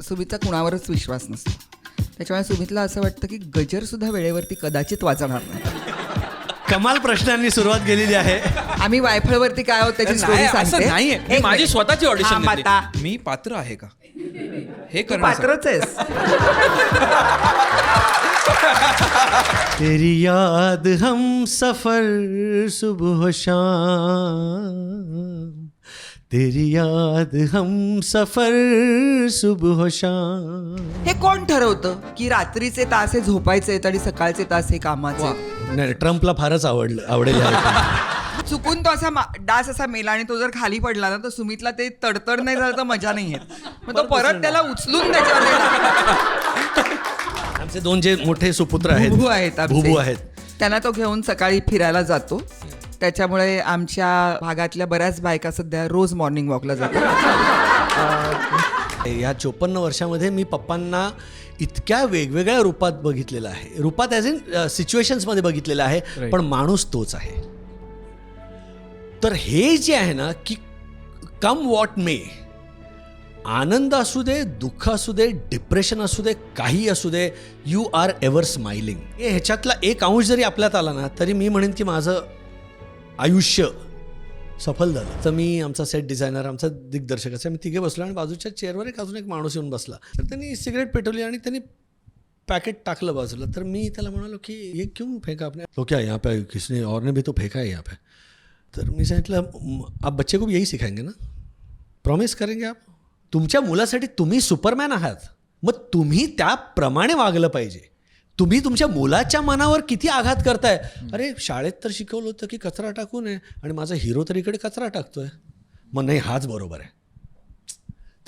सुमितचा कुणावरच विश्वास नसतो. त्याच्यामुळे सुमितला असं वाटतं की गजरसुद्धा वेळेवरती कदाचित वाजणार नाही. कमाल प्रश्नांनी सुरुवात केलेली आहे. आम्ही वायफळवरती काय आहोत त्याची स्टोरी असं सांगते. नाहीये. मी एक माझी मिनिट. स्वतःची हा, ऑडिशन माता. मी पात्र आहे का हे तू करण्यासाठी? पात्रच आहेस. तेरी याद हम सफर सुबह शाम, तेरी याद हम सफर सुबह शाम. हे कोण ठरवतं की रात्रीचे तास हे झोपायचे आहेत आणि सकाळचे तास हे कामाचे? नाही, ट्रम्पला फारच आवडेल आहे. चुकून तो असा डास असा मेला आणि तो जर खाली पडला ना तर सुमितला ते तडतड नाही झालं तर मजा नाही येत. मग तो परत त्याला उचलून त्याच्यावर आमचे दोन जे मोठे सुपुत्र आहेत, भुभू आहेत आमचे. भुभू आहेत, त्यांना तो घेऊन सकाळी फिरायला जातो. त्याच्यामुळे आमच्या भागातल्या बऱ्याच बायका सध्या रोज मॉर्निंग वॉकला जातात. या 54 वर्षामध्ये मी पप्पांना इतक्या वेगवेगळ्या रूपात बघितलेलं आहे. रूपात ॲज इन सिच्युएशन्समध्ये बघितलेलं आहे, पण माणूस तोच आहे. तर हे जे आहे ना की कम वॉट मे, आनंद असू दे, दुःख असू दे, डिप्रेशन असू दे, काही असू दे, यू आर एव्हर स्माइलिंग. ह्याच्यातला एक अंश जरी आपल्यात आला ना तरी मी म्हणेन की माझं आयुष्य सफल झालं. तर मी, आमचा सेट डिझायनर, आमचा दिग्दर्शक असं आम्ही तिघे बसलो आणि बाजूच्या चेअरवर अजून एक माणूस येऊन बसला. तर त्यांनी सिगरेट पेटवली आणि त्यांनी पॅकेट टाकलं बाजूला. तर मी त्याला म्हणालो की ये क्यों फेंका आपने? तो क्या यहाँ पे किसने और ने भी तो फेंका है यहाँ पे. तर मी सांगितलं आप बच्चे को यही सिखाएंगे ना, प्रॉमिस करेंगे आप? तुमच्या मुलासाठी तुम्ही सुपरमॅन आहात, मग तुम्ही त्याप्रमाणे वागलं पाहिजे. तुम्ही तुमच्या मुलाच्या मनावर किती आघात करताय. अरे शाळेत तर शिकवलं होतं की कचरा टाकू नये आणि माझा हिरो तर इकडे कचरा टाकतोय. मग नाही, हाच बरोबर आहे.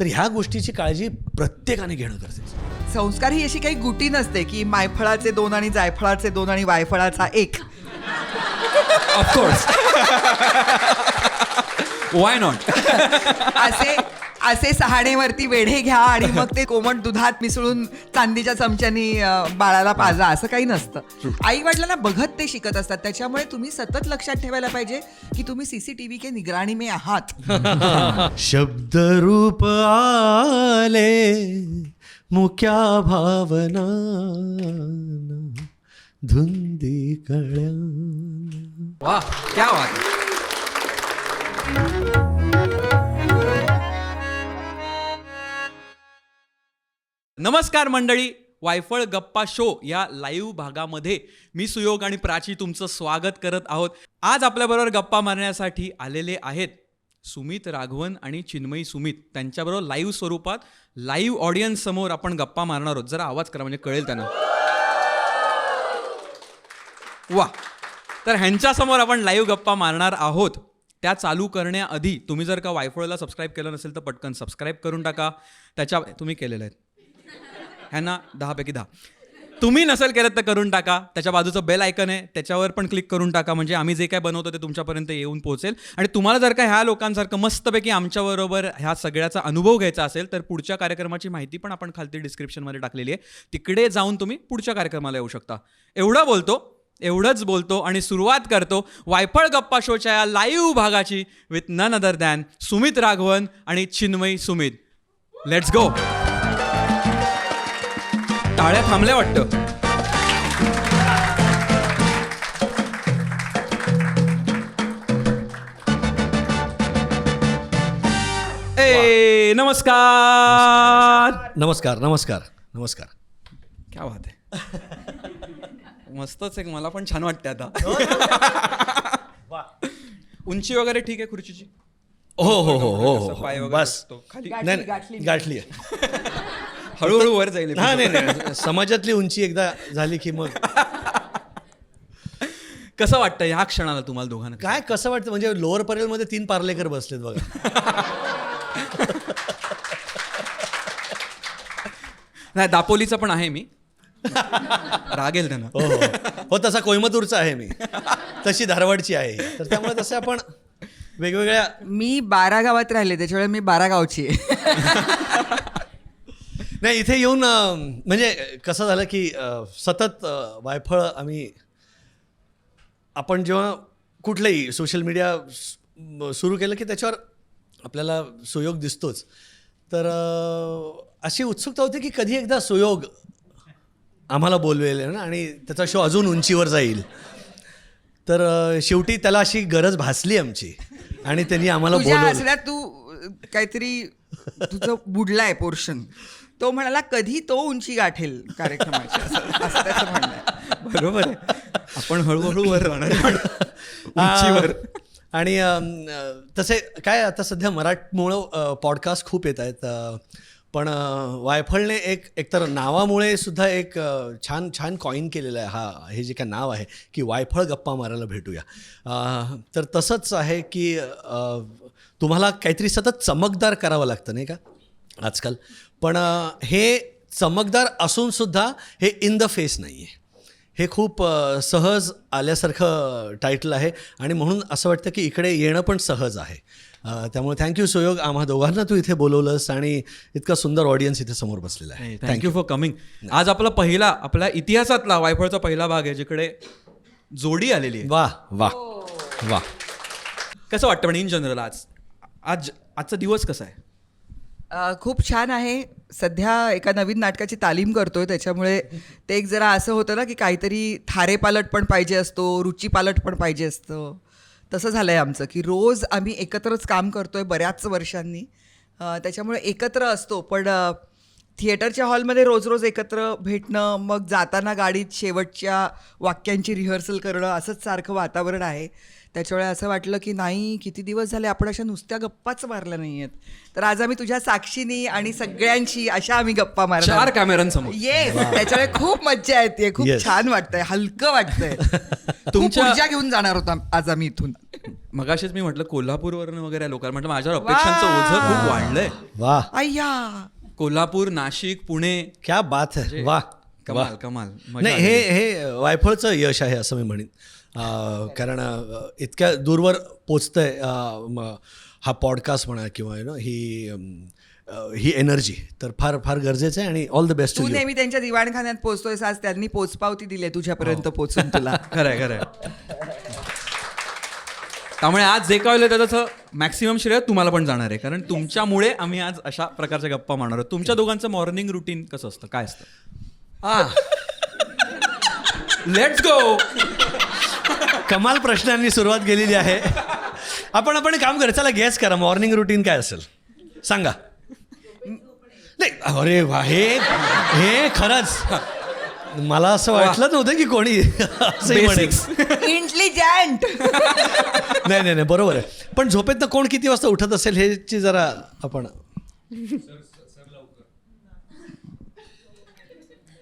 तर ह्या गोष्टीची काळजी प्रत्येकाने घेणं गरजेचं. संस्कार ही अशी काही गुटी नसते की मायफळाचे 2 आणि जायफळाचे 2 आणि वायफळाचा 1. ऑफकोर्स. Why not. असे सहाणेवरती वेढे घ्या आणि मग ते कोमट दुधात मिसळून चांदीच्या चमच्यानी बाळाला पाजा, असं काही नसतं. आई वडिलांना बघत ते शिकत असतात. त्याच्यामुळे तुम्ही सतत लक्षात ठेवायला पाहिजे की तुम्ही CCTV के निगराणी में आहात. शब्द रूप आले मुक्या भावना धुंदी कळ्या. वा, क्या बात. नमस्कार मंडळी, वायफळ गप्पा शो या लाईव्ह भागामध्ये मी सुयोग आणि प्राची तुमचं स्वागत करत आहोत. आज आपल्याबरोबर गप्पा मारण्यासाठी आलेले आहेत सुमित राघवन आणि चिन्मयी सुमित. त्यांच्याबरोबर लाईव्ह स्वरूपात लाईव्ह ऑडियन्स समोर आपण गप्पा मारणार आहोत. जरा आवाज करा म्हणजे कळेल त्यांना. वा, तर ह्यांच्यासमोर आपण लाईव्ह गप्पा मारणार आहोत. त्या चालू करण्याआधी तुम्ही जर का वायफळला सबस्क्राईब केलं नसेल तर पटकन सबस्क्राईब करून टाका. तुम्ही केलेलं आहे, ह्यांना 10 पैकी 10. तुम्ही नसेल केलं तर करून टाका. त्याच्या बाजूचं बेल आयकन आहे, त्याच्यावर पण क्लिक करून टाका, म्हणजे आम्ही जे काय बनवतो ते तुमच्यापर्यंत येऊन पोहोचेल. आणि तुम्हाला जर का ह्या लोकांसारखं मस्तपैकी आमच्याबरोबर ह्या सगळ्याचा अनुभव घ्यायचा असेल तर पुढच्या कार्यक्रमाची माहिती पण आपण खालती डिस्क्रिप्शनमध्ये टाकलेली आहे. तिकडे जाऊन तुम्ही पुढच्या कार्यक्रमाला येऊ शकता. एवढंच बोलतो आणि सुरुवात करतो वायफळ गप्पा शोच्या या लाईव्ह भागाची with none other than Sumit Raghavan आणि चिन्मयी सुमित. Let's go. टाळ्या थांबल्या वाटतं. ए नमस्कार. नमस्कार नमस्कार नमस्कार. क्या बात आहे. मस्तच आहे. मला पण छान वाटतं आता. उंची वगैरे ठीक आहे खुर्चीची? हो हो हो हो हो, पाय वगैरे बस असतो खाली. गाठली आहे. हळूहळू वर जाईल. हा नाही, समाजातली उंची एकदा झाली की मग कसं वाटतं ह्या क्षणाला तुम्हाला दोघांना? काय कसं वाटतं म्हणजे लोअर परेलमध्ये 3 पार्लेकर बसलेत बघा. नाही, दापोलीचा पण आहे मी. रागेल त्यांना. हो हो हो, तसा कोयमतूरचा आहे मी, तशी धारवाडची आहे. तर त्यामुळे तसे आपण वेगवेगळ्या. मी 12 गावात राहिले, त्याच्यामुळे मी 12 गावची आहे. नाही, इथे येऊन म्हणजे कसं झालं की सतत वायफळ आपण जेव्हा कुठलंही सोशल मीडिया सुरू केलं की त्याच्यावर आपल्याला सुयोग दिसतोच. तर अशी उत्सुकता होती की कधी एकदा सुयोग आम्हाला बोलवेल ना आणि त्याचा शो अजून उंचीवर जाईल. तर शेवटी त्याला अशी गरज भासली आमची आणि त्यांनी आम्हाला तुझ्या बोलवलं. हसण्यात तू काहीतरी तुझं बुडलाय पोर्शन. तो म्हणाला कधी तो उंची गाठेल कार्यक्रमाची, असं त्याचं म्हणणं आहे. बरोबर आहे. आपण हळूहळू वर राहणार पण उंचीवर. आणि तसे काय आता सध्या मराठमोळं पॉडकास्ट खूप येत आहेत, पण वायफळने एकतर नावामुळे सुद्धा एक छान कॉईन केलेलं आहे. हे जे काय नाव आहे की वायफळ गप्पा मारायला भेटूया. तर तसंच आहे की तुम्हाला काहीतरी सतत चमकदार करावं लागतं नाही का आजकाल. पण हे चमकदार असूनसुद्धा हे इन द फेस नाही आहे. हे खूप सहज आल्यासारखं टायटल आहे आणि म्हणून असं वाटतं की इकडे येणं पण सहज आहे. त्यामुळे थँक्यू सुयोग, आम्हा दोघांना तू इथे बोलवलंस आणि इतका सुंदर ऑडियन्स इथे समोर बसलेला आहे. Thank you for coming. आज आपल्या इतिहासातला वायफळचा पहिला भाग आहे जिकडे जोडी आलेली आहे. वा वा वा. कसं वाटतं पण इन जनरल आजचा दिवस कसा आहे? खूप छान आहे. सध्या एका नवीन नाटकाची तालीम करतोय, त्याच्यामुळे ते एक जरा असं होतं ना की काहीतरी थारेपालट पण पाहिजे असतो, रुचीपालट पण पाहिजे असतं. तसं झालं आहे आमचं की रोज आम्ही एकत्रच काम करतोय बऱ्याच वर्षांनी. त्याच्यामुळे एकत्र असतो, पण थिएटरच्या हॉलमध्ये रोज एकत्र भेटणं, मग जाताना गाडीत शेवटच्या वाक्यांची रिहर्सल करणं, असंच सारखं वातावरण आहे. त्याच्यामुळे असं वाटलं की नाही, किती दिवस झाले आपण अशा नुसत्या गप्पाच मारल्या नाही आहेत. तर आज आम्ही तुझ्या साक्षीनी आणि सगळ्यांशी अशा आम्ही गप्पा मारणार. 4 कॅमेऱ्यांसमोर. येस, त्याच्यामुळे खूप मज्जा येते, खूप Yes. छान वाटतंय, हलकं वाटतंय. तुमच्या- ऊर्जा घेऊन जाणार होता आज आम्ही इथून. मगाशीच मी म्हटलं कोल्हापूरवरून वगैरे लोकांना म्हटलं माझ्यावर अपेक्षांचं ओझं खूप वाढलंय. वा, अय्या, कोल्हापूर, नाशिक, पुणे. क्या बात आहे. वा कमाल कमाल. मजा नाही, आली. हे वायफळचं यश आहे असं मी म्हणेन. कारण इतक्या दूरवर पोचतंय हा पॉडकास्ट म्हणा किंवा यु नो ही एनर्जी, तर फार फार गरजेचं आहे आणि ऑल द बेस्ट तू टू यू. नेहमी त्यांच्या दिवाणखान्यात पोहोचतोयस, आज त्यांनी पोचपावती दिली तुझ्यापर्यंत पोहोचून तुला. खरंय. त्यामुळे आज जे काय होईल त्याचं मॅक्सिमम श्रेय तुम्हाला पण जाणार आहे, कारण तुमच्यामुळे आम्ही आज अशा प्रकारच्या गप्पा मारणार आहोत. तुमच्या दोघांचं मॉर्निंग रुटीन कसं असतं, काय असतं? Let's go. कमाल प्रश्नांनी सुरुवात केलेली आहे. आपण काम करा, चला गेस करा मॉर्निंग रुटीन काय असेल, सांगा. नाही, अरे वा, हे खरंच मला असं वाटलं नव्हतं की कोणी असंही म्हणेल. इंटेलिजंट. नाही, बरोबर आहे. पण झोपेत कोण किती वाजता उठत असेल ह्याची जरा आपण.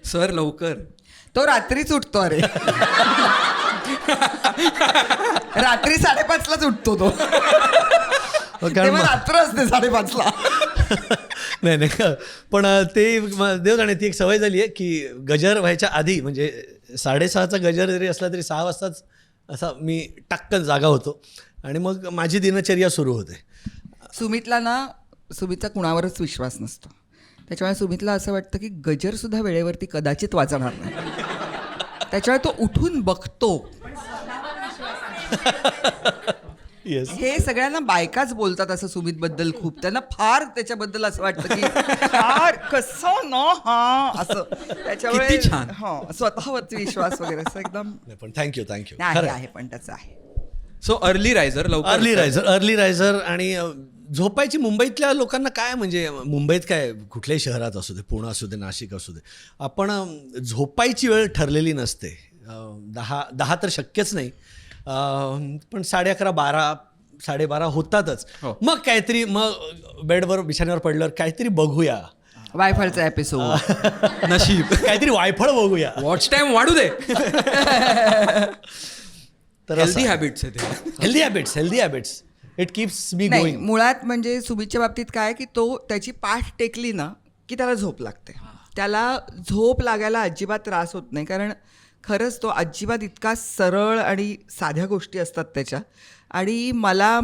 सर लवकर. तो रात्रीच उठतो. अरे रात्री 5:30लाच उठतो तो. तेव्हा रात्र असते 5:30ला. नाही, पण ते देव जाणे, ती एक सवय झाली आहे की गजर व्हायच्या आधी, म्हणजे 6:30चा गजर जरी असला तरी 6 वाजताच असा मी टक्कन जागा होतो आणि मग माझी दिनचर्या सुरू होते. सुमितचा कुणावरच विश्वास नसतो, त्याच्यामुळे सुमितला असं वाटतं की गजरसुद्धा वेळेवरती कदाचित वाजणार नाही. त्याच्यामुळे तो उठून बघतो. येस. हे सगळ्यांना बायकाच बोलतात असं सुमितबद्दल खूप. त्यांना फार त्याच्याबद्दल असं वाटतं की फार कसं ना हा असं. त्याच्यामुळे किती छान. स्वतःवरती विश्वास वगैरे असं एकदम पण थँक्यू आहे, पण त्याचं आहे. सो अर्ली रायझर, लवकर अर्ली रायझर. आणि झोपायची मुंबईतल्या लोकांना काय, म्हणजे मुंबईत काय कुठल्याही शहरात असू दे, पुणे असू दे, नाशिक असू दे, आपण झोपायची वेळ ठरलेली नसते. 10 तर शक्यच नाही, पण 11:30, 12, 12:30 होतातच. मग काहीतरी, मग बेडवर बिछाण्यावर पडल्यावर काहीतरी बघूया, वायफळचा एपिसोड, नशीब काहीतरी वायफळ बघूया, वॉच टाइम वाढू दे. तर हेल्दी हॅबिट्स आहे ते. Healthy habits it keeps me नाही. गोईंग. मुळात म्हणजे सुमितच्या बाबतीत काय की तो त्याची पाठ टेकली ना की त्याला झोप लागते. त्याला झोप लागायला अजिबात त्रास होत नाही, कारण खरंच तो अजिबात इतका सरळ आणि साध्या गोष्टी असतात त्याच्या. आणि मला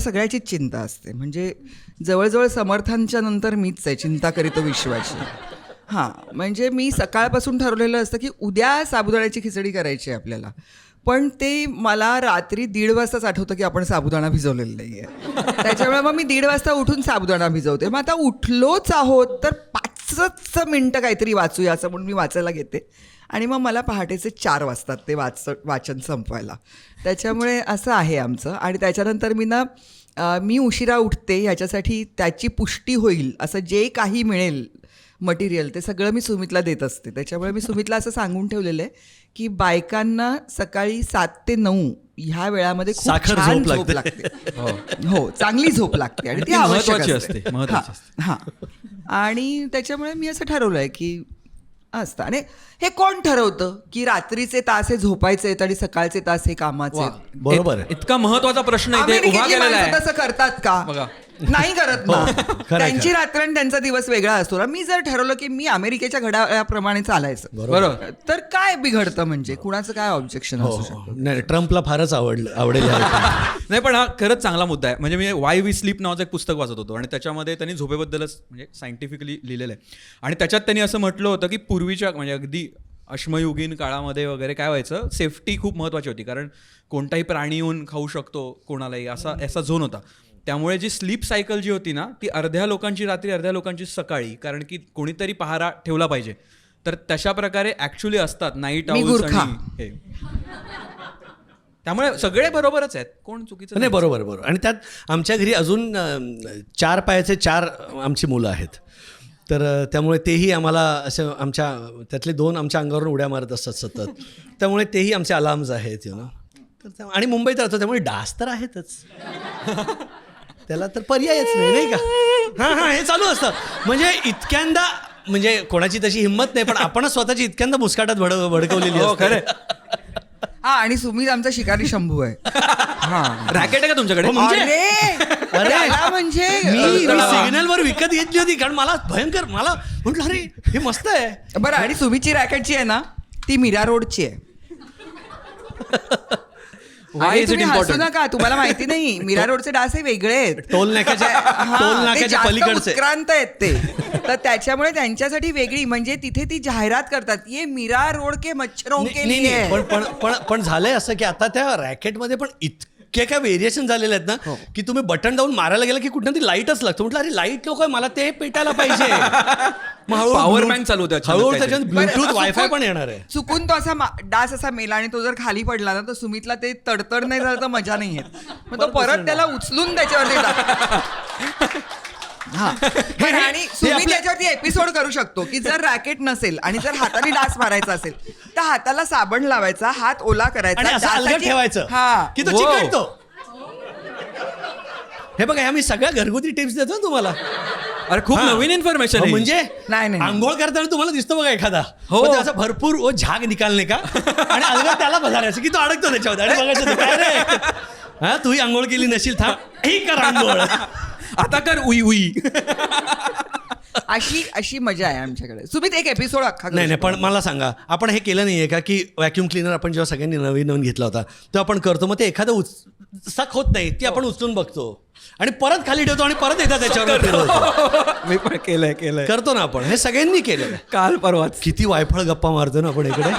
सगळ्याचीच चिंता असते, म्हणजे जवळजवळ समर्थांच्या नंतर मीच आहे चिंता करीतो विश्वाची. म्हणजे मी सकाळपासून ठरवलेलं असतं की उद्या साबुदाण्याची खिचडी करायची आहे आपल्याला, पण ते मला रात्री 1:30 वाजताच आठवतं की आपण साबुदाणा भिजवलेला नाही आहे. त्याच्यामुळे मग मी 1:30 वाजता उठून साबुदाणा भिजवते. मग आता उठलोच आहोत तर 5 मिनिटं काहीतरी वाचूया असं म्हणून मी वाचायला घेते आणि मग मला पहाटेचे 4 वाजतात ते वाचन संपवायला. त्याच्यामुळे असं आहे आमचं. आणि त्याच्यानंतर मी उशिरा उठते ह्याच्यासाठी त्याची पुष्टी होईल असं जे काही मिळेल मटेरियल ते सगळं मी सुमितला देत असते. त्याच्यामुळे मी सुमितला असं सांगून ठेवलेलं आहे की बायकांना सकाळी 7 ते 9 ह्या वेळामध्ये खूप साखर छान झोप झोप लागते. हो, चांगली झोप लागते आणि ती ती आवश्यक महत्त्वाची असते. असते, महत्त्वाची असते. हां. आणि त्याच्यामुळे मी असं ठरवलं आहे की असतं. आणि हे कोण ठरवतं की रात्रीचे तास हे झोपायचे आहेत आणि सकाळचे तास हे कामाचे आहेत? बरोबर आहे. इतका महत्वाचा प्रश्न इथे उभा अमेरिकेतली केलेला माणसं आहे. तसं करतात का? बघा. नाही करत ना. खरं आहे, त्यांची रात्र आणि त्यांचा दिवस वेगळा असतो ना. मी जर ठरवलं की मी अमेरिकेच्या घड्याळाप्रमाणे चालायचं बरोबर. तर काय बिघडतं? म्हणजे कुणाचं काय ऑब्जेक्शन असू शकतं? नाही, ट्रम्पला फारच आवडेल नाही, पण हा खरंच चांगला मुद्दा आहे. म्हणजे मी वाय वी स्लीप नावाचं एक पुस्तक वाचत होतो आणि त्याच्यामध्ये त्यांनी झोपेबद्दलच म्हणजे सायंटिफिकली लिहिलेलं आहे. आणि त्याच्यात त्यांनी असं म्हटलं होतं की पूर्वीच्या म्हणजे अगदी अश्मयुगीन काळामध्ये वगैरे काय व्हायचं, सेफ्टी खूप महत्त्वाची होती. कारण कोणताही प्राणी येऊन खाऊ शकतो कोणालाही, असा झोन होता. त्यामुळे जी स्लीप सायकल जी होती ना ती अर्ध्या लोकांची रात्री अर्ध्या लोकांची सकाळी, कारण की कोणीतरी पहारा ठेवला पाहिजे. तर तशा प्रकारे ऍक्च्युली असतात नाईट आउल्स आणि हे. त्यामुळे सगळे बरोबरच आहेत, कोण चुकीचं नाही. बरोबर. आणि त्यात आमच्या घरी अजून 4 पायाचे 4 आमची मुलं आहेत. तर त्यामुळे तेही आम्हाला असं त्यातले 2 आमच्या अंगावरून उड्या मारत असतात सतत. त्यामुळे तेही आमचे अलार्म्स आहेत तर आणि मुंबईत राहतो त्यामुळे डास तर आहेतच. त्याला तर पर्यायच नाही का? हां, हे चालू असतं. म्हणजे इतक्यांदा म्हणजे कोणाची तशी हिंमत नाही, पण आपणच स्वतःची इतक्यांदा मुस्काटात भडकवलेली असते. हा, आणि सुमित आमचा शिकारी शंभू आहे. रॅकेट आहे का तुमच्याकडे? म्हणजे मी सिग्नलवर विकत घेतली होती कारण मला म्हटलं अरे हे मस्त आहे. बरं, आणि सुमितची रॅकेटची आहे ना ती मीरा रोडची आहे. आणि तुम्ही हसू नका, तुम्हाला माहिती नाही मीरा रोडचे डास हे वेगळे आहेत. टोल नाक्याच्या पलीकडचे उत्क्रांत आहेत ते. तर त्याच्यामुळे त्यांच्यासाठी वेगळी म्हणजे तिथे ती जाहिरात करतात, ये मीरा रोड के मच्छरों के लिए. पण झालंय असं की आता त्या रॅकेटमध्ये पण इतके काय व्हेरिएशन झालेले आहेत ना की तुम्ही बटन दाबून मारायला गेला की कुठं तरी लाईटच लागतो. म्हटलं अरे लाईट नको, मला ते पेटायला पाहिजे. पॉवर बँक चालू होतं, हळूहळू त्याच्यात ब्लूटूथ वायफाय पण येणार आहे. चुकून तो असा डास असा मेला आणि तो जर खाली पडला ना तर सुमितला ते तडतड नाही झालं तर मजा नाही येत. मग तो परत त्याला उचलून त्याच्यावरती आणि सुमित त्याच्यावरती एपिसोड करू शकतो की जर रॅकेट नसेल आणि जर हाताने डास मारायचा असेल तर हाताला साबण लावायचा, हात ओला करायचा, ठेवायचं की तो चिकटतो. हे बघा, मी सगळ्या घरगुती टिप्स देतो तुम्हाला. अरे खूप नवीन इन्फॉर्मेशन आहे. म्हणजे नाही आंघोळ करताना तुम्हाला दिसतो बघा एखादा असं भरपूर झाग निकालणे का आणि अलगद त्याला बघायचं की तो अडकतो त्याच्यामध्ये आणि बघायचं काय रे तूही आंघोळ केली नशील, थांब ही कर आंघोळ, आता कर उई उई. अशी मजा आहे आमच्याकडे. सुमित एक एपिसोड अख्खा. नाही, पण मला सांगा, आपण हे केलं नाहीये का की व्हॅक्यूम क्लिनर आपण जेव्हा सगळ्यांनी नवीन घेतला होता तो आपण करतो, मग ते एखादं सक होत नाही ती आपण उचलून बघतो आणि परत खाली ठेवतो आणि परत एकदा त्याच्यावर मी पण केलंय करतो ना आपण. हे सगळ्यांनी केलेलं. काल परवाच किती वायफळ गप्पा मारतो ना आपण इकडे.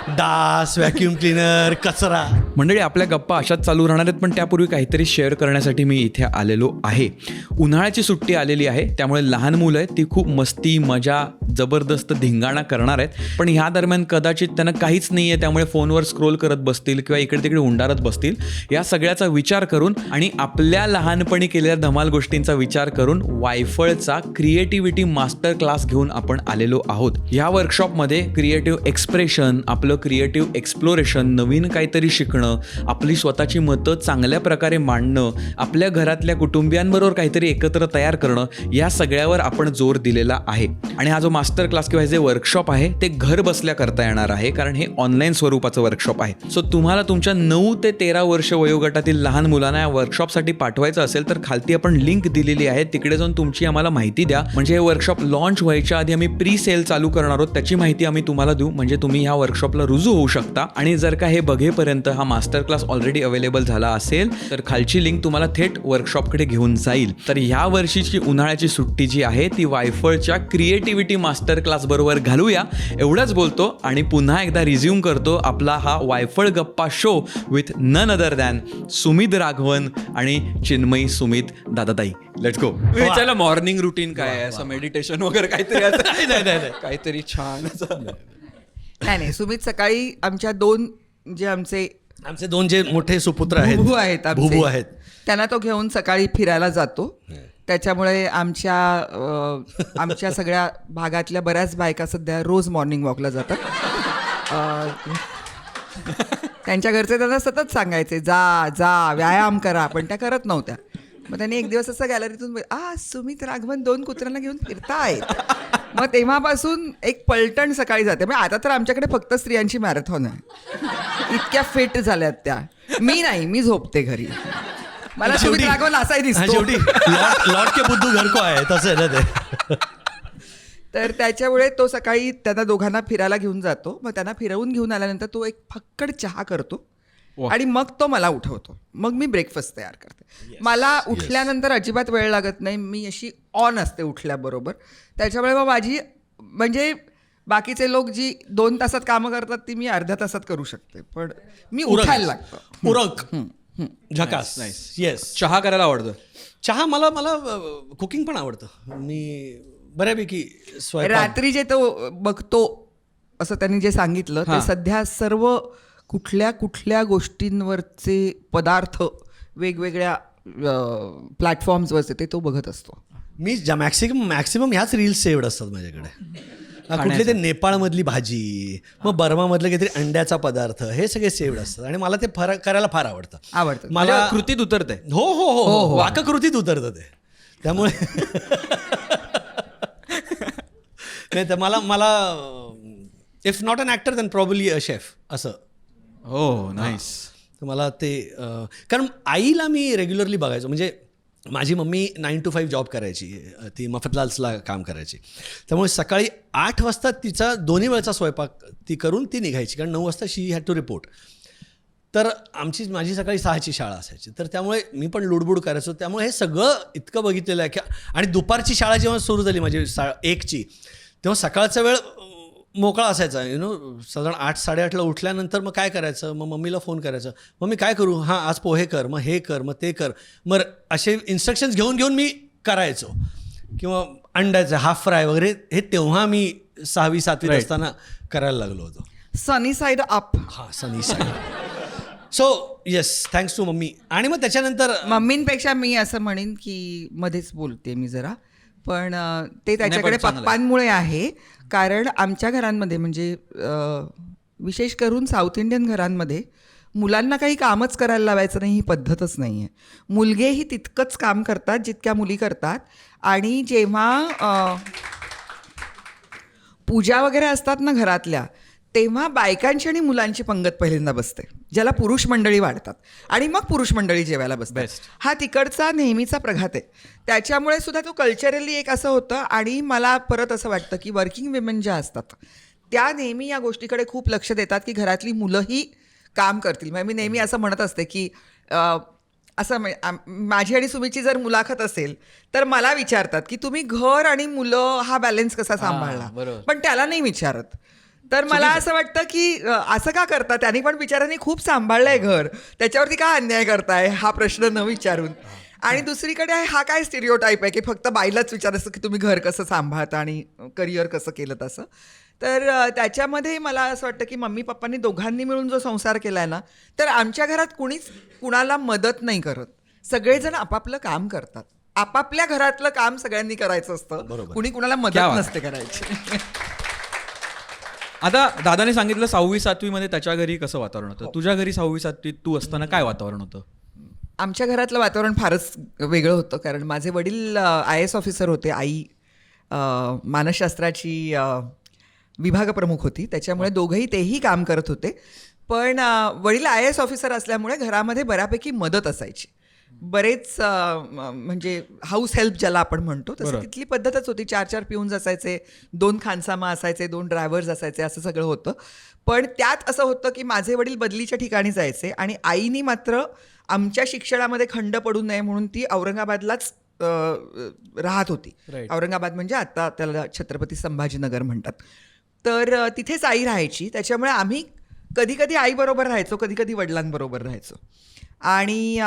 डास, व्हॅक्यूम क्लिनर, कचरा. मंडळी, आपल्या गप्पा अशाच चालू राहणार आहेत, पण त्यापूर्वी काहीतरी शेअर करण्यासाठी मी इथे आलेलो आहे. उन्हाळ्याची सुट्टी आलेली आहे, त्यामुळे लहान मुलं आहेत ती खूप मस्ती मजा जबरदस्त धिंगाणा करणार आहेत. पण ह्या दरम्यान कदाचित त्यांना काहीच नाही आहे, त्यामुळे फोनवर स्क्रोल करत बसतील किंवा इकडे तिकडे हुंडारत बसतील. या सगळ्याचा विचार करून आणि आपल्या लहानपणी केलेल्या धमाल गोष्टींचा विचार करून वायफळचा क्रिएटिव्हिटी मास्टर क्लास घेऊन आपण आलेलो आहोत. ह्या वर्कशॉपमध्ये क्रिएटिव्ह एक्सप्रेशन, आपलं क्रिएटिव्ह एक्सप्लोरेशन, नवीन काहीतरी शिकणं, आपली स्वतःची मतं चांगल्या प्रकारे मांडणं, आपल्या घरातल्या कुटुंबियांबरोबर काहीतरी एकत्र तयार करणं, या सगळ्यावर आपण जोर दिलेला आहे. आणि हा जो मास्टर क्लास किंवा जे वर्कशॉप आहे ते घर बसल्या करता येणार आहे, कारण हे ऑनलाईन स्वरूपाचं वर्कशॉप आहे. सो तुम्हाला तुमच्या 9 ते 13 वर्ष वयोगटातील लहान मुलांना या वर्कशॉपसाठी पाठवायचं असेल तर खालती आपण लिंक दिलेली आहे, तिकडे जाऊन तुमची आम्हाला माहिती द्या. म्हणजे हे वर्कशॉप लॉन्च व्हायच्या आधी आम्ही प्री सेल चालू करणार आहोत, त्याची माहिती आम्ही तुम्हाला देऊ, म्हणजे तुम्ही ह्या वर्कशॉपला रुजू होऊ शकता. आणि जर का हे बघेपर्यंत हा मास्टर क्लास ऑलरेडी अवेलेबल झाला असेल तर खालची लिंक तुम्हाला थेट वर्कशॉपकडे घेऊन जाईल. तर ह्या वर्षीची उन्हाळ्याची सुट्टी जी आहे ती वायफळच्या क्रिएटिव्हिटी मास्टर क्लास बरोबर घालूया एवढंच बोलतो आणि पुन्हा एकदा रिझ्यूम करतो आपला हा वायफळ गप्पा show with none other than Sumit Raghavan आणि चिन्मयी सुमित दादाताई. Let's go. विचारलं मॉर्निंग रुटीन काय आहे, असं मेडिटेशन वगैरे काहीतरी असं नाही काहीतरी छान असं. नाही सुमित सकाळी आमच्या दोन जे आमचे दोन जे मोठे सुपुत्र आहेत, भुभू आहेत आमचे, भुभू आहेत, त्यांना तो घेऊन सकाळी फिरायला जातो. त्याच्यामुळे आमच्या सगळ्या भागातल्या बऱ्याच बायका सध्या रोज मॉर्निंग वॉकला जातात. त्यांच्या घरचे त्यांना सतत सांगायचे जा जा व्यायाम करा, पण त्या करत नव्हत्या. मग त्यांनी एक दिवस असं गॅलरीतून सुमित राघवन 2 कुत्र्यांना घेऊन फिरतायत. मग तेव्हापासून एक पलटण सकाळी जाते. म्हणजे आता तर आमच्याकडे फक्त स्त्रियांची मॅरेथॉन आहे, इतक्या फिट झाल्यात त्या. मी नाही, मी झोपते घरी. मला सुमित राघवन असाही दिसतो. शेवटी लॉर्ड के बुद्धू घर को आहे, तसं आहे ना ते. तर त्याच्यामुळे तो सकाळी त्यांना दोघांना फिरायला घेऊन जातो. मग त्यांना फिरवून घेऊन आल्यानंतर तो एक फक्कड चहा करतो आणि मग तो मला उठवतो. मग मी ब्रेकफास्ट तयार करते. मला उठल्यानंतर अजिबात वेळ लागत नाही, मी अशी ऑन असते उठल्याबरोबर. त्याच्यामुळे मग माझी म्हणजे बाकीचे लोक जी 2 तासात कामं करतात ती मी अर्ध्या तासात करू शकते, पण मी उठायला लागतो. उरक झकास. येस. चहा करायला आवडतं. चहा मला कुकिंग पण आवडतं. मी बऱ्यापैकी रात्री जे तो बघतो असं त्यांनी जे सांगितलं ते सध्या सर्व कुठल्या गोष्टींवरचे पदार्थ वेगवेगळ्या प्लॅटफॉर्म्सवरचे ते तो बघत असतो. मी मॅक्सिमम ह्याच रील्स सेव्ड असतात माझ्याकडे. कुठले ते नेपाळमधली भाजी, मग बर्मामधलं काहीतरी अंड्याचा पदार्थ, हे सगळे सेव्ड असतात आणि मला ते करायला फार आवडतं. मला कृतीत उतरते. हो वाककृतीत उतरतं ते. त्यामुळे नाही तर मला if not an actor then probably a chef असं. हो नाईस. तर मला ते कारण आईला मी रेग्युलरली बघायचो. म्हणजे माझी मम्मी 9 to 5 जॉब करायची, ती मफतलाल्सला काम करायची. त्यामुळे सकाळी 8 वाजता तिचा दोन्ही वेळचा स्वयंपाक ती करून ती निघायची, कारण 9 वाजता शी हॅड टू रिपोर्ट. तर माझी सकाळी 6ची शाळा असायची. तर त्यामुळे मी पण लुडबुड करायचो. त्यामुळे हे सगळं इतकं बघितलेलं आहे की. आणि दुपारची शाळा जेव्हा सुरू झाली माझी 1ची, तेव्हा सकाळचा वेळ मोकळा असायचा. साधारण 8-8:30ला उठल्यानंतर मग काय करायचं, मग मम्मीला फोन करायचं, मम्मी काय करू, हां आज पोहे कर, मग हे कर, मग ते कर. मग असे इन्स्ट्रक्शन्स घेऊन मी करायचो. किंवा अंड्याचं हाफ फ्राय वगैरे हे तेव्हा मी 6वी-7वीत असताना करायला लागलो होतो. Sunny side up. हां sunny side. So yes, thanks to mummy. आणि मग त्याच्यानंतर मम्मींपेक्षा मी असं म्हणेन की मध्येच बोलते मी जरा, पण ते त्याच्याकडे पप्पांमुळे आहे. कारण आमच्या घरांमध्ये म्हणजे विशेष करून साऊथ इंडियन घरांमध्ये मुलांना काही कामच करायला लावायचं नाही ही पद्धतच नाही आहे. मुलगेही तितकंच काम करतात जितक्या मुली करतात. आणि जेव्हा पूजा वगैरे असतात ना घरातल्या, तेव्हा बायकांची आणि मुलांची पंगत पहिल्यांदा बसते, ज्याला पुरुष मंडळी वाढतात, आणि मग पुरुष मंडळी जेवायला बसतात. हा तिकडचा नेहमीचा प्रघात आहे. त्याच्यामुळे सुद्धा तो कल्चरली एक असं होतं. आणि मला परत असं वाटतं की वर्किंग विमेन ज्या असतात त्या नेहमी या गोष्टीकडे खूप लक्ष देतात की घरातली मुलंही काम करतील. म्हणजे मी नेहमी असं म्हणत असते की असं माझी आणि सुमीची जर मुलाखत असेल तर मला विचारतात की तुम्ही घर आणि मुलं हा बॅलन्स कसा सांभाळला, पण त्याला नाही विचारत. तर मला असं वाटतं की असं का करता, त्यांनी पण बिचाऱ्यांनी खूप सांभाळलंय घर, त्याच्यावरती का अन्याय करताय हा प्रश्न न विचारून. आणि दुसरीकडे हा काय स्टिरिओटाईप आहे की फक्त बाईलाच विचारायचं की तुम्ही घर कसं सांभाळता आणि करिअर कसं केलं तसं. तर त्याच्यामध्ये मला असं वाटतं की मम्मी पप्पांनी दोघांनी मिळून जो संसार केला आहे ना, तर आमच्या घरात कुणीच कुणाला मदत नाही करत. सगळेजण आपापलं काम करतात. आपापल्या घरातलं काम सगळ्यांनी करायचं असतं, कुणी कुणाला मदत नसते करायची. आता दादाने सांगितलं 6वी-7वी मध्ये त्याच्या घरी कसं वातावरण होतं. तुझ्या घरी 6वी-7वीत तू असताना काय वातावरण होतं? आमच्या घरातलं वातावरण फारच वेगळं होतं, कारण माझे वडील IAS ऑफिसर होते, आई मानसशास्त्राची विभाग प्रमुख होती. त्याच्यामुळे दोघंही तेही काम करत होते. पण वडील IAS ऑफिसर असल्यामुळे घरामध्ये बऱ्यापैकी मदत असायची. बरेच म्हणजे हाऊस हेल्प ज्याला आपण म्हणतो तसं तिथली पद्धतच होती. 4 पिऊन्स असायचे, 2 खानसामा असायचे, 2 ड्रायव्हर्स असायचे, असं सगळं होतं. पण त्यात असं होतं की माझे वडील बदलीच्या ठिकाणी जायचे आणि आईनी मात्र आमच्या शिक्षणामध्ये खंड पडू नये म्हणून ती औरंगाबादलाच राहत होती. औरंगाबाद म्हणजे आता त्याला छत्रपती संभाजीनगर म्हणतात. तर तिथेच आई राहायची. त्याच्यामुळे आम्ही कधी कधी आईबरोबर राहायचो, कधी कधी वडिलांबरोबर राहायचो. आणि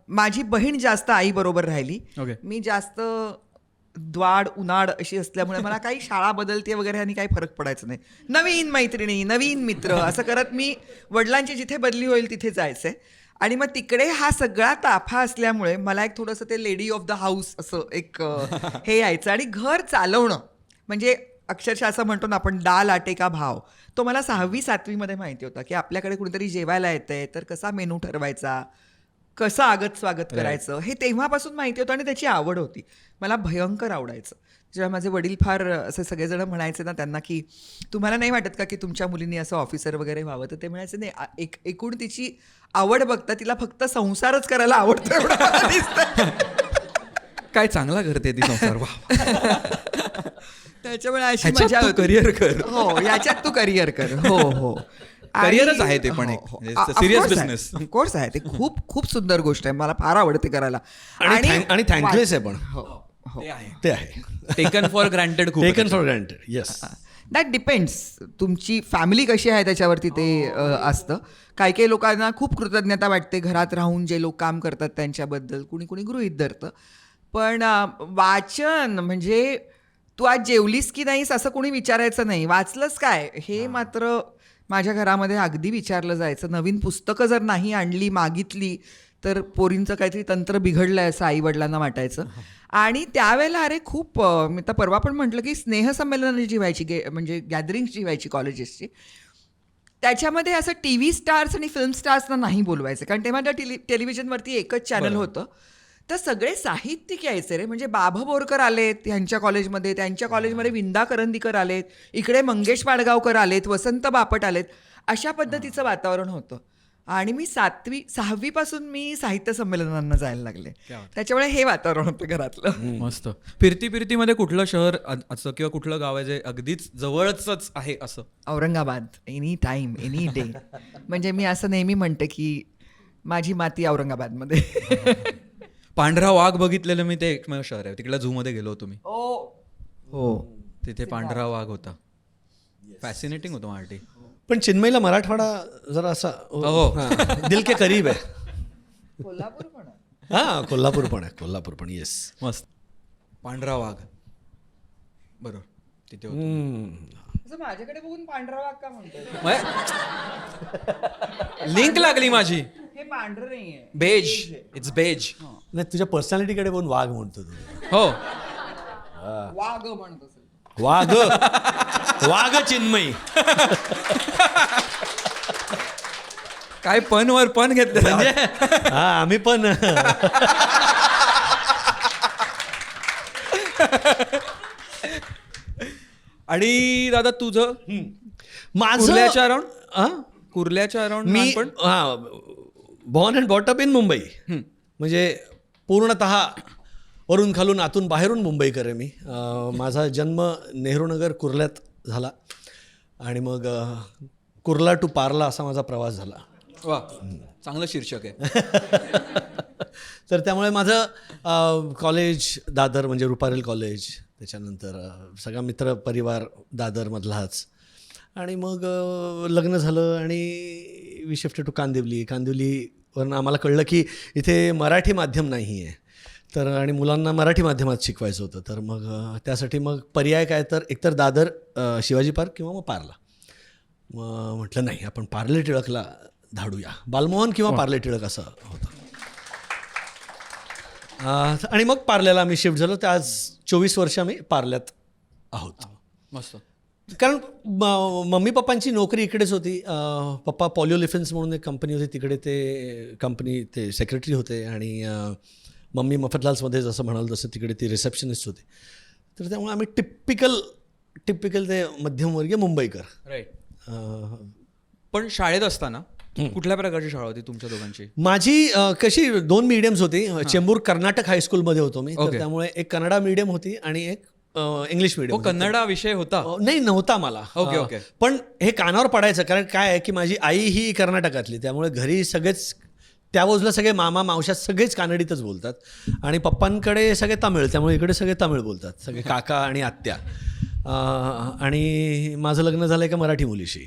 माझी बहीण जास्त आईबरोबर राहिली. मी जास्त द्वाड उन्हाड अशी असल्यामुळे मला काही शाळा बदलते वगैरे आणि काही फरक पडायचं नाही. नवीन मैत्रिणी, नवीन मित्र असं करत मी वडिलांची जिथे बदली होईल तिथे जायचे. आणि मग तिकडे हा सगळा ताफा असल्यामुळे मला एक थोडंसं ते लेडी ऑफ द हाऊस असं एक हे यायचं. आणि घर चालवणं म्हणजे अक्षरशः असं म्हणतो ना आपण डाल आटे का भाव, तो मला 6वी-7वी मध्ये माहिती होता की आपल्याकडे कुणीतरी जेवायला येतंय तर कसा मेनू ठरवायचा, कसं आगत स्वागत करायचं, हे तेव्हापासून माहिती होतं आणि त्याची आवड होती. मला भयंकर आवडायचं. जेव्हा माझे वडील फार असे सगळेजण म्हणायचे ना त्यांना की तुम्हाला नाही वाटत का की तुमच्या मुलींनी असं ऑफिसर वगैरे व्हावं, तर ते म्हणायचे नाही, एकूण तिची आवड बघता तिला फक्त संसारच करायला आवडतं एवढं मला दिसतं. काय चांगला करते ती संसार. वा. त्याच्यामुळे अशी मजा होती. करिअर कर. हो, याच्यात तू करिअर कर. हो हो, करिअरच आहे ते पण एक सिरियस बिझनेस. ऑफकोर्स आहे ते. खूप खूप सुंदर गोष्ट आहे, मला फार आवडते करायला. आणि थँकलेस आहे पण ते आहे. Taken for granted. Taken for granted. Yes, that depends. तुमची फॅमिली कशी आहे त्याच्यावरती ते असतं. काही काही लोकांना खूप कृतज्ञता वाटते घरात राहून जे लोक काम करतात त्यांच्याबद्दल, कुणी कुणी गृहीत धरतं. पण वाचन म्हणजे तू आज जेवलीस की नाहीस असं कोणी विचारायचं नाही, वाचलंस काय हे मात्र माझ्या घरामध्ये अगदी विचारलं जायचं. नवीन पुस्तकं जर नाही आणली, मागितली तर पोरींचं काहीतरी तंत्र बिघडलंय असं आईवडिलांना वाटायचं. आणि त्यावेळेला अरे खूप मी तर परवा पण म्हटलं की स्नेहसंमेलनं जी व्हायची, म्हणजे गॅदरिंग्स जी व्हायची कॉलेजेसची, त्याच्यामध्ये असं टी व्ही स्टार्स आणि फिल्म स्टार्सना नाही बोलवायचं, कारण तेव्हा त्या टेलिव्हिजनवरती एकच चॅनल होतं. तर सगळे साहित्यिक यायचे रे, म्हणजे बाभ बोरकर आलेत त्यांच्या कॉलेजमध्ये, त्यांच्या कॉलेजमध्ये विंदा करंदीकर आलेत, इकडे मंगेश पाडगावकर आलेत, वसंत बापट आलेत, अशा पद्धतीचं वातावरण होतं. आणि मी 6वी पासून मी साहित्य संमेलनांना जायला लागले. त्याच्यामुळे हे वातावरण होतं घरातलं. मस्त. फिरतीमध्ये कुठलं शहर असं किंवा कुठलं गाव आहे जे अगदीच जवळच आहे असं? Aurangabad. Any time, any day. म्हणजे मी असं नेहमी म्हणते की माझी माती औरंगाबादमध्ये. पांढरा वाघ बघितलेलं मी, ते एकमेव शहर आहे. तिकडल्या झू मध्ये गेलो होतो मी. हो, तिथे पांढरा वाघ होता. फॅसिनेटिंग होतं मार्टी. पण चिन्मयला मराठवाडा जरा असा दिल के करीब आहे. कोल्हापूर पण हां, कोल्हापूर पण आहे. कोल्हापूर पण. येस, मस्त. पांढरा वाघ बरोबर तिथे माझ्याकडे बघून पांढरा वाघ का म्हणतो? लिंक लागली माझी. हे पांढरं नाहीये, बेज. It's beige. नाही, तुझ्या पर्सनॅलिटीकडे बघून वाघ म्हणतो तू. हो, वाघ म्हणतो. वाघ वाघ चिन्मयी. काय पनवर पण घेतलं म्हणजे. हा, आम्ही पण. आणि दादा तुझं माझं कुर्ल्याच्या अराउंड मी born and brought up in Mumbai. म्हणजे पूर्णतः वरून खालून आतून बाहेरून मुंबईकर आहे मी. माझा जन्म नेहरूनगर कुर्ल्यात झाला आणि मग कुर्ला टू पार्ला असा माझा प्रवास झाला. वा, चांगलं शीर्षक आहे. तर त्यामुळे माझं कॉलेज दादर, म्हणजे रुपारेल कॉलेज, त्याच्यानंतर सगळा मित्र परिवार दादरमधलाच. आणि मग लग्न झालं आणि वी शिफ्टेड टू कांदिवली. कांदिवलीवरनं आम्हाला कळलं की इथे मराठी माध्यम नाही आहे, तर आणि मुलांना मराठी माध्यमात शिकवायचं होतं. तर मग त्यासाठी मग पर्याय काय, तर एकतर दादर शिवाजी पार्क किंवा मग पार्ला. मग म्हटलं नाही, आपण पार्ले टिळकला धाडूया. बालमोहन किंवा पार्ले टिळक असं होतं. आणि मग पार्ल्याला आम्ही शिफ्ट झालो. तर आज 24 वर्ष आम्ही पार्ल्यात आहोत. मस्त. कारण मम्मी पप्पांची नोकरी इकडेच होती. पप्पा पॉलिओलिफिन्स म्हणून एक कंपनी होती तिकडे, ते सेक्रेटरी होते. आणि मम्मी मफतलाल्समध्ये जसं म्हणाल तसं तिकडे ती रिसेप्शनिस्ट होती. तर त्यामुळे आम्ही टिपिकल ते मध्यमवर्गीय मुंबईकर. राईट. पण शाळेत असताना कुठल्या प्रकारची शाळा होती तुमच्या दोघांची? माझी कशी 2 मीडियम्स होती. चेंबूर कर्नाटक हायस्कूलमध्ये होतो मी, तर Okay. त्यामुळे एक कन्नडा मीडियम होती आणि एक इंग्लिश हो, मीडियम. कन्नडा विषय होता. नाही, नव्हता मला. Okay, okay. पण हे कानावर पडायचं, कारण काय आहे की माझी आई ही कर्नाटकातली, त्यामुळे घरी सगळेच त्या बाजूला सगळे मामा मावश्या सगळेच कानडीतच बोलतात आणि पप्पांकडे सगळे तमिळ, त्यामुळे इकडे सगळे तमिळ बोलतात, सगळे काका आणि आत्या. आणि माझं लग्न झालं एका मराठी मुलीशी.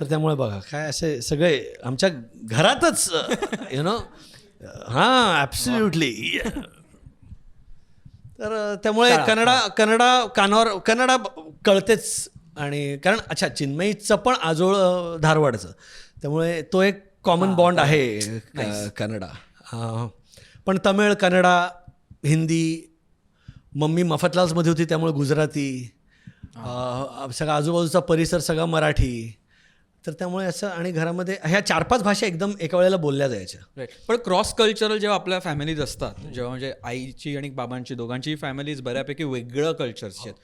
तर त्यामुळे बघा काय असे सगळे आमच्या घरातच हां ॲब्सोल्युटली. तर त्यामुळे कन्नडा कळतेच. आणि कारण अच्छा चिन्मयीचं पण आजोळ धारवाडचं, त्यामुळे तो एक कॉमन बॉन्ड आहे कन्नडा. पण तमिळ, कन्नडा, हिंदी, मम्मी मफतलाल्समध्ये होती त्यामुळे गुजराती, सगळा आजूबाजूचा परिसर सगळा मराठी. तर त्यामुळे असं, आणि घरामध्ये ह्या 4-5 भाषा एकदम एका वेळेला बोलल्या जायच्या. राईट. पण क्रॉस कल्चरल जेव्हा आपल्या फॅमिलीज असतात, जेव्हा म्हणजे आईची आणि बाबांची दोघांची फॅमिलीज बऱ्यापैकी वेगळं कल्चरची आहेत,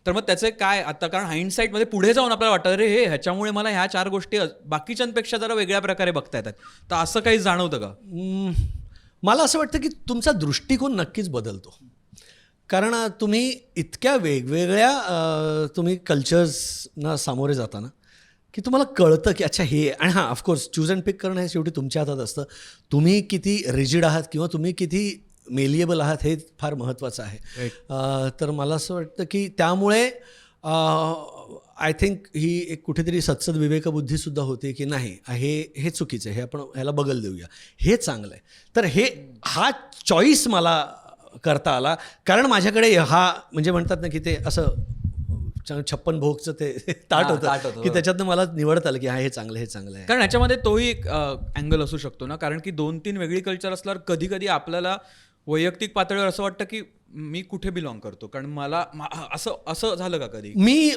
तर मग त्याचे काय आता, कारण हाइंडसाईटमध्ये पुढे जाऊन आपल्याला वाटतं अरे हे ह्याच्यामुळे मला ह्या 4 गोष्टी बाकीच्यांपेक्षा जरा वेगळ्या प्रकारे बघता येतात, तर असं काही जाणवतं का? मला असं वाटतं की तुमचा दृष्टिकोन नक्कीच बदलतो. कारण तुम्ही इतक्या वेगवेगळ्या तुम्ही कल्चर्सना सामोरे जाताना की तुम्हाला कळतं की अच्छा हे, आणि हां ऑफकोर्स चूज अँड पिक करणं हे शेवटी तुमच्या हातात असतं. तुम्ही किती रिजिड आहात किंवा तुम्ही किती मेलिएबल आहात हे फार महत्त्वाचं आहे. तर मला असं वाटतं की त्यामुळे आय थिंक ही एक कुठेतरी सत्सद विवेकबुद्धीसुद्धा होती की नाही हे चुकीचं आहे, हे आपण ह्याला बगल देऊया, हे चांगलं आहे. तर हा चॉईस मला करता आला, कारण माझ्याकडे हा म्हणजे म्हणतात ना की ते असं 56 भोगचं ते ताट होतं की त्याच्यातनं मला निवडता आलं की हे चांगलं, हे चांगलं आहे. कारण ह्याच्यामध्ये तोही एक अँगल असू शकतो ना, कारण की 2-3 वेगळी कल्चर असल्यावर कधी कधी आपल्याला वैयक्तिक पातळीवर असं वाटतं की मी कुठे बिलॉंग करतो, कारण मला असं झालं का कधी?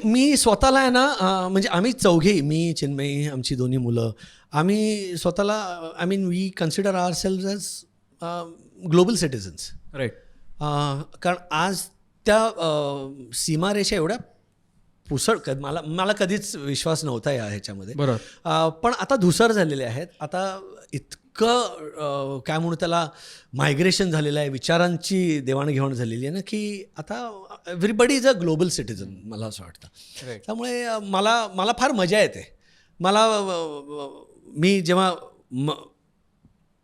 मी स्वतःला आहे ना, म्हणजे आम्ही चौघेही, मी, चिन्मयी, आमची दोन्ही मुलं, आम्ही स्वतःला I mean we consider ourselves as global citizens. Right. कारण आज त्या सीमारेषा एवढ्या पुसळ, मला कधीच विश्वास नव्हता या ह्याच्यामध्ये. बरोबर. पण आता धुसर झालेले आहेत. आता इतकं काय म्हणू त्याला मायग्रेशन झालेलं आहे, विचारांची देवाणघेवाण झालेली आहे ना, की आता everybody is a global citizen मला असं वाटतं. त्यामुळे मला फार मजा येते. मी जेव्हा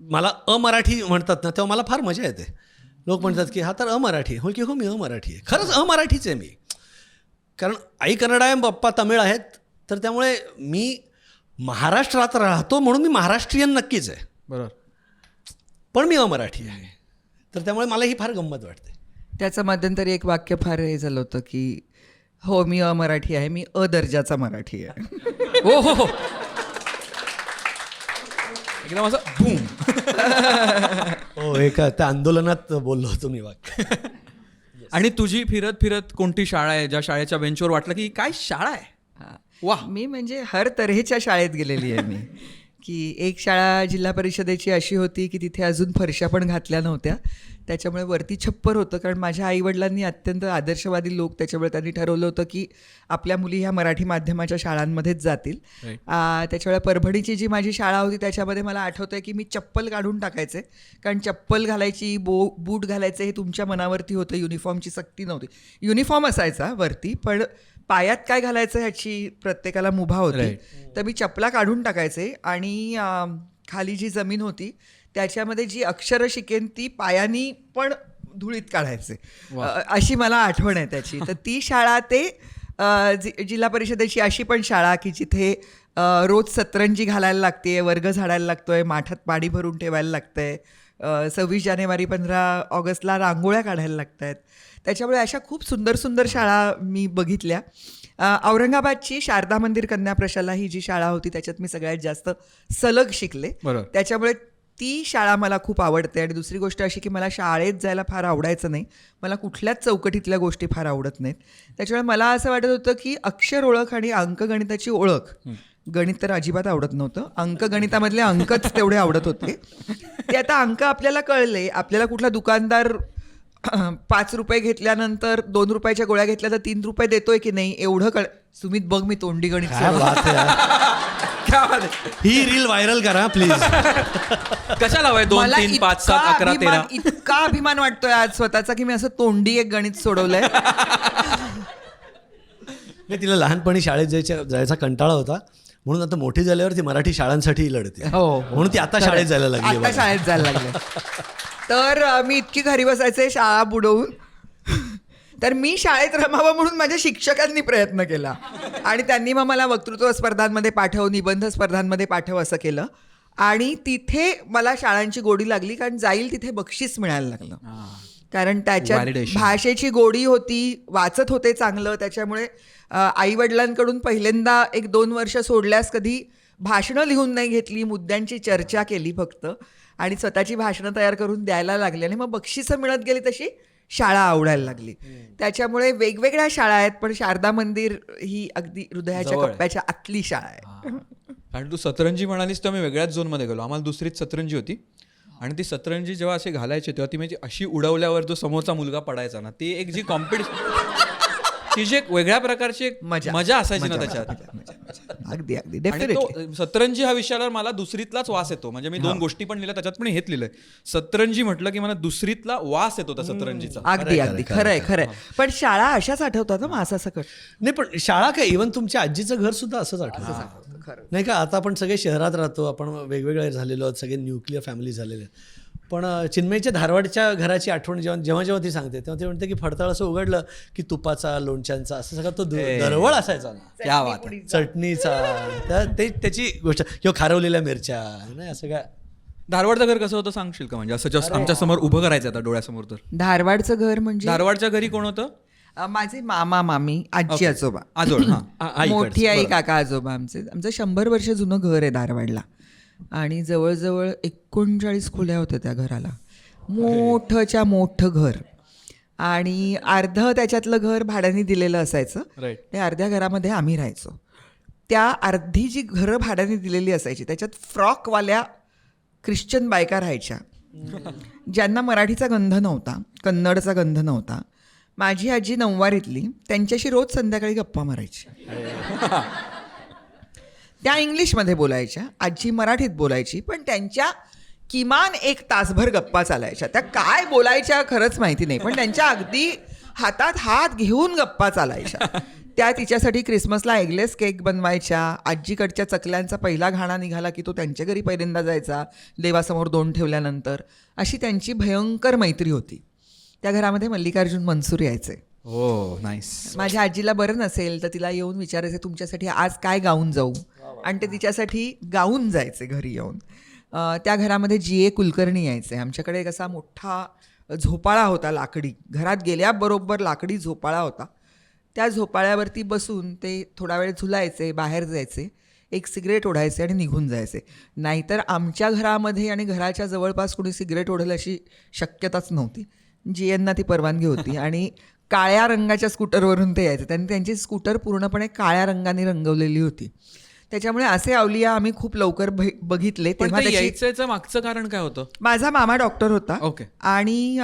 मला अमराठी म्हणतात ना तेव्हा मला फार मजा येते. लोक म्हणतात की हा तर अमराठी, हो की हो मी अमराठी आहे. खरंच अमराठीच आहे मी, कारण आई कन्नडा आहे, पप्पा तमिळ आहेत. तर त्यामुळे मी महाराष्ट्रात राहतो म्हणून मी महाराष्ट्रीयन नक्कीच आहे. बरोबर. पण मी अमराठी आहे. तर त्यामुळे मला ही फार गंमत वाटते. त्याचं मध्यंतरी एक वाक्य फार हे झालं होतं की हो मी अमराठी आहे, मी दर्जाचा मराठी आहे. हो हो हो, एकदम असं बूम. हो, एका त्या आंदोलनात बोललो होतो मी वाक्य. आणि तुझी फिरत फिरत कोणती शाळा आहे ज्या शाळेच्या बेंचवर वाटलं की काय शाळा आहे? वा. मी म्हणजे हर तऱ्हेच्या शाळेत गेलेली आहे मी. की एक शाळा जिल्हा परिषदेची अशी होती की तिथे अजून फरशा पण घातल्या नव्हत्या, त्याच्यामुळे वरती छप्पर होतं. कारण माझ्या आईवडिलांनी अत्यंत आदर्शवादी लोक, त्याच्यामुळे त्यांनी ठरवलं होतं की आपल्या मुली ह्या मराठी माध्यमाच्या शाळांमध्येच जातील. त्याच्यामुळे परभणीची जी माझी शाळा होती त्याच्यामध्ये मला आठवतं आहे की मी चप्पल काढून टाकायचे, कारण चप्पल घालायची, बूट घालायचे हे तुमच्या मनावरती होतं. युनिफॉर्मची सक्ती नव्हती. युनिफॉर्म असायचा वरती, पण पायात काय घालायचं ह्याची प्रत्येकाला मुभा होती. तर मी चपला काढून टाकायचे आणि खाली जी जमीन होती त्याच्यामध्ये जी अक्षरं शिकेन ती पायानी पण धुळीत काढायचे. अशी मला आठवण आहे त्याची. तर ती शाळा ते जिल्हा परिषदेची अशी पण शाळा की जिथे रोज सतरंजी घालायला लागते, वर्ग झाडायला लागतोय, माठात पाणी भरून ठेवायला लागतंय, 26 जानेवारी 15 ऑगस्टला रांगोळ्या काढायला लागत आहेत. त्याच्यामुळे अशा खूप सुंदर सुंदर शाळा मी बघितल्या. औरंगाबादची शारदा मंदिर कन्या प्रशाला ही जी शाळा होती त्याच्यात मी सगळ्यात जास्त सलग शिकले. त्याच्यामुळे ती शाळा मला खूप आवडते. आणि दुसरी गोष्ट अशी की मला शाळेत जायला फार आवडायचं नाही, मला कुठल्याच चौकटीतल्या गोष्टी फार आवडत नाहीत. त्याच्यामुळे मला असं वाटत होतं की अक्षर ओळख आणि अंकगणिताची ओळख, गणित तर अजिबात आवडत नव्हतं, अंकगणितामधले अंकच तेवढे आवडत होते. ते आता अंक आपल्याला कळले, आपल्याला कुठला दुकानदार 5 रुपये घेतल्यानंतर 2 रुपयाच्या गोळ्या घेतल्या तर 3 रुपये देतोय की नाही एवढं सुमित बघ मी तोंडी गणित काय बात आहे यार. ही रील व्हायरल करा प्लीज. कशाला हवंय 2, मला 3, 5, 7, 11, 13? इतका अभिमान वाटतोय आज स्वतःचा की मी असं तोंडी एक गणित सोडवलंय. नाही, तिला लहानपणी शाळेत जायचा कंटाळा होता म्हणून आता मोठी झाल्यावर ती मराठी शाळांसाठी लढते. हो. म्हणून ती आता शाळेत जायला लागली. आता बघा. शाळेत जायला लागले. तर मी इतकी घरी बसायचे शाळा बुडवून, तर मी शाळेत रमावं म्हणून माझ्या शिक्षकांनी प्रयत्न केला आणि त्यांनी मग मला वक्तृत्व स्पर्धांमध्ये पाठव, निबंध स्पर्धांमध्ये पाठव असं केलं. आणि तिथे मला शाळांची गोडी लागली कारण जाईल तिथे बक्षीस मिळायला लागलं. कारण त्याच्यात Validation. भाषेची गोडी होती, वाचत होते चांगलं. त्याच्यामुळे आईवडिलांकडून पहिल्यांदा 1-2 वर्ष सोडल्यास कधी भाषणं लिहून नाही घेतली, मुद्द्यांची चर्चा केली फक्त आणि स्वतःची भाषणं तयार करून द्यायला लागली आणि मग बक्षिसं मिळत गेली तशी शाळा आवडायला लागली. त्याच्यामुळे वेगवेगळ्या शाळा आहेत पण शारदा मंदिर ही अगदी हृदयाच्या जवळ आहे. कप्प्याच्या आतली शाळा आहे. कारण तू सतरंजी म्हणालीस तर मी वेगळ्याच झोनमध्ये गेलो. आम्हाला दुसरीच सतरंजी होती आणि ती सतरंजी जेव्हा असे घालायचे तेव्हा ती म्हणजे अशी उडवल्यावर जो समोरचा मुलगा पडायचा ना, ती एक जी कॉम्पिटिशन ती जी एक वेगळ्या प्रकारची एक मजा असायची ना त्याच्यात. अगदी अगदी आणि डेफिनेटली. तो सतरंजी हा विषयाला मला दुसरीतलाच वास येतो. म्हणजे मी 2 गोष्टी पण लिहिल्या त्याच्यात पण हेच लिहिलंय. सतरंजी म्हटलं की मला दुसरीतला वास येतो त्या सतरंजीचा. अगदी अगदी खरंय खरंय. पण शाळा अशाच आठवतात ना मासासकट. नाही पण शाळा काय इव्हन तुमच्या आजीचं घर सुद्धा असंच आठवतं नाही का. आता आपण सगळे शहरात राहतो, आपण वेगवेगळे झालेलो आहोत, सगळे न्यूक्लियर फॅमिली झालेले आहेत. पण चिन्मयीच्या धारवाडच्या घराची आठवण जेव्हा ती सांगते तेव्हा ते म्हणते की फडताळ असं उघडलं की तुपाचा, लोणच्यांचा असं सगळं तो दरवळ असायचा ना. क्या बात आहे. चटणीचा ते त्याची गोष्ट किंवा खारवलेल्या मिरच्या नाही असं काय. धारवाडचं घर कसं होतं सांगशील का? म्हणजे असं जस्ट आमच्या समोर उभं करायचं आता डोळ्यासमोर. तर धारवाडचं घर म्हणजे धारवाडच्या घरी कोण होतं? माझे मामा मामी, आजी आजोबा, आजोळ. हां. मोठी आई, काका आजोबा. आमचं 100 वर्ष जुनं घर आहे धारवाडला आणि जवळजवळ 39 खोल्या होत्या त्या घराला. मोठंच्या मोठं घर आणि अर्धं त्याच्यातलं घर भाड्याने दिलेलं असायचं. राईट. त्या अर्ध्या घरामध्ये आम्ही राहायचो. त्या अर्धी जी घरं भाड्याने दिलेली असायची त्याच्यात फ्रॉकवाल्या ख्रिश्चन बायका राहायच्या ज्यांना मराठीचा गंध नव्हता, कन्नडचा गंध नव्हता. माझी आजी नऊवारीतली, त्यांच्याशी रोज संध्याकाळी गप्पा मारायची. त्या इंग्लिशमध्ये बोलायच्या, आजी मराठीत बोलायची, पण त्यांच्या किमान 1 तासभर गप्पा चालायच्या. त्या काय बोलायच्या खरंच माहिती नाही, पण त्यांच्या अगदी हातात हात घेऊन गप्पा चालायच्या. त्या तिच्यासाठी क्रिसमसला एगलेस केक बनवायच्या. आजीकडच्या चकल्यांचा पहिला घाणा निघाला की तो त्यांच्या घरी पहिल्यांदा जायचा देवासमोर 2 ठेवल्यानंतर. अशी त्यांची भयंकर मैत्री होती. त्या घरामध्ये मल्लिकार्जुन मनसूर यायचे. हो, नाईस. माझ्या आजीला बरं नसेल तर तिला येऊन विचारायचे तुमच्यासाठी आज काय गाऊन जाऊ, आणि ते तिच्यासाठी गाऊन जायचे घरी येऊन. त्या घरामध्ये G.A. कुलकर्णी यायचे. आमच्याकडे एक असा मोठा झोपाळा होता लाकडी. घरात गेल्याबरोबर लाकडी झोपाळा होता. त्या झोपाळ्यावरती बसून ते थोडा वेळ झुलायचे, बाहेर जायचे, एक सिगरेट ओढायचे आणि निघून जायचे. नाहीतर आमच्या घरामध्ये आणि घराच्या जवळपास कोणी सिगरेट ओढेल अशी शक्यताच नव्हती. G.A.ना ती परवानगी होती आणि काळ्या रंगाच्या स्कूटरवरून ते यायचे. त्यांनी त्यांची स्कूटर पूर्णपणे काळ्या रंगाने रंगवलेली होती. त्याच्यामुळे असे अवलिया आम्ही खूप लवकर बघितले. तेव्हा यायचं मागचं कारण काय होतं? माझा मामा डॉक्टर होता. ओके. आणि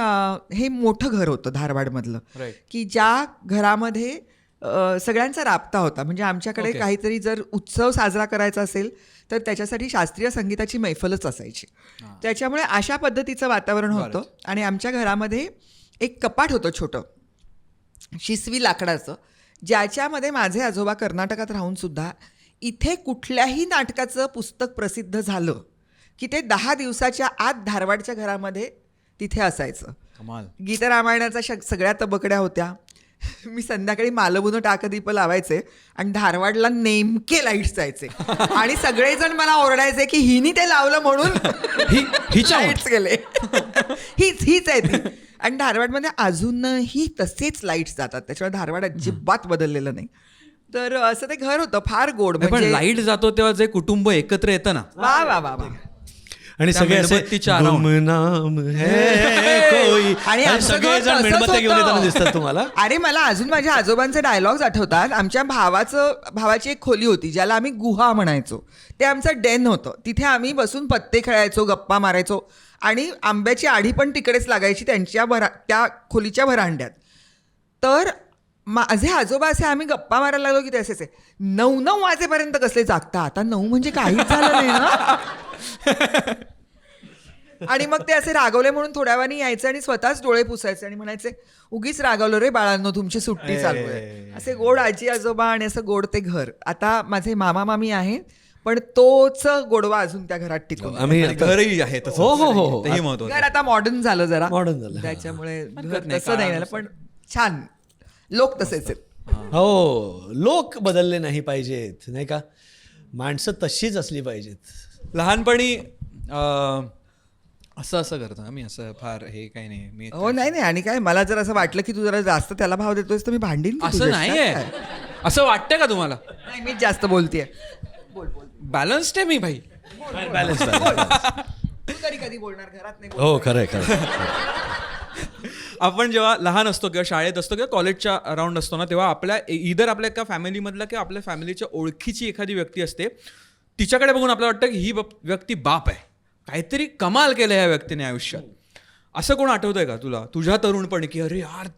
हे मोठं घर होतं धारवाडमधलं, राईट. की ज्या घरामध्ये सगळ्यांचा राबता होता. म्हणजे आमच्याकडे काहीतरी जर उत्सव साजरा करायचा असेल तर त्याच्यासाठी शास्त्रीय संगीताची मैफलच असायची. त्याच्यामुळे अशा पद्धतीचं वातावरण होतं. आणि आमच्या घरामध्ये एक कपाट होतं छोटं, शिसवी लाकडाचं, ज्याच्यामध्ये माझे आजोबा कर्नाटकात राहून सुद्धा इथे कुठल्याही नाटकाचं पुस्तक प्रसिद्ध झालं की ते 10 दिवसाच्या आत धारवाडच्या घरामध्ये तिथे असायचं. कमाल. गीतरामायणाचा सगळ्या तबकड्या होत्या. मी संध्याकाळी मालवून टाकदीप लावायचे आणि धारवाडला नेमके लाईट्स जायचे आणि सगळेजण मला ओरडायचे की हिनी ते लावलं म्हणून लाईट्स गेले. हीच आहे ती. आणि धारवाडमध्ये अजूनही तसेच लाईट्स जातात. त्याच्यामुळे धारवाड अजिबात बदललेलं नाही. तर असं ते घर होतं फार गोड. पण म्हणजे लाईट जातो तेव्हा जे कुटुंब एकत्र येतं ना, वा वा वा वा. आणि सगळे असे गुमनाम है कोई, आणि सगळेजण मेणबत्त्या घेऊन येताना दिसतात तुम्हाला. अरे मला अजून माझ्या आजोबांचे डायलॉग्स आठवतात. आमच्या भावाची एक खोली होती ज्याला आम्ही गुहा म्हणायचो. ते आमचं डेन होतं. तिथे आम्ही बसून पत्ते खेळायचो, गप्पा मारायचो. आणि आंब्याची आढी पण तिकडेच लागायची त्यांच्या त्या खोलीच्या व्हरांड्यात. तर माझे आजोबा असे आम्ही गप्पा मारायला लागलो की ते असेच 9 वाजेपर्यंत कसले जागता, आता 9 म्हणजे काहीच झालं नाही ना. आणि मग ते असे रागवले म्हणून थोड्या वेळाने यायचे आणि स्वतःच डोळे पुसायचे आणि म्हणायचे उगीच रागवलो रे बाळांनो, तुमची सुट्टी चालू आहे. असे गोड आजी आजोबा आणि असं गोड ते घर. आता माझे मामा मामी आहेत पण तोच गोडवा अजून त्या घरात टिकून आहे. आम्ही आणि घरही आहे तसंच. हो, हो, हो, हो. तेही महत्वाचं. घर आता मॉडर्न झालं जरा, Modern झालं. त्याच्यामुळे हरकत घर नाही, तसं नाही झालं पण छान. लोक तसेच आहेत. हो, लोक बदलले नाही पाहिजेत, नाही का? माणसं तशीच असली पाहिजेत. लहानपणी असं करतो आम्ही, असं फार हे काही नाही मी हो नाही नाही. आणि काय मला जर असं वाटलं की तू जरा जास्त त्याला भाव देतोयस तर मी भांडीन की असं तुझ्याशी. नाहीये. काय? असं वाटतंय का तुम्हाला? नाही मीच जास्त बोलतेय. बोल बोल बॅलन्स्ड आहे मी भाई. बॅलन्स तू तरी कधी बोलणार, घरात नाही हो, खरंय खरं. आपण जेव्हा लहान असतो किंवा शाळेत असतो किंवा कॉलेजच्या अराउंड असतो ना, तेव्हा आपल्या एका फॅमिलीमधला किंवा आपल्या फॅमिलीच्या ओळखीची एखादी व्यक्ती असते, तिच्याकडे बघून आपल्याला वाटतं की ही व्यक्ती बाप आहे, काहीतरी कमाल केलं ह्या व्यक्तीने आयुष्यात. असं कोण आठवतंय का तुला तुझ्या तरुणपणी की अरे यार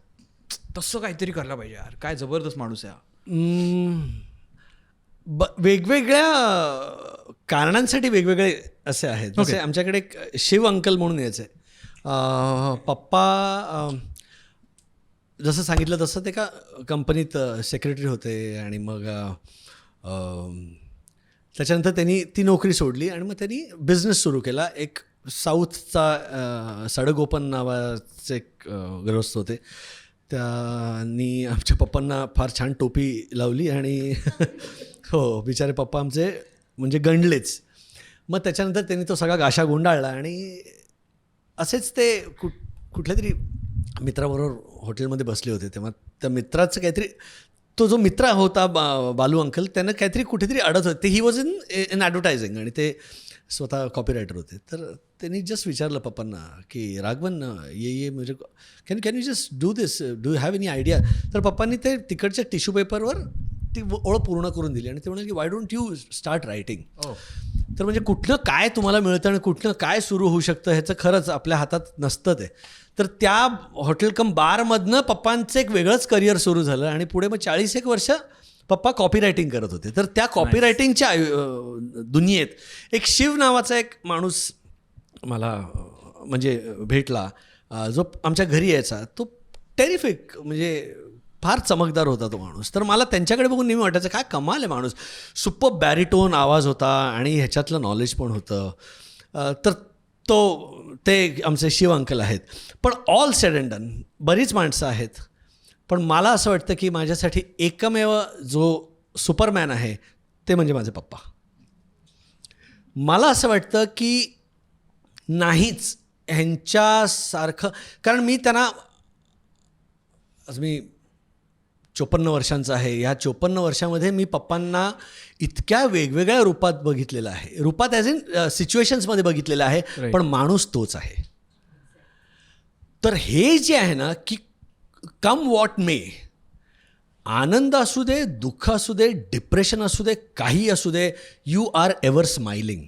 तसं काहीतरी करायला पाहिजे यार, काय जबरदस्त माणूस आहे हा? वेगवेगळ्या कारणांसाठी वेगवेगळे असे आहेत. जसे आमच्याकडे एक शिव अंकल म्हणून यायचे. पप्पा जसं सांगितलं तसं ते का कंपनीत सेक्रेटरी होते आणि मग त्याच्यानंतर त्यांनी ती नोकरी सोडली आणि मग त्यांनी बिझनेस सुरू केला. एक साऊथचा सडगोपन नावाचे एक गृहस्थ होते. त्यांनी आमच्या पप्पांना फार छान टोपी लावली आणि हो, बिचारे पप्पा आमचे म्हणजे गंडलेच. मग त्याच्यानंतर त्यांनी तो सगळा गाशा गुंडाळला आणि असेच ते कुठल्या तरी मित्राबरोबर हॉटेलमध्ये बसले होते. तेव्हा त्या मित्राचं काहीतरी, तो जो मित्र होता बालू अंकल, त्यांना काहीतरी कुठेतरी अडत होते. ही वॉज इन ॲडव्हर्टायझिंग आणि ते स्वतः कॉपीरायटर होते. तर त्यांनी जस्ट विचारलं पप्पांना की राघवन ये म्हणजे can you just do this, do you have any idea? तर पप्पांनी ते तिकडच्या टिश्यू पेपरवर ती ओळ पूर्ण करून दिली आणि ते म्हणाले की why don't you start writing. तर म्हणजे कुठलं काय तुम्हाला मिळतं आणि कुठलं काय सुरू होऊ शकतं ह्याचं खरंच आपल्या हातात नसतं ते. तर त्या हॉटेल कम बारमधनं पप्पांचं एक वेगळंच करिअर सुरू झालं आणि पुढे मग 40 वर्ष पप्पा कॉपी रायटिंग करत होते. तर त्या कॉपी रायटिंगच्या दुनियेत एक शिव नावाचा एक माणूस मला म्हणजे भेटला, जो आमच्या घरी यायचा. तो टेरिफिक म्हणजे फार चमकदार होता तो माणूस. तर मला त्यांच्याकडे बघून नेहमी वाटायचं काय कमाल आहे माणूस. सुपर बॅरिटोन आवाज होता आणि ह्याच्यातलं नॉलेज पण होतं. तर ते आमचे शिव अंकल आहेत. पण ऑल सेड अँड डन बरीच माणसं आहेत, पण मला असं वाटतं की माझ्यासाठी एकमेव जो सुपरमॅन आहे ते म्हणजे माझे पप्पा. मला असं वाटतं की नाहीच ह्यांच्यासारखं, कारण मी त्यांना, आज मी 54 वर्षांचा आहे. ह्या 54 वर्षामध्ये मी पप्पांना इतक्या वेगवेगळ्या रूपात बघितलेलं आहे. रूपात ॲज इन सिच्युएशन्समध्ये बघितलेलं आहे, पण माणूस तोच आहे. तर हे जे आहे ना की कम वॉट मे, आनंद असू दे, दुःख असू दे, डिप्रेशन असू दे, काही असू दे, यू आर एव्हर स्माइलिंग.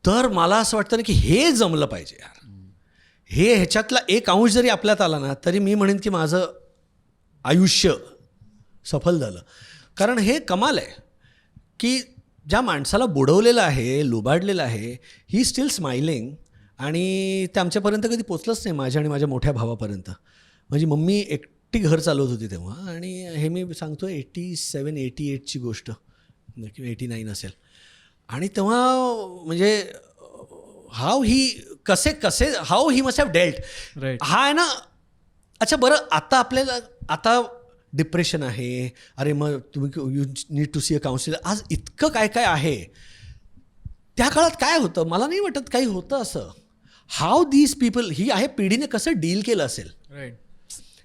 तर मला असं वाटतं ना की हे जमलं पाहिजे यार. हे ह्याच्यातला एक अंश जरी आपल्यात आला ना तरी मी म्हणेन की माझं आयुष्य सफल झालं. कारण हे कमाल आहे की ज्या माणसाला बुडवलेलं आहे, लुबाडलेलं आहे, ही स्टील स्माइलिंग. आणि ते आमच्यापर्यंत कधी पोचलंच नाही, माझ्या आणि माझ्या मोठ्या भावापर्यंत. माझी मम्मी एकटी घर चालवत होती तेव्हा, आणि हे मी सांगतो 87-88ची गोष्ट किंवा 89 असेल. आणि तेव्हा म्हणजे how he must have dealt. हा आहे ना. अच्छा बरं, आता आपल्याला आता डिप्रेशन आहे, अरे मग तुम्ही you need to see a counsellor. आज इतकं काय काय आहे. त्या काळात काय होतं मला नाही वाटत काही होतं असं. हाऊ दीज पीपल, ही आहे पिढीने कसं डील केलं असेल,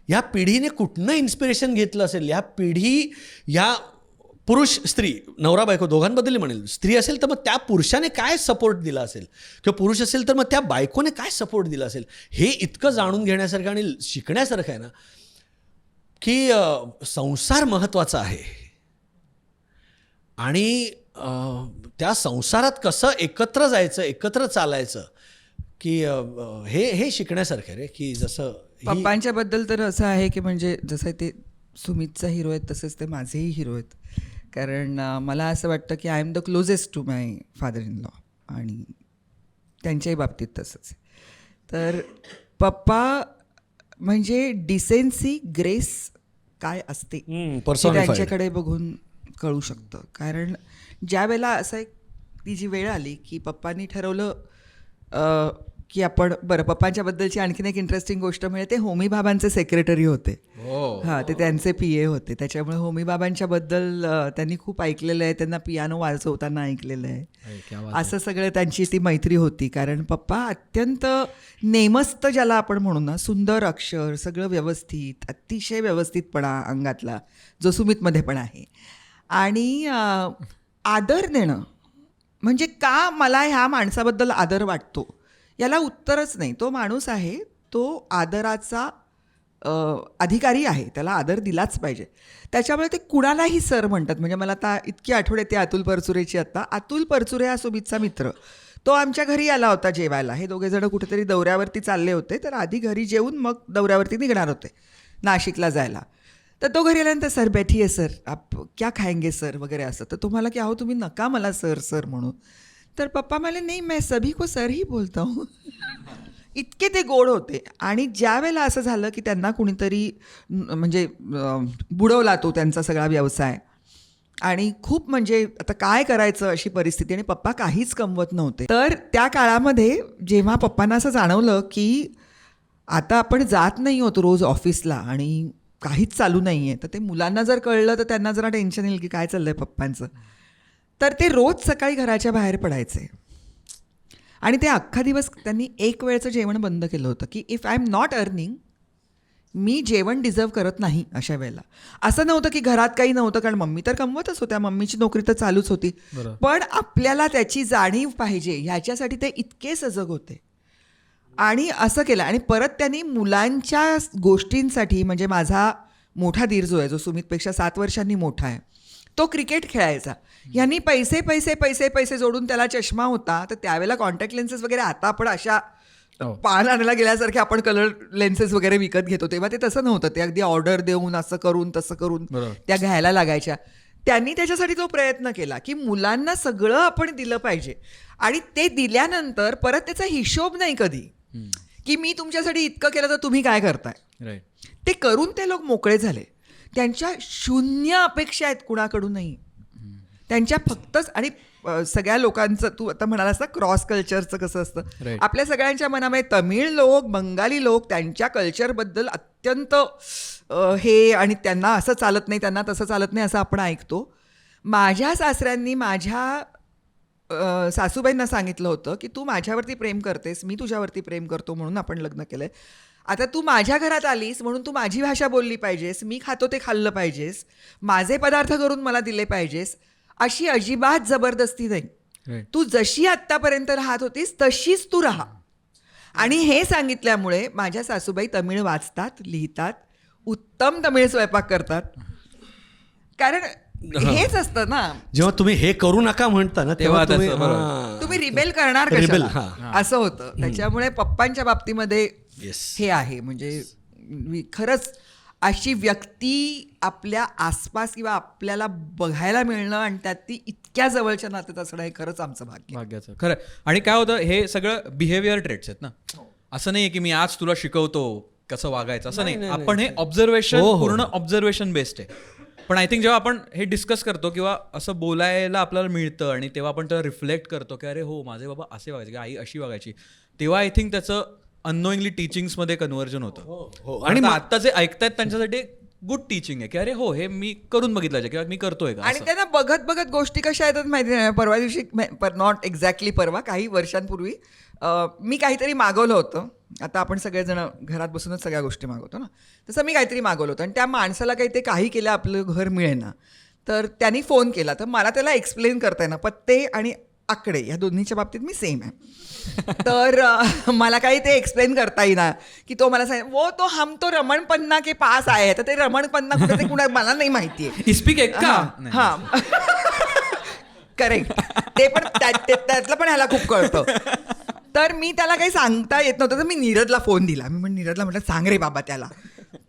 ह्या पिढीने कुठनं इन्स्पिरेशन घेतलं असेल. ह्या पुरुष स्त्री, नवरा बायको दोघांबद्दल म्हणेल. स्त्री असेल तर मग त्या पुरुषाने काय सपोर्ट दिला असेल, किंवा पुरुष असेल तर मग त्या बायकोने काय सपोर्ट दिला असेल. हे इतकं जाणून घेण्यासारखं आणि शिकण्यासारखं आहे ना की संसार महत्त्वाचा आहे. आणि त्या संसारात कसं एकत्र जायचं, एकत्र चालायचं, की हे शिकण्यासारखं आहे रे. की जसं पप्पांच्या बद्दल तर असं आहे की म्हणजे जसं ते सुमितचा हिरो आहेत तसंच ते माझेही हिरो आहेत. कारण मला असं वाटतं की I am the closest to my father in law आणि त्यांच्याही बाबतीत तसंच. तर पप्पा म्हणजे डिसेन्सी, ग्रेस काय असते हे personified. त्यांच्याकडे बघून कळू शकतं. कारण ज्या वेळेला असं एक ती जी वेळ आली की पप्पांनी ठरवलं की आपण बरं, पप्पांच्या बद्दलची आणखीन एक इंटरेस्टिंग गोष्ट म्हणजे ते होमी बाबांचे सेक्रेटरी होते. हां, ते त्यांचे PA होते. त्याच्यामुळे होमी बाबांच्या बद्दल त्यांनी खूप ऐकलेलं आहे, त्यांना पियानो वाजवताना ऐकलेलं आहे. असं सगळं त्यांची ती मैत्री होती. कारण पप्पा अत्यंत नेमस्त ज्याला आपण म्हणू ना, सुंदर अक्षर, सगळं व्यवस्थित, अतिशय व्यवस्थितपणा अंगातला जो सुमितमध्ये पण आहे. आणि आदर देणं म्हणजे का मला ह्या माणसाबद्दल आदर वाटतो याला उत्तरच नाही. तो माणूस आहे, तो आदराचा अधिकारी आहे, त्याला आदर दिलाच पाहिजे. त्याच्यामुळे ते कुणालाही सर म्हणतात. म्हणजे मला आता इतकी आठवण येते अतुल परचुरेची. आत्ता अतुल परचुरे हा सुमितचा मित्र, तो आमच्या घरी आला होता जेवायला. हे दोघे जण कुठेतरी दौऱ्यावरती चालले होते, तर आधी घरी जेवून मग दौऱ्यावरती निघणार होते नाशिकला जायला. तर तो घरी आल्यानंतर सर बैठिये सर, आप क्या खाएंगे सर वगैरे असं. तर तो मला की अहो तुम्ही नका मला सर सर म्हणू. तर पप्पा म्हणाले नाही मैं सभी को सर ही बोलता हूँ. इतके ते गोड होते. आणि ज्या वेळेला असं झालं की त्यांना कुणीतरी म्हणजे बुडवला तो त्यांचा सगळा व्यवसाय आणि खूप म्हणजे आता काय करायचं अशी परिस्थिती आणि पप्पा काहीच कमवत नव्हते. तर त्या काळामध्ये जेव्हा पप्पांना असं जाणवलं की आता आपण जात नाही होतो रोज ऑफिसला आणि काहीच चालू नाही आहे, तर ते मुलांना जर कळलं तर त्यांना जरा टेन्शन येईल की काय चाललं आहे पप्पांचं. तर ते रोज सकाळी घराच्या बाहेर पडायचे आणि ते अख्खा दिवस त्यांनी एक वेळचं जेवण बंद केलं होतं की if I am not earning, मी जेवण डिझर्व करत नाही अशा वेळेला. असं नव्हतं की घरात काही नव्हतं, कारण मम्मी तर कमवतच होत्या, मम्मीची नोकरी तर चालूच होती, पण आपल्याला त्याची जाणीव पाहिजे ह्याच्यासाठी ते इतके सजग होते. आणि असं केलं. आणि परत त्यांनी मुलांच्या गोष्टींसाठी म्हणजे माझा मोठा दीर जो आहे, जो सुमितपेक्षा 7 वर्षांनी मोठा आहे, तो क्रिकेट खेळायचा. यांनी पैसे पैसे पैसे पैसे जोडून त्याला चष्मा होता. तर त्यावेळेला कॉन्टॅक्ट लेन्सेस वगैरे, आता आपण अशा पान आणायला गेल्यासारखे आपण कलर लेन्सेस वगैरे विकत घेतो, तेव्हा ते तसं नव्हतं. ते अगदी ऑर्डर देऊन असं करून तसं करून त्या घ्यायला लागायच्या. त्यांनी त्याच्यासाठी तो प्रयत्न केला की मुलांना सगळं आपण दिलं पाहिजे आणि ते दिल्यानंतर परत त्याचा हिशोब नाही कधी की मी तुमच्यासाठी इतकं केलं तर तुम्ही काय करताय. ते करून ते लोक मोकळे झाले. त्यांच्या 0 अपेक्षा आहेत कुणाकडूनही, त्यांच्या फक्तच. आणि सगळ्या लोकांचं तू आता म्हणालास ना क्रॉस कल्चरचं कसं असतं, आपल्या सगळ्यांच्या मनामध्ये तमिळ लोक, बंगाली लोक त्यांच्या कल्चरबद्दल अत्यंत हे, आणि त्यांना असं चालत नाही, त्यांना तसं चालत नाही असं आपण ऐकतो. माझ्या सासऱ्यांनी माझ्या सासूबाईंना सांगितलं होतं की तू माझ्यावरती प्रेम करतेस, मी तुझ्यावरती प्रेम करतो, म्हणून आपण लग्न केलंय. आता तू माझ्या घरात आलीस म्हणून तू माझी भाषा बोलली पाहिजेस, मी खातो ते खाल्लं पाहिजेस, माझे पदार्थ करून मला दिले पाहिजेस, अशी अजिबात जबरदस्ती नाही. तू जशी आत्तापर्यंत राहत होतीस तशीच तू राहा. आणि हे सांगितल्यामुळे माझ्या सासूबाई तमिळ वाचतात, लिहितात, उत्तम तमिळ स्वयंपाक करतात. कारण हेच असतं ना, जेव्हा तुम्ही हे करू नका म्हणता ना तेव्हा तुम्ही रिबेल करणार कशाला, असं होतं. त्याच्यामुळे पप्पांच्या बाबतीमध्ये हे आहे. म्हणजे खरंच अशी व्यक्ती आपल्या आसपास किंवा आपल्याला बघायला मिळणं आणि त्यात ती इतक्या जवळच्या नात्यात असणं हे खरंच आमचं भाग्याचं. खरं. आणि काय होतं, हे सगळं बिहेवियर ट्रेट्स आहेत ना. असं नाही की मी आज तुला शिकवतो कसं वागायचं, असं नाही. आपण हे ऑब्झर्वेशन, पूर्ण ऑब्झर्वेशन बेस्ड आहे. पण आय थिंक जेव्हा आपण हे डिस्कस करतो किंवा असं बोलायला आपल्याला मिळतं आणि तेव्हा आपण त्याला रिफ्लेक्ट करतो की अरे हो माझे बाबा असे वागायचे की आई अशी वागायची, तेव्हा आय थिंक त्याचं अननोइंगली टीचिंग्समध्ये कन्व्हर्जन होतं. आणि आता जे ऐकतायत त्यांच्यासाठी गुड टीचिंग आहे की अरे हो हे मी करून बघितलं किंवा मी करतोय का. आणि त्यांना बघत बघत गोष्टी कशा येतात माहिती नाही. परवा दिवशी, नॉट एक्झॅक्टली परवा, काही वर्षांपूर्वी मी काहीतरी मागवलं होतं. आता आपण सगळेजण घरात बसूनच सगळ्या गोष्टी मागवतो ना, तसं मी काहीतरी मागवलं होतं आणि त्या माणसाला काही केलं आपलं घर मिळेना. तर त्यांनी फोन केला, तर मला त्याला एक्सप्लेन करता येणार, पत्ते आणि आकडे या दोन्हीच्या बाबतीत मी सेम आहे. तर मला काही ते एक्सप्लेन करता येईना की तो मला सांग वो तो हम तो रमण पन्ना के पास आहे. तर ते रमण पन्ना कुठे ते कुणा मला नाही माहिती आहे. स्पीक एक का. हां करेक्ट. ते पण त्यातलं पण ह्याला खूप कळतं. तर मी त्याला काही सांगता येत नव्हतं, तर मी नीरजला फोन दिला. मी नीरजला म्हटलं सांग रे बाबा त्याला.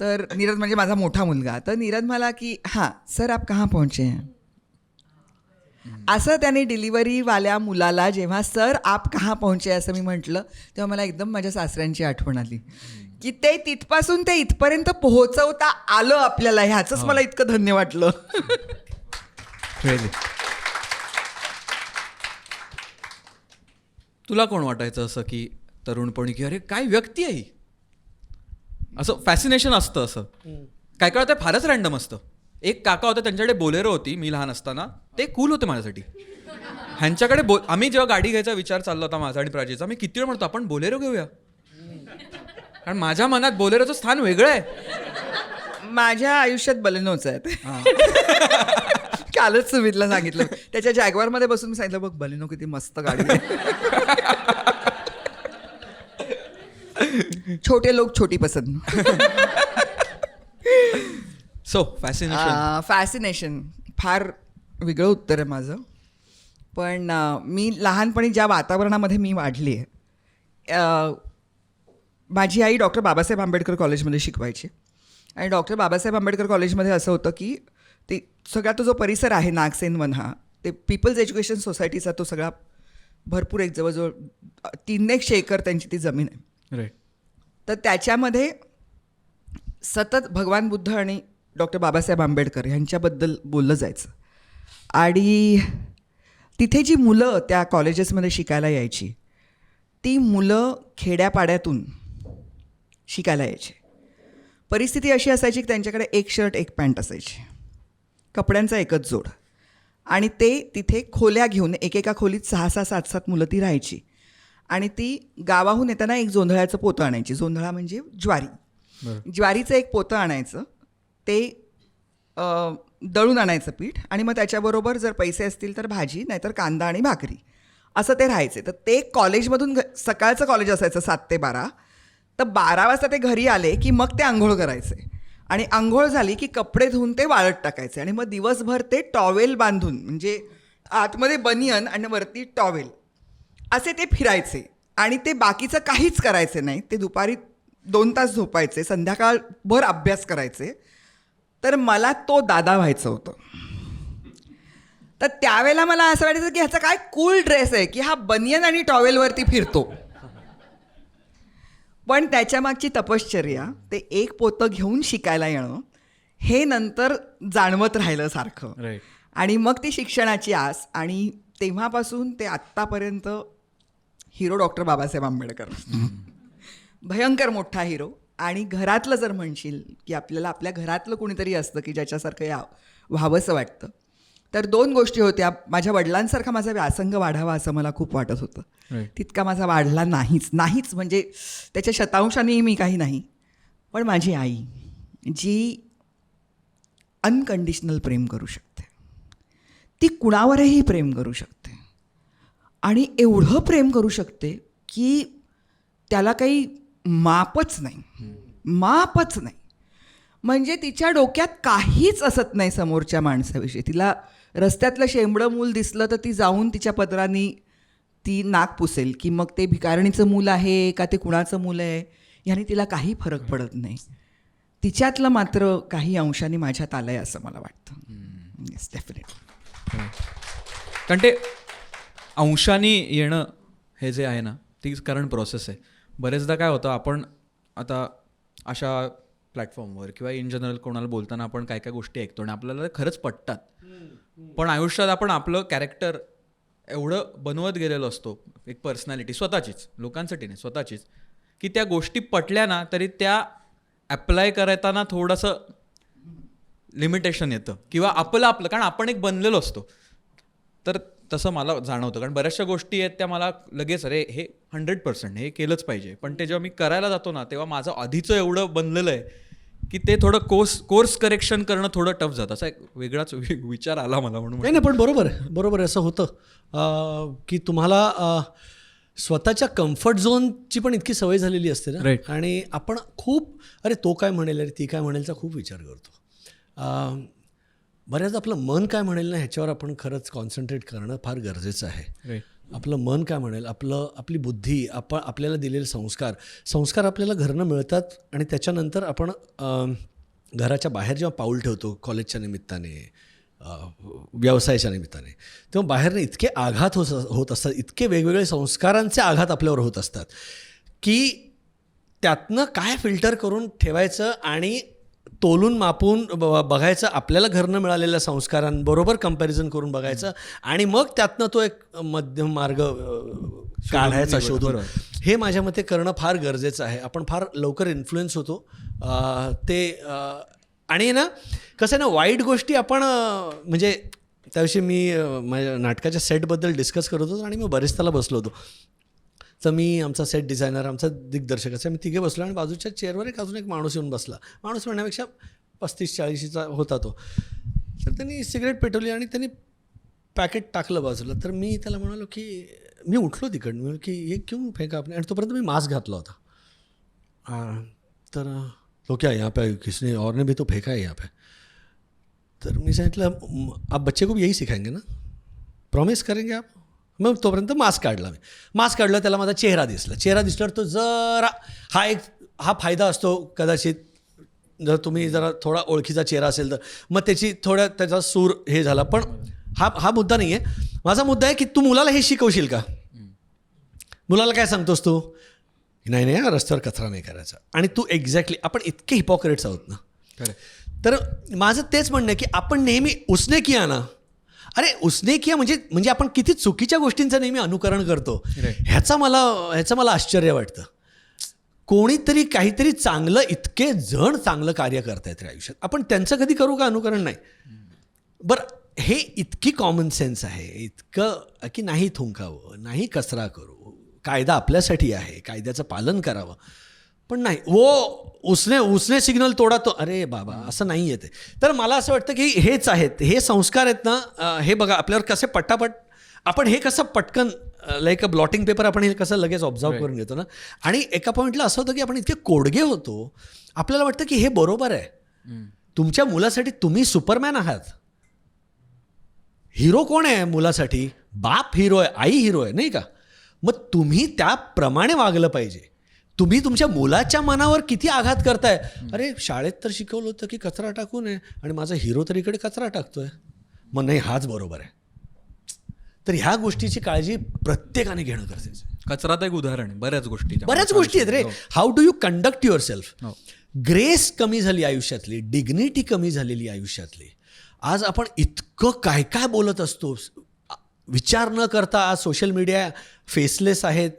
तर नीरज म्हणजे माझा मोठा मुलगा. तर नीरज मला की हां सर आप कहाँ पहुंचे हैं. असं त्याने डिलिव्हरीवाल्या मुलाला जेव्हा सर आप कहाँ पहुंचे असं मी म्हटलं तेव्हा मला एकदम माझ्या सासऱ्यांची आठवण आली की ते तिथपासून ते इथपर्यंत पोहोचवता आलं आपल्याला, ह्याचंच मला इतकं धन्य वाटलं. तुला कोण वाटायचं असं की तरुणपणी की अरे काय व्यक्ती आहे ही? असं फॅसिनेशन असतं असं. काय काय होतं फारच रॅन्डम असतं. एक काका होते, त्यांच्याकडे बोलेरो होती मी लहान असताना. ते कूल होते माझ्यासाठी. ह्यांच्याकडे आम्ही जेव्हा गाडी घ्यायचा विचार चालला होता माझा आणि प्राचीचा, मी किती वेळ म्हणतो आपण बोलेरो घेऊया, कारण माझ्या मनात बोलेरोचं स्थान वेगळं आहे. माझ्या आयुष्यात बलेनोच आहेत. कालच सुमितला सांगितलं, त्याच्या जॅगवारमध्ये बसून मी सांगितलं बघ बलेनो किती मस्त गाडी आहे. छोटे लोक छोटी पसंत. So fascination. फॅसिनेशन फार वेगळं उत्तर आहे माझं. पण मी लहानपणी ज्या वातावरणामध्ये मी वाढली आहे, माझी आई डॉक्टर बाबासाहेब आंबेडकर कॉलेजमध्ये शिकवायची. आणि डॉक्टर बाबासाहेब आंबेडकर कॉलेजमध्ये असं होतं की ते सगळा तो जो परिसर आहे नागसेन वन हा, ते पीपल्स एज्युकेशन सोसायटीचा तो सगळा भरपूर एक जवळजवळ 300 एकर त्यांची ती जमीन आहे. राईट. तर त्याच्यामध्ये सतत भगवान बुद्ध आणि डॉक्टर बाबासाहेब आंबेडकर यांच्याबद्दल बोललं जायचं. आणि तिथे जी मुलं त्या कॉलेजेसमध्ये शिकायला यायची ती मुलं खेड्यापाड्यातून शिकायला यायची. परिस्थिती अशी असायची की त्यांच्याकडे एक शर्ट एक पॅन्ट असायची, कपड्यांचा एकच जोड. आणि ते तिथे खोल्या घेऊन एकेका खोलीत 6-6, 7-7 मुलं ती राहायची. आणि ती गावाहून येताना एक जोंधळ्याचं पोतं आणायची. जोंधळा म्हणजे ज्वारी. ज्वारीचं एक पोतं आणायचं, ते दळून आणायचं पीठ, आणि मग त्याच्याबरोबर जर पैसे असतील तर भाजी, नाहीतर कांदा आणि भाकरी, असं ते राहायचे. तर ते कॉलेजमधून सकाळचं कॉलेज असायचं 7 ते 12. तर 12 वाजता ते घरी आले की मग ते आंघोळ करायचे. आणि आंघोळ झाली की कपडे धुवून ते वाळत टाकायचे. आणि मग दिवसभर ते टॉवेल बांधून, म्हणजे आतमध्ये बनियन आणि वरती टॉवेल, असे ते फिरायचे. आणि ते बाकीचं काहीच करायचे नाही. ते दुपारी 2 तास झोपायचे, संध्याकाळभर अभ्यास करायचे. तर मला तो दादा व्हायचं होतं. तर त्यावेळेला मला असं वाटायचं की ह्याचा काय कूल ड्रेस आहे की हा बनियन आणि टॉवेलवरती फिरतो. पण त्याच्यामागची तपश्चर्या, ते एक पोतं घेऊन शिकायला येणं, हे नंतर जाणवत राहिलं सारखं. राईट. आणि मग ती शिक्षणाची आस. आणि तेव्हापासून ते आत्तापर्यंत हिरो डॉक्टर बाबासाहेब आंबेडकर. भयंकर मोठा हिरो. आणि घरातलं जर म्हणशील की आपल्याला आपल्या घरातलं कुणीतरी असतं की ज्याच्यासारखं व्हावंसं वाटतं, तर 2 गोष्टी होत्या. माझ्या वडिलांसारखा माझा व्यासंग वाढावा असं मला खूप वाटत होतं. तितका माझा वाढला नाहीच, म्हणजे त्याच्या शतांशानेही मी काही नाही. पण माझी आई जी अनकंडिशनल प्रेम करू शकते, ती कुणावरही प्रेम करू शकते. आणि एवढं प्रेम करू शकते की त्याला काही मापच नाही. म्हणजे तिच्या डोक्यात काहीच असत नाही समोरच्या माणसाविषयी. तिला रस्त्यातलं शेंबडं मूल दिसलं तर ती जाऊन तिच्या पदरांनी ती नाक पुसेल की मग ते भिकारणीचं मूल आहे का ते कुणाचं मूल आहे, ह्याने तिला काही फरक पडत नाही. तिच्यातलं मात्र काही अंशाने माझ्यात आलं आहे असं मला वाटतं. Yes, definitely. कारण ते अंशाने येणं हे जे आहे ना, ती कारण प्रोसेस आहे. बरेचदा काय होतं, आपण आता अशा प्लॅटफॉर्मवर किंवा इन जनरल कोणाला बोलताना आपण काय काय गोष्टी ऐकतो आणि आपल्याला खरंच पटतात. पण आयुष्यात आपण आपलं कॅरेक्टर एवढं बनवत गेलेलो असतो, एक पर्सनॅलिटी स्वतःचीच, लोकांसाठी नाही, स्वतःचीच, की त्या गोष्टी पटल्या ना तरी त्या ॲप्लाय करताना थोडंसं लिमिटेशन येतं किंवा आपलं कारण आपण एक बनलेलो असतो. तर तसं मला जाणवतं, कारण बऱ्याचशा गोष्टी आहेत त्या मला लगेच अरे हे 100% हे केलंच पाहिजे. पण ते जेव्हा मी करायला जातो ना तेव्हा माझं आधीचं एवढं बनलेलं आहे की ते थोडं कोर्स करेक्शन करणं थोडं टफ जातं. असा एक वेगळाच विचार आला मला म्हणून. नाही, पण बरोबर असं होतं की तुम्हाला स्वतःच्या कम्फर्ट झोनची पण इतकी सवय झालेली असते ना. Right. आणि आपण खूप तो काय म्हणेल, अरे ती काय म्हणेलचा खूप विचार करतो. बऱ्याच आपलं मन काय म्हणेल ना ह्याच्यावर आपण खरंच कॉन्सन्ट्रेट करणं फार गरजेचं आहे. आपलं मन काय म्हणेल, आपली बुद्धी, आपल्याला दिलेले संस्कार आपल्याला घरनं मिळतात आणि त्याच्यानंतर आपण घराच्या बाहेर जेव्हा पाऊल ठेवतो कॉलेजच्या निमित्ताने, व्यवसायाच्या निमित्ताने, तेव्हा बाहेरनं इतके आघात होत असतात, इतके वेगवेगळे संस्कारांचे आघात आपल्यावर होत असतात की त्यातनं काय फिल्टर करून ठेवायचं आणि तोलून मापून बघायचं, आपल्याला घरनं मिळालेल्या संस्कारांबरोबर कंपॅरिझन करून बघायचं आणि मग त्यातनं तो एक मध्यम मार्ग काढायचा शोधून, हे माझ्या मते करणं फार गरजेचं आहे. आपण फार लवकर इन्फ्लुएन्स होतो ते. आणि ना कसं आहे ना, वाईट गोष्टी आपण म्हणजे त्याविषयी मी माझ्या नाटकाच्या सेटबद्दल डिस्कस करत होतो आणि मी बरेच त्याला बसलो होतो. तर मी, आमचा सेट डिझायनर, आमचा दिग्दर्शक असं मी तिघे बसलो आणि बाजूच्या चेअरवर अजून एक माणूस येऊन बसला. माणूस म्हणण्यापेक्षा 35-40चा होता तो. तर त्यांनी सिगरेट पेटवली आणि त्यांनी पॅकेट टाकलं बाजूला. तर मी त्याला म्हणालो की, मी उठलो तिकडनं, मी की हे क्यों फेंका आपने, आणि तोपर्यंत मी मास्क घातला होता. तर तो क्या यहाँ पे किसने और ने भी तो फेंका है यहाँ पे. तर मी सांगितलं, आप बच्चे को भी यही सिखाएंगे ना, प्रॉमिस करेंगे आप. मग तोपर्यंत मास्क काढला. मास्क काढलं, त्याला माझा चेहरा दिसल्यावर तो जरा हा फायदा असतो कदाचित, जर तुम्ही जरा थोडा ओळखीचा चेहरा असेल तर मग त्याचा सूर हे झाला. पण हा मुद्दा नाही आहे. माझा मुद्दा आहे की तू मुलाला हे शिकवशील का? मुलाला काय सांगतोस तू? नाही रस्त्यावर कचरा नाही करायचा. आणि तू एक्झॅक्टली, आपण इतके हिपॉक्रेट्स आहोत ना. तर माझं तेच म्हणणं आहे की आपण नेहमी उसने किया ना, अरे उसने किया म्हणजे आपण किती चुकीच्या गोष्टींचं नेहमी अनुकरण करतो. ह्याचं मला आश्चर्य वाटतं. कोणीतरी काहीतरी चांगलं, इतके जण चांगलं कार्य करतायत रे आयुष्यात, आपण त्यांचं कधी करू का अनुकरण? नाही. बरं, हे इतकी कॉमन सेन्स आहे, इतकं की नाही थुंकावं, नाही कचरा करू, कायदा आपल्यासाठी आहे, कायद्याचं पालन करावं. पण नाही, उसने सिग्नल तोडा तो, अरे बाबा असं नाही आहे ते. तर मला असं वाटतं की हेच आहेत, हे संस्कार आहेत ना. हे बघा आपल्यावर कसे पटापट, आपण हे कसं पटकन लाईक अ ब्लॉटिंग पेपर आपण हे कसं लगेच ऑब्झर्व करून घेतो ना. आणि एका पॉईंटला असं होतं की आपण इतके कोडगे होतो, आपल्याला वाटतं की हे बरोबर आहे. तुमच्या मुलासाठी तुम्ही सुपरमॅन आहात. हिरो कोण आहे मुलासाठी? बाप हिरो आहे, आई हिरो आहे, नाही का? मग तुम्ही त्याप्रमाणे वागलं पाहिजे. तुम्ही तुमच्या मुलाच्या मनावर किती आघात करताय. अरे शाळेत तर शिकवलं होतं की कचरा टाकू नये आणि माझा हिरो तर इकडे कचरा टाकतोय, मग नाही हाच बरोबर आहे. तर ह्या गोष्टीची काळजी प्रत्येकाने घेणं गरजेचं आहे. कचरा तर एक उदाहरण आहे, बऱ्याच गोष्टी आहेत रे. How do you conduct yourself. Grace कमी झाली आयुष्यातली, डिग्निटी कमी झालेली आयुष्यातली. आज आपण इतकं काय काय बोलत असतो, विचार न करता. आज सोशल मीडिया फेसलेस आहेत,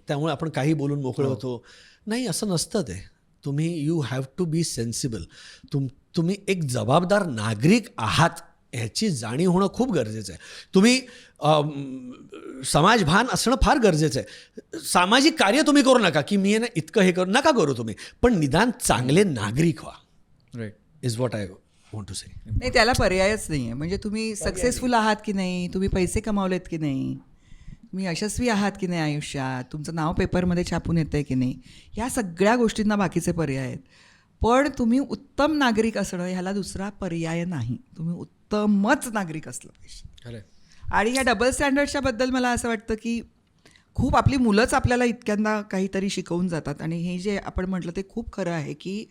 त्यामुळे आपण काही बोलून मोकळे होतो. नाही, असं नसतं ते. You have to be sensible. तुम्ही एक जबाबदार नागरिक आहात ह्याची जाणीव होणं खूप गरजेचं आहे. तुम्ही समाजभान असणं फार गरजेचं आहे. सामाजिक कार्य तुम्ही करू नका की मी इतकं हे करू नका करू तुम्ही, पण निदान चांगले नागरिक व्हा. Right is what I want to say. नाही, त्याला पर्यायच नाही आहे. म्हणजे तुम्ही सक्सेसफुल आहात की नाही, तुम्ही पैसे कमावलेत की नाही, तुम्ही यशस्वी आहात की नाही आयुष्यात, तुमचं नाव पेपरमध्ये छापून येतं आहे की नाही, ह्या सगळ्या गोष्टींना बाकीचे पर्याय आहेत. पण तुम्ही उत्तम नागरिक असणं ह्याला दुसरा पर्याय नाही. तुम्ही उत्तमच नागरिक असलं पाहिजे. आणि ह्या डबल स्टँडर्डच्या बद्दल मला असं वाटतं की खूप आपली मुलंच आपल्याला इतक्यांदा काहीतरी शिकवून जातात. आणि हे जे आपण म्हटलं ते खूप खरं आहे की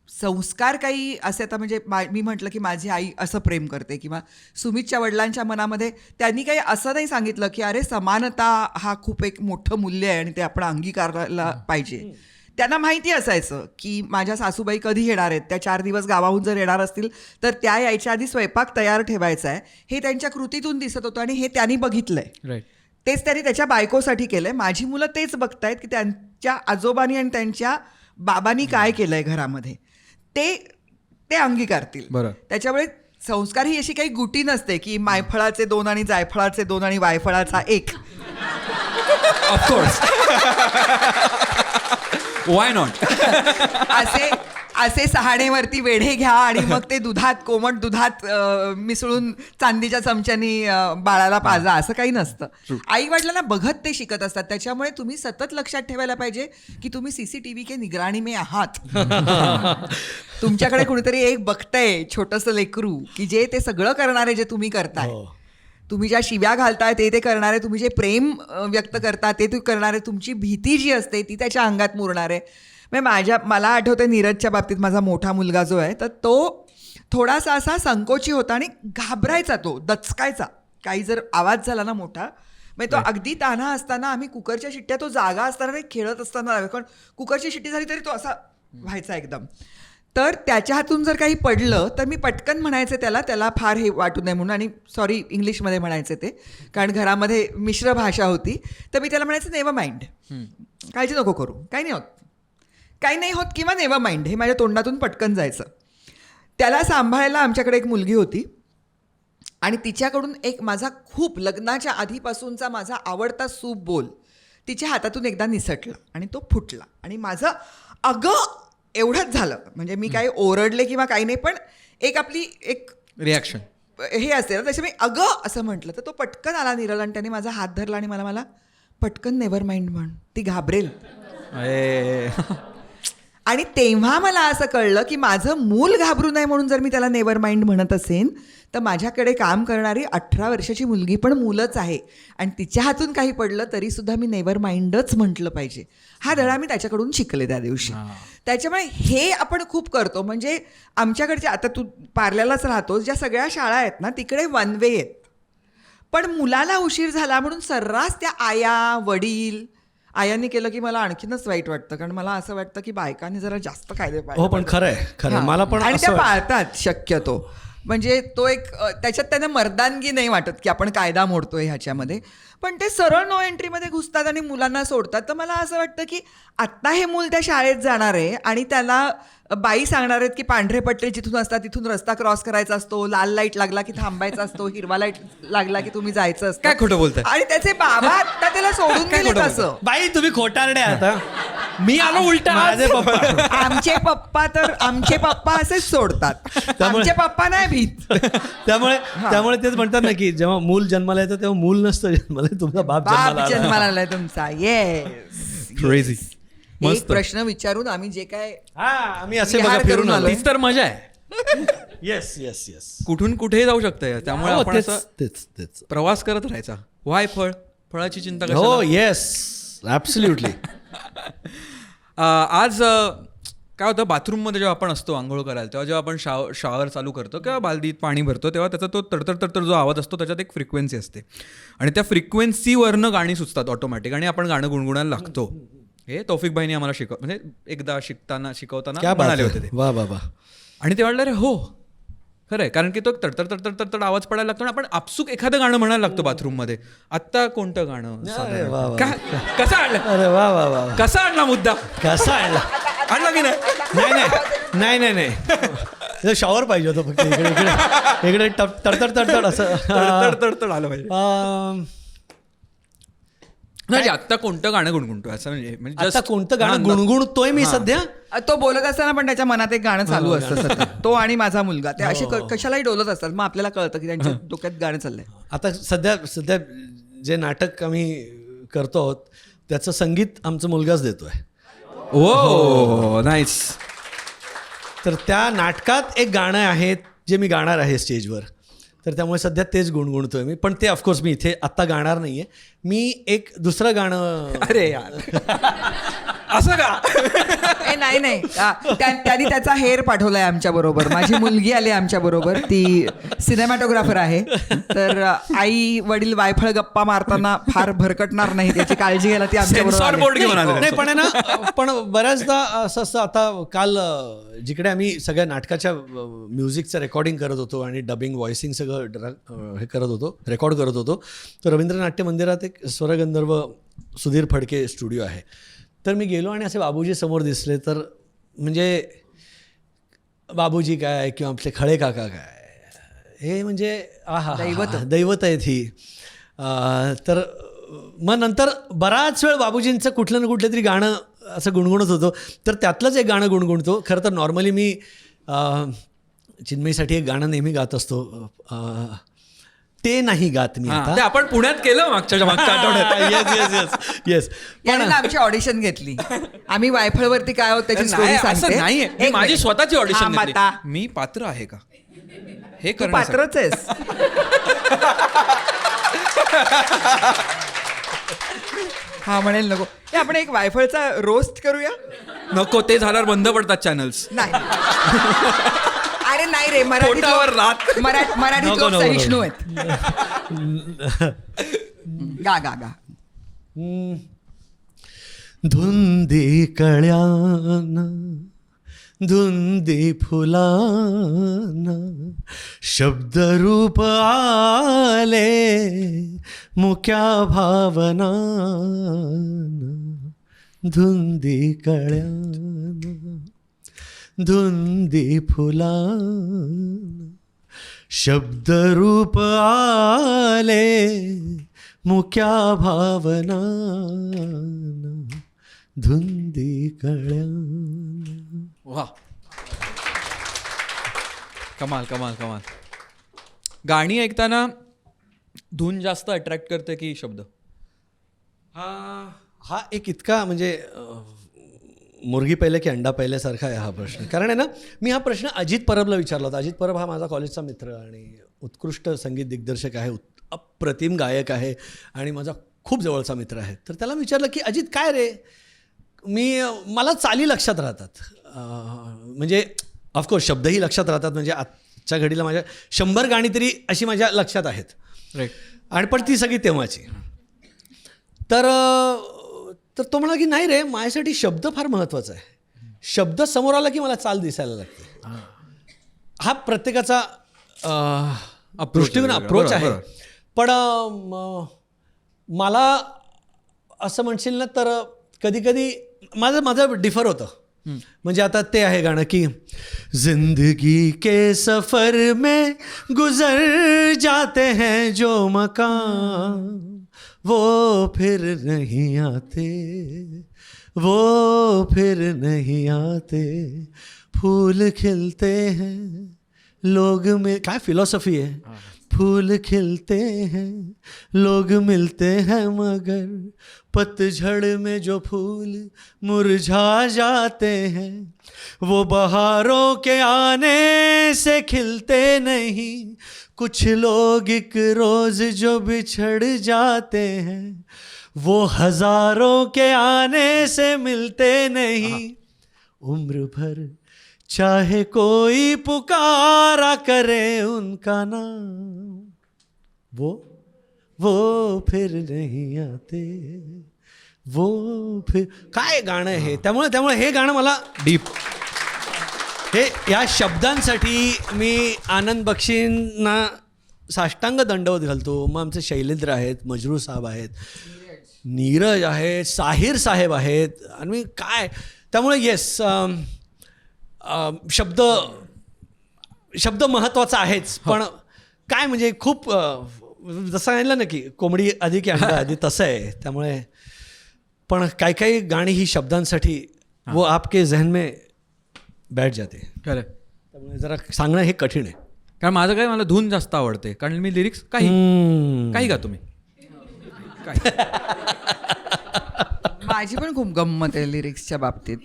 संस्कार काही असे, आता म्हणजे मी म्हटलं की माझी आई असं प्रेम करते, किंवा सुमितच्या वडिलांच्या मनामध्ये त्यांनी काही असं नाही सांगितलं की अरे समानता हा खूप एक मोठं मूल्य आहे आणि ते आपण अंगीकारायला पाहिजे. त्यांना माहिती असायचं की माझ्या सासूबाई कधी येणार आहेत, त्या 4 दिवस गावाहून जर येणार असतील तर त्या यायच्या आधी स्वयंपाक तयार ठेवायचा आहे. हे त्यांच्या कृतीतून दिसत होतं आणि हे त्यांनी बघितलंय. राईट. तेच त्यांनी त्याच्या बायकोसाठी केलंय. माझी मुलं तेच बघतायत की त्यांच्या आजोबांनी आणि त्यांच्या बाबांनी काय केलंय घरामध्ये, ते अंगीकारतील. बरं. त्याच्यामुळे संस्कार ही अशी काही गुटी नसते की मायफळाचे 2 आणि जायफळाचे 2 आणि वायफळाचा 1. ऑफकोर्स. Why not. असे सहाणेवरती वेढे घ्या आणि मग ते कोमट दुधात मिसळून चांदीच्या चमच्यानी बाळाला पाजा, असं काही नसतं. आई वडिलांना बघत ते शिकत असतात. त्याच्यामुळे तुम्ही सतत लक्षात ठेवायला पाहिजे की तुम्ही CCTV के निगराणी में आहात. तुमच्याकडे कुणीतरी एक बघतंय छोटंसं लेकरू की जे ते सगळं करणारे जे तुम्ही करताय. तुम्ही ज्या शिव्या घालताय ते करणारे, तुम्ही जे प्रेम व्यक्त करता ते करणारे, तुमची भीती जी असते ती त्याच्या अंगात मुरणारे. मला आठवतं नीरजच्या बाबतीत माझा मोठा मुलगा जो आहे तर तो थोडासा असा संकोची होता आणि घाबरायचा, तो दचकायचा काही जर आवाज झाला ना मोठा. म्हणजे तो अगदी तान्हा असताना आम्ही कुकरच्या शिट्ट्या, तो जागा असताना खेळत असताना, कारण कुकरची शिट्टी झाली तरी तो असा व्हायचा एकदम. तर त्याच्या हातून जर काही पडलं तर मी पटकन म्हणायचे त्याला फार हे वाटू नये म्हणून, आणि सॉरी इंग्लिशमध्ये म्हणायचे ते, कारण घरामध्ये मिश्र भाषा होती. तर मी त्याला म्हणायचं नेव्हर माइंड, काळजी नको करू, काही नाही होत किंवा नेव्हर माइंड, हे माझ्या तोंडातून पटकन जायचं. त्याला सांभाळायला आमच्याकडे एक मुलगी होती आणि तिच्याकडून एक माझा खूप लग्नाच्या आधीपासूनचा माझा आवडता सूप बोल तिच्या हातातून एकदा निसटला आणि तो फुटला आणि माझं अगं एवढंच झालं. म्हणजे मी काही ओरडले किंवा काही नाही, पण आपली एक रिॲक्शन हे असते ना, तसे मी अगं असं म्हटलं. तर तो पटकन आला नीरल आणि त्याने माझा हात धरला आणि मला पटकन नेव्हर माइंड म्हण, ती घाबरेल. आणि तेव्हा मला असं कळलं की माझं मूल घाबरू नये म्हणून जर मी त्याला नेव्हर माइंड म्हणत असेन तर माझ्याकडे काम करणारी 18 वर्षाची मुलगी पण मुलंच आहे आणि तिच्या हातून काही पडलं तरी सुद्धा मी नेव्हर माइंडच म्हटलं पाहिजे. हा धडा मी त्याच्याकडून शिकले त्या दिवशी. त्याच्यामुळे हे आपण खूप करतो. म्हणजे आमच्याकडच्या, आता तू पार्ल्यालाच राहतोस, ज्या सगळ्या शाळा आहेत ना तिकडे वन वे आहेत, पण मुलाला उशीर झाला म्हणून सर्रास त्या आया वडील, आयांनी केलं की मला आणखीनच वाईट वाटतं, कारण मला असं वाटतं की बायकांनी जरा जास्त कायदे पाळले. हो, पण खरं आहे मला पण आणि त्या पाळतात शक्यतो. म्हणजे तो एक त्याच्यात त्यांना मर्दानगी नाही वाटत की आपण कायदा मोडतोय ह्याच्यामध्ये, पण ते सरळ नो एंट्रीमध्ये घुसतात आणि मुलांना सोडतात. तर मला असं वाटतं की आत्ता हे मूल त्या शाळेत जाणार आहे आणि त्याला बाई सांगणार आहेत की पांढरे पट्टे जिथून असतात तिथून रस्ता क्रॉस करायचा असतो, लाल लाईट लागला की थांबायचा असतो, हिरवा लाईट लागला की तुम्ही जायचं असतं. काय खोटं बोलताय? आणि त्याचे बाबा आत्ता त्याला सोडून गेले. असं बाई तुम्ही खोटारडे आता, मी आलो उलटा. माझे पप्पा आमचे पप्पा असेच सोडतात, आमचे पप्पा नाही भीत. त्यामुळे तेच म्हणतात ना की जेव्हा मूल जन्माला येतं तेव्हा मूल नसतं जन्माला, तुमचा बाप जन्माला आलाय तुमचा. Yes, crazy. एक प्रश्न विचारून आम्ही जे काय आम्ही असे विहार बघा फिरून करून आलो. तीच तर मजा आहे. येस येस येस, कुठून कुठेही जाऊ शकतं. त्यामुळे आपण असं तेच प्रवास करत राहायचा. वाय फळाची चिंता कशाला? हो येस, ॲब्सोल्युटली. आज काय होतं, बाथरूममध्ये जेव्हा आपण असतो आंघोळ करायला, तेव्हा जेव्हा आपण शॉवर चालू करतो किंवा बालदीत पाणी भरतो तेव्हा त्याचा तो तडतड जो आवाज असतो त्याच्यात एक फ्रिक्वेन्सी असते आणि त्या फ्रिक्वेन्सीवरनं गाणी सुचतात ऑटोमॅटिक आणि आपण गाणं गुणगुणायला लागतो. हे तौफिक भाईनी आम्हाला म्हणजे एकदा शिकवताना म्हणाले होते ते. वा वा वा. आणि ते वाटलं रे हो खरंय, कारण की तो तडतड आवाज पडायला लागतो आणि आपण आपसूक एखादं गाणं म्हणायला लागतो बाथरूममध्ये. आत्ता कोणतं गाणं कसं आणलं? अरे वा वा वा. कसा आणला मुद्दा? कसा आणला की नाही शॉवर पाहिजे होतं फक्त. इकडे तडतड असं तडतड आलं पाहिजे. नाही, आत्ता कोणतं गाणं गुणगुणतोय असं म्हणजे आता कोणतं गाणं गुणगुणतोय मी सध्या? तो बोलत असताना पण त्याच्या मनात एक गाणं चालू असतं सतत. तो आणि माझा मुलगा ते असे कशालाही डोलत असतात. मग आपल्याला कळतं की त्यांच्या डोक्यात गाणं चाललंय. आता सध्या जे नाटक आम्ही करतो आहोत त्याचं संगीत आमचा मुलगाच देतोय. ओ नाईस. तर त्या नाटकात एक गाणं आहे जे मी गाणार आहे स्टेजवर, तर त्यामुळे सध्या तेच गुणगुणतोय मी. पण ते ऑफकोर्स मी इथे आत्ता गाणार नाही आहे. मी एक दुसरं गाणं. अरे यार असं का? नाही त्यांनी त्याचा हेर पाठवलाय आमच्या बरोबर. माझी मुलगी आली आमच्या बरोबर, ती सिनेमॅटोग्राफर आहे. तर आई वडील वायफळ गप्पा मारताना फार भरकटणार नाही त्याची काळजी घ्यायला ती आमच्या बरोबर. नाही पण आहे ना, पण बऱ्याचदा असं असतं. आता काल जिकडे आम्ही सगळ्या नाटकाच्या म्युझिकचं रेकॉर्डिंग करत होतो आणि डबिंग व्हॉइसिंग सगळं हे करत होतो, रेकॉर्ड करत होतो, तर रवींद्र नाट्य मंदिरात एक स्वरगंधर्व सुधीर फडके स्टुडिओ आहे. तर मी गेलो आणि असे बाबूजी समोर दिसले, तर म्हणजे बाबूजी काय किंवा आपले खळे काका काय, हे म्हणजे दैवत आहेत ही. तर मग नंतर बराच वेळ बाबूजींचं कुठलं ना कुठलं तरी गाणं असं गुणगुणत होतो. तर त्यातलंच एक गाणं गुणगुणतो. खरं तर नॉर्मली मी चिन्मयीसाठी एक गाणं नेहमी गात असतो. ते नाही गात मी ते आपण पुण्यात केलं मागच्या आठवड्यात. Yes yes. याने ना आमची ऑडिशन घेतली. आम्ही वायफळवरती काय होत त्याची स्टोरी नाही, असं सांगते. नाहीये. मी एक माझी मिनिट. स्वतःची ऑडिशन थांब घेतली. आता. मी पात्र आहे का हे तू करण्यासाठी. पात्रच आहेस. हा म्हणेल नको. हे आपण एक वायफळचा रोस्ट करूया. नको, ते झाल्यावर बंद पडतात चॅनल्स. नाही अरे नाही रे, मराठीत पोटावर रात. मराठीत नको, लोक नको, सहिष्णू नको. आहेत. गा गा गा. धुंदी कळ्यानं धुंदी फुलानं शब्दरूप आले मुक्या भावनानं धुंदी कळ्यानं धुंदी फुलानं शब्दरूप आले मुक्या भावनानं धुंदी कळ्यानं. वा, कमाल कमाल कमाल. गाणी ऐकताना धून जास्त अट्रॅक्ट करते की शब्द? हा एक इतका म्हणजे मुर्गी पहिले की अंडा पहिल्यासारखा आहे हा प्रश्न. कारण आहे ना, मी हा प्रश्न अजित परबला विचारला होता. अजित परब हा माझा कॉलेजचा मित्र आणि उत्कृष्ट संगीत दिग्दर्शक आहे, अप्रतिम गायक आहे आणि माझा खूप जवळचा मित्र आहे. तर त्याला विचारलं की अजित काय रे, मला चाली लक्षात राहतात, म्हणजे ऑफकोर्स शब्दही लक्षात राहतात, म्हणजे आजच्या घडीला माझ्या 100 गाणी तरी अशी माझ्या लक्षात आहेत. राईट. आणि पण ती सगळी तेव्हाची. तर तो म्हणाला की नाही रे, माझ्यासाठी शब्द फार महत्त्वाचा आहे. शब्द समोर आला की मला चाल दिसायला लागते. हा प्रत्येकाचा दृष्टिकोन अप्रोच आहे. पण मला असं म्हणशील ना तर कधी कधी माझं डिफर होतं. म्हणजे आता ते आहे गाणं की जिंदगी के सफर में गुजर जाते हैं जो मकाम वो फिर नहीं आते, वो फिर नहीं आते, फूल खिलते हैं लोग में. काय फिलॉसॉफी आहे. फूल खिलते हैं लोग मिलते हैं मगर पतझड़ में जो फूल मुरझा जाते हैं वो बहारों के आने से खिलते नहीं. कुछ लोग एक रोज जो बिछड़ जाते हैं वो हजारों के आने से मिलते नहीं. उम्र भर चाहे कोई पुकारा करे उनका नाम वो फिर नहीं आते, वो फिर. काय गाणं आहे. त्यामुळे हे गाणं मला डीप. हे या शब्दांसाठी मी आनंद बक्षींना साष्टांग दंडवत घालतो. मग आमचे शैलेंद्र आहेत, मजरू साहेब आहेत, नीरज आहेत, साहिर साहेब आहेत. आणि मी काय त्यामुळे येस, शब्द महत्त्वाचा आहेच. पण काय म्हणजे खूप जसं सांगितलं ना की कोंबडी आधी की अंडा आधी, तसं आहे. त्यामुळे पण काही गाणी ही शब्दांसाठी वो आपके जहन में बैठ जाते. खरं. त्यामुळे जरा सांगणं हे कठीण आहे. कारण माझं काय, मला धून जास्त आवडते. कारण मी लिरिक्स काही गा तुम्ही माझी पण खूप गंमत आहे लिरिक्सच्या बाबतीत.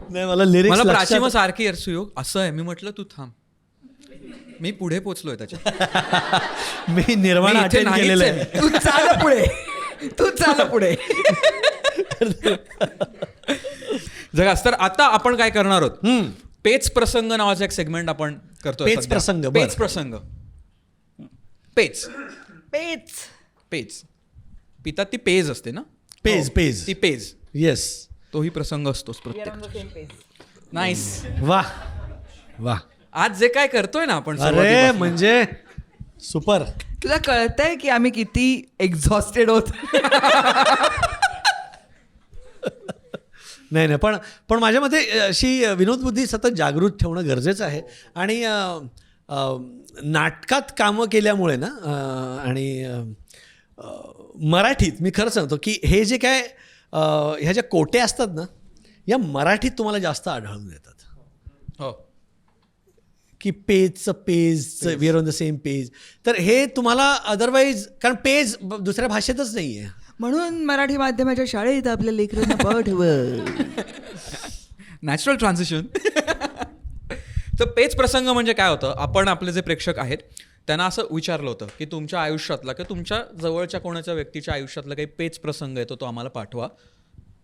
नाही मला लिरिक्स मला प्राचीम सारखी सुयोग असं आहे. मी म्हटलं तू थांब, मी पुढे पोचलोय त्याच्यात. मी निर्वाण मी इथे अटेंड नाहीच केलेलं आहे. आहे. तू चाल पुढे, तू चाल पुढे. जगास. तर आता आपण काय करणार आहोत, पेच प्रसंग नावाचा एक सेगमेंट आपण करतोय. पेच सध्या. प्रसंग, बरं. पेच प्रसंग. पेच पेच. पेज पितात ती पेज असते ना. पेज ती पेज. येस. तोही प्रसंग असतोच प्रत्येक. नाईस. वा आज जे काय करतोय ना आपण अरे सुरुवातीपासून. म्हणजे सुपर. तुला कळतंय की आम्ही किती एक्झॉस्टेड होत. नाही पण माझ्या मते अशी विनोदबुद्धी सतत जागृत ठेवणं गरजेचं आहे. आणि नाटकात कामं केल्यामुळे ना आणि मराठीत मी खरं सांगतो की हे जे काय ह्या ज्या कोट्या असतात ना या मराठीत तुम्हाला जास्त आढळून येतात. हो की पेजचं page we are on the same page. तर हे तुम्हाला अदरवाईज कारण पेज दुसऱ्या भाषेतच नाही आहे. म्हणून मराठी माध्यमाच्या शाळेत आपल्या लेकरांना पाठव. Natural transition. तर पेच प्रसंग म्हणजे काय होतं, आपण आपले जे प्रेक्षक आहेत त्यांना असं विचारलं होतं की तुमच्या आयुष्यातला किंवा तुमच्या जवळच्या कोणाच्या व्यक्तीच्या आयुष्यातला काही पेच प्रसंग येतो तो आम्हाला पाठवा,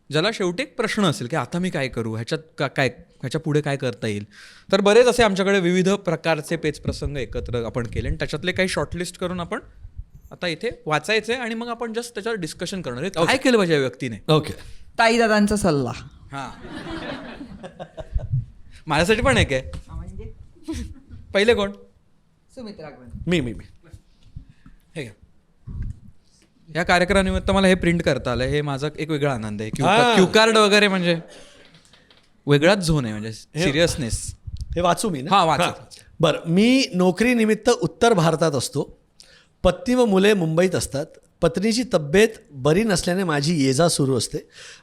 ज्याला शेवटी एक प्रश्न असेल की आता मी काय करू, ह्याच्यात काय ह्याच्या पुढे काय करता येईल. तर बरेच असे आमच्याकडे विविध प्रकारचे पेच प्रसंग एकत्र आपण केले आणि त्याच्यातले काही शॉर्टलिस्ट करून आपण आता इथे वाचायचे आणि मग आपण जस्ट त्याच्यावर डिस्कशन करणार आहे काय केलं पाहिजे या व्यक्तीने. ओके. ताईदादांचा सल्ला. हां माझ्यासाठी पण एक आहे. पहिले कोण? सुमित्रा. मी हे घ्या. या कार्यक्रमानिमित्त मला हे प्रिंट करता आलं, हे माझा एक वेगळा आनंद आहे. क्यू कार्ड वगैरे म्हणजे वेगळाच झोन आहे, म्हणजे सिरियसनेस. हे वाचू मी ना? हां वाचा. बरं. मी नोकरीनिमित्त उत्तर भारतात असतो. पत्नी व मुले मुंबईत असतात. पत्नीची तब्येत बरी नसल्याने माझी ये-जा सुरू असते.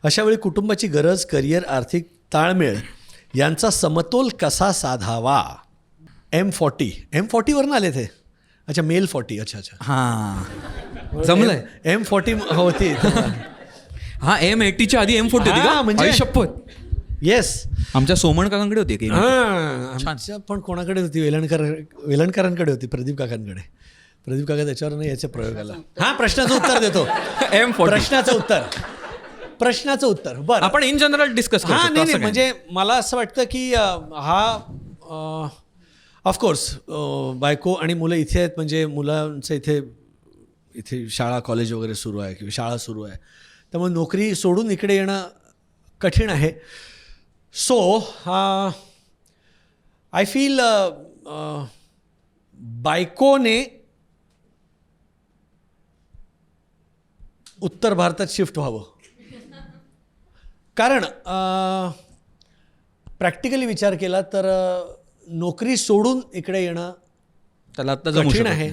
अशावेळी कुटुंबाची गरज, करिअर, आर्थिक ताळमेळ यांचा समतोल कसा साधावा. M40 वरनं आले ते. अच्छा मेल 40. अच्छा हां जमलंय. M40 होती. हां M80च्या आधी M40 होती का? म्हणजे शपथ. येस. आमच्या सोमण काकांकडे होती की आमच्या पण कोणाकडे होती? वेलणकरांकडे होती. प्रदीप काकांकडे. प्रदीप काका त्याच्यावर नाही याच्या प्रयोगाला. हां प्रश्नाचं उत्तर देतो. M40. प्रश्नाचं उत्तर बरं आपण इन जनरल डिस्कस करू. हां नाही म्हणजे मला असं वाटतं की हा ऑफकोर्स बायको आणि मुलं इथे आहेत, म्हणजे मुलांचं इथे शाळा कॉलेज वगैरे सुरू आहे किंवा शाळा सुरू आहे, त्यामुळे नोकरी सोडून इकडे येणं कठीण आहे. सो आय फील बायकोने उत्तर भारतात शिफ्ट व्हावं. कारण प्रॅक्टिकली विचार केला तर नोकरी सोडून इकडे येणं त्याला आता कठीण आहे.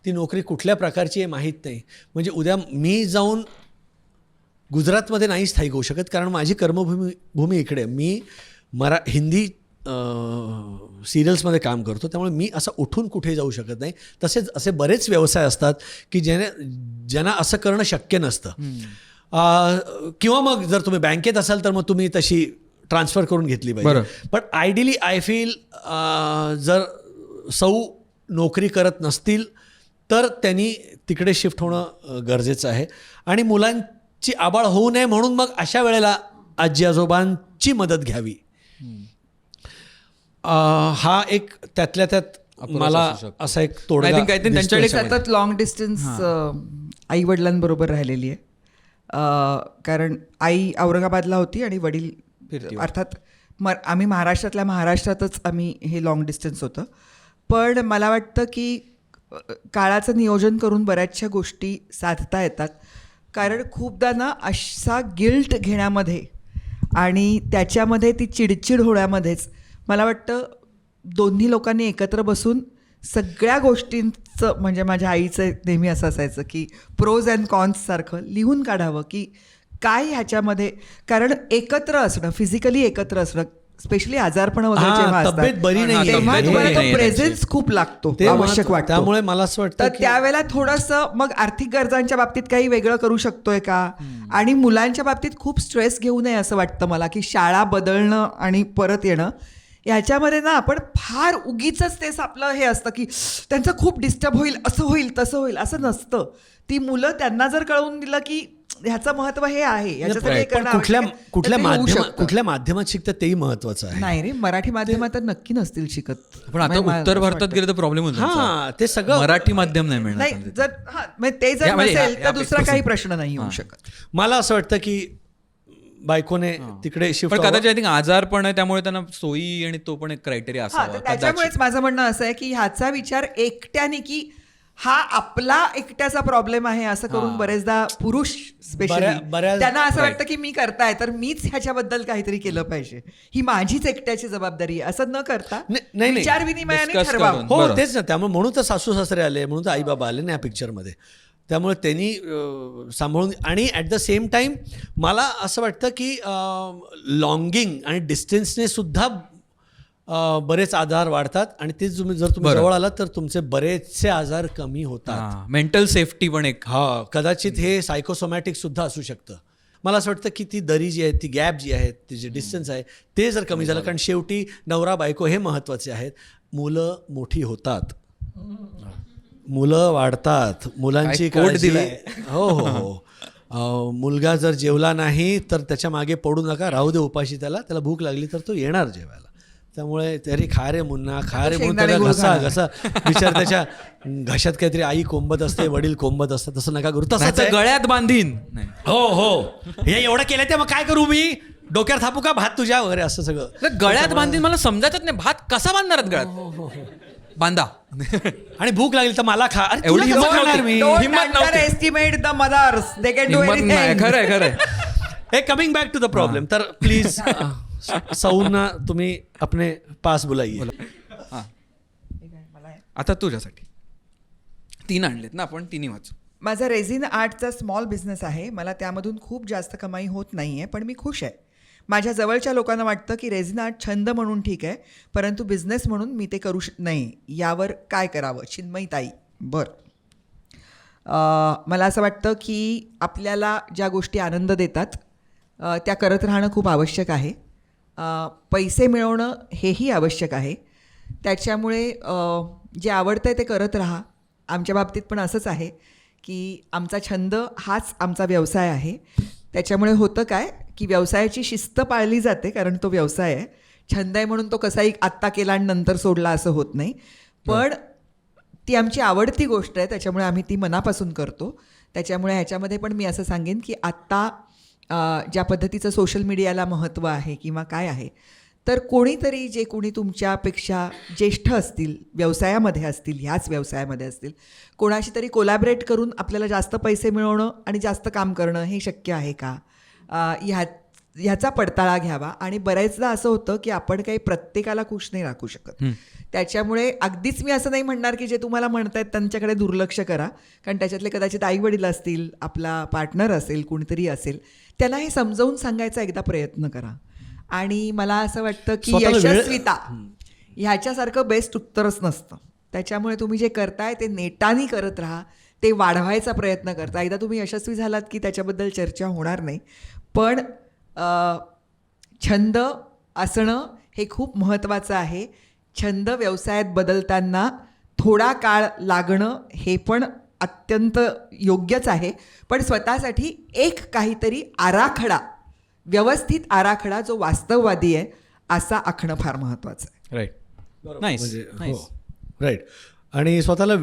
ती नोकरी कुठल्या प्रकारची आहे माहीत नाही. म्हणजे उद्या मी जाऊन गुजरातमध्ये नाही स्थायिक होऊ शकत कारण माझी कर्मभूमी इकडे. मी हिंदी सिरियल्समध्ये काम करतो, त्यामुळे मी असं उठून कुठे जाऊ शकत नाही. तसेच असे बरेच व्यवसाय असतात की ज्यांना असं करणं शक्य नसतं. किंवा मग जर तुम्ही बँकेत असाल तर मग तुम्ही तशी ट्रान्सफर करून घेतली पाहिजे. पण आयडियली आय फील जर नोकरी करत नसतील तर त्यांनी तिकडे शिफ्ट होणं गरजेचं आहे. आणि मुलांची आबाळ होऊ नये म्हणून मग अशा वेळेला आजी आजोबांची मदत घ्यावी. हा एक त्यातल्या त्यात मला असा एक तोडगा त्यांच्याकडे सतत लॉंग डिस्टन्स आई वडिलांबरोबर राहिलेली आहे. कारण आई औरंगाबादला होती आणि वडील अर्थात आम्ही महाराष्ट्रातच आम्ही हे लॉंग डिस्टन्स होतं. पण मला वाटतं की काळाचं नियोजन करून बऱ्याचशा गोष्टी साधता येतात. कारण खूपदा ना असा गिल्ट घेण्यामध्ये आणि त्याच्यामध्ये ती चिडचिड होण्यामध्येच मला वाटतं दोन्ही लोकांनी एकत्र बसून सगळ्या गोष्टींचं, म्हणजे माझ्या आईचं नेहमी असं असायचं की प्रोज अँड कॉन्स सारखं लिहून काढावं की काय ह्याच्यामध्ये. कारण एकत्र असणं, फिजिकली एकत्र असणं, स्पेशली आजारपण वगैरे जेव्हा असतात तेव्हा तुम्हाला तो प्रेझेन्स खूप लागतो, आवश्यक वाटतं. त्यामुळे मला असं वाटतं तर त्यावेळेला थोडंसं मग आर्थिक गरजांच्या बाबतीत काही वेगळं करू शकतोय का, आणि मुलांच्या बाबतीत खूप स्ट्रेस घेऊ नये असं वाटतं मला की शाळा बदलणं आणि परत येणं ह्याच्यामध्ये ना आपण फार उगीच तेच आपलं हे असतं की त्यांचं खूप डिस्टर्ब होईल, असं होईल तसं होईल. असं नसतं. ती मुलं त्यांना जर कळवून दिलं की ह्याचं महत्व हे आहे, कुठल्या माध्यमात शिकतात तेही महत्वाचं आहे. नाही रे, मराठी माध्यमात तर नक्की नसतील शिकत. पण आता उत्तर भारतात गेले तर प्रॉब्लेम होतो. ते सगळं मराठी माध्यम नाही मिळणार. नाही, जर ते जर नसेल तर दुसरा काही प्रश्न नाही होऊ शकत. मला असं वाटतं की बायकोने तिकडे शिफ्ट. पण कदाचित आय थिंक आजार पण आहे त्यामुळे त्यांना सोयी आणि तो पण एक क्रायटेरिया असावा. त्याच्यामुळेच माझं म्हणणं असं आहे की ह्याचा विचार एकट्याने की हा आपला एकट्याचा प्रॉब्लेम आहे असं करून बरेचदा पुरुष स्पेशली त्यांना असं वाटतं की मी करताय तर मीच ह्याच्याबद्दल काहीतरी केलं पाहिजे, ही माझीच एकट्याची जबाबदारी आहे, असं न करता विचार विनिमयाने ठरवावं. हो तेच ना. त्यामुळे म्हणून तर सासू सासरे आले, म्हणून तर आई बाबा आले ना या पिक्चरमध्ये. त्यामुळे त्यांनी सांभाळून आणि ॲट द सेम टाईम मला असं वाटतं की लॉंगिंग आणि डिस्टन्सने सुद्धा बरेच आजार वाढतात आणि ते तुम्ही जवळ आलात तर तुमचे बरेचसे आजार कमी होतात. मेंटल सेफ्टी पण एक. कदाचित हे सायकोसोमॅटिक सुद्धा असू शकतं. मला असं वाटतं की ती दरी जी आहे, ती गॅप जी आहे, ती जे डिस्टन्स आहे ते जर कमी झालं, कारण शेवटी नवरा बायको हे महत्त्वाचे आहेत. मुलं मोठी होतात, मुलं वाढतात, मुलांची काळजी. हो हो हो. मुलगा जर जेवला नाही तर त्याच्या मागे पडू नका, राहू दे उपाशी, त्याला भूक लागली तर तो येणार जेवायला. त्यामुळे तरी खा रे मुन्ना, खा रे मुन्ना, घसा विचार त्याच्या घशात काहीतरी आई कोंबत असते, वडील कोंबत असतात, तसं नका करू. तसंच गळ्यात बांधीन. हो हो, हे एवढं केलं ते मग काय करू मी, डोक्यावर थापू का भात तुझ्या वगैरे असं सगळं. गळ्यात बांधीन मला समजायच नाही, भात कसा बांधणार गळ्यात बांधा. आणि भूक लागली तर मला खा. एवढी हिंमत नव्हती. मी हिंमत नव्हती. Estimate the mothers, they can do हिंमत नाही. एनीथिंग. खरंय. हे coming back to the problem. तर प्लीज सौना तुम्ही अपने पास बुलाइए. आता तुझ्यासाठी 3 आणलेत ना आपण, 3 वाचू. माझा रेझिन आर्टचा स्मॉल बिझनेस आहे. मला त्यामधून खूप जास्त कमाई होत नाही आहे, पण मी खुश आहे. माझ्या जवळच्या लोकांना वाटतं की रेझिन आर्ट छंद म्हणून ठीक आहे, परंतु बिझनेस म्हणून मी ते करू नाही. यावर काय करावं? चिन्मयी ताई. बरं, मला असं वाटतं की आपल्याला ज्या गोष्टी आनंद देतात त्या करत राहणं खूप आवश्यक आहे. पैसे मिळवणं हेही आवश्यक आहे. त्याच्यामुळे जे आवडतं आहे ते करत राहा. आमच्या बाबतीत पण असंच आहे की आमचा छंद हाच आमचा व्यवसाय आहे. त्याच्यामुळे होतं काय की व्यवसायाची शिस्त पाळली जाते, कारण तो व्यवसाय आहे. छंद आहे म्हणून तो कसाही आत्ता केला आणि नंतर सोडला असं होत नाही. पण ती आमची आवडती गोष्ट आहे, त्याच्यामुळे आम्ही ती मनापासून करतो. त्याच्यामुळे ह्याच्यामध्ये पण मी असं सांगेन की आत्ता ज्या पद्धतीचं सोशल मीडियाला महत्त्व आहे किंवा काय आहे, तर कोणीतरी जे कोणी तुमच्यापेक्षा ज्येष्ठ असतील, व्यवसायामध्ये असतील, ह्याच व्यवसायामध्ये असतील, कोणाशी तरी कोलॅबरेट करून आपल्याला जास्त पैसे मिळवणं आणि जास्त काम करणं हे शक्य आहे का, ह्याचा पडताळा घ्यावा. आणि बऱ्याचदा असं होतं की आपण काही प्रत्येकाला खुश नाही राखू शकत. त्याच्यामुळे अगदीच मी असं नाही म्हणणार की जे तुम्हाला म्हणतायत त्यांच्याकडे दुर्लक्ष करा, कारण त्याच्यातले कदाचित आईवडील असतील, आपला पार्टनर असेल, कोणीतरी असेल, त्यांना हे समजावून सांगायचा एकदा प्रयत्न करा. आणि मला असं वाटतं की यशस्विता ह्याच्यासारखं बेस्ट उत्तरच नसतं. त्याच्यामुळे तुम्ही जे करताय ते नेटाने करत राहा, ते वाढवायचा प्रयत्न करता. एकदा तुम्ही यशस्वी झालात की त्याच्याबद्दल चर्चा होणार नाही. पण छंद असणं हे खूप महत्त्वाचं आहे. छंद व्यवसायात बदलताना थोडा काळ लागणं हे पण अत्यंत योग्यच आहे. पण स्वतःसाठी एक काहीतरी आराखडा, व्यवस्थित आराखडा जो वास्तववादी आहे असा आखणं फार महत्त्वाचं आहे. राईट. नाईस. राईट. आणि स्वतःला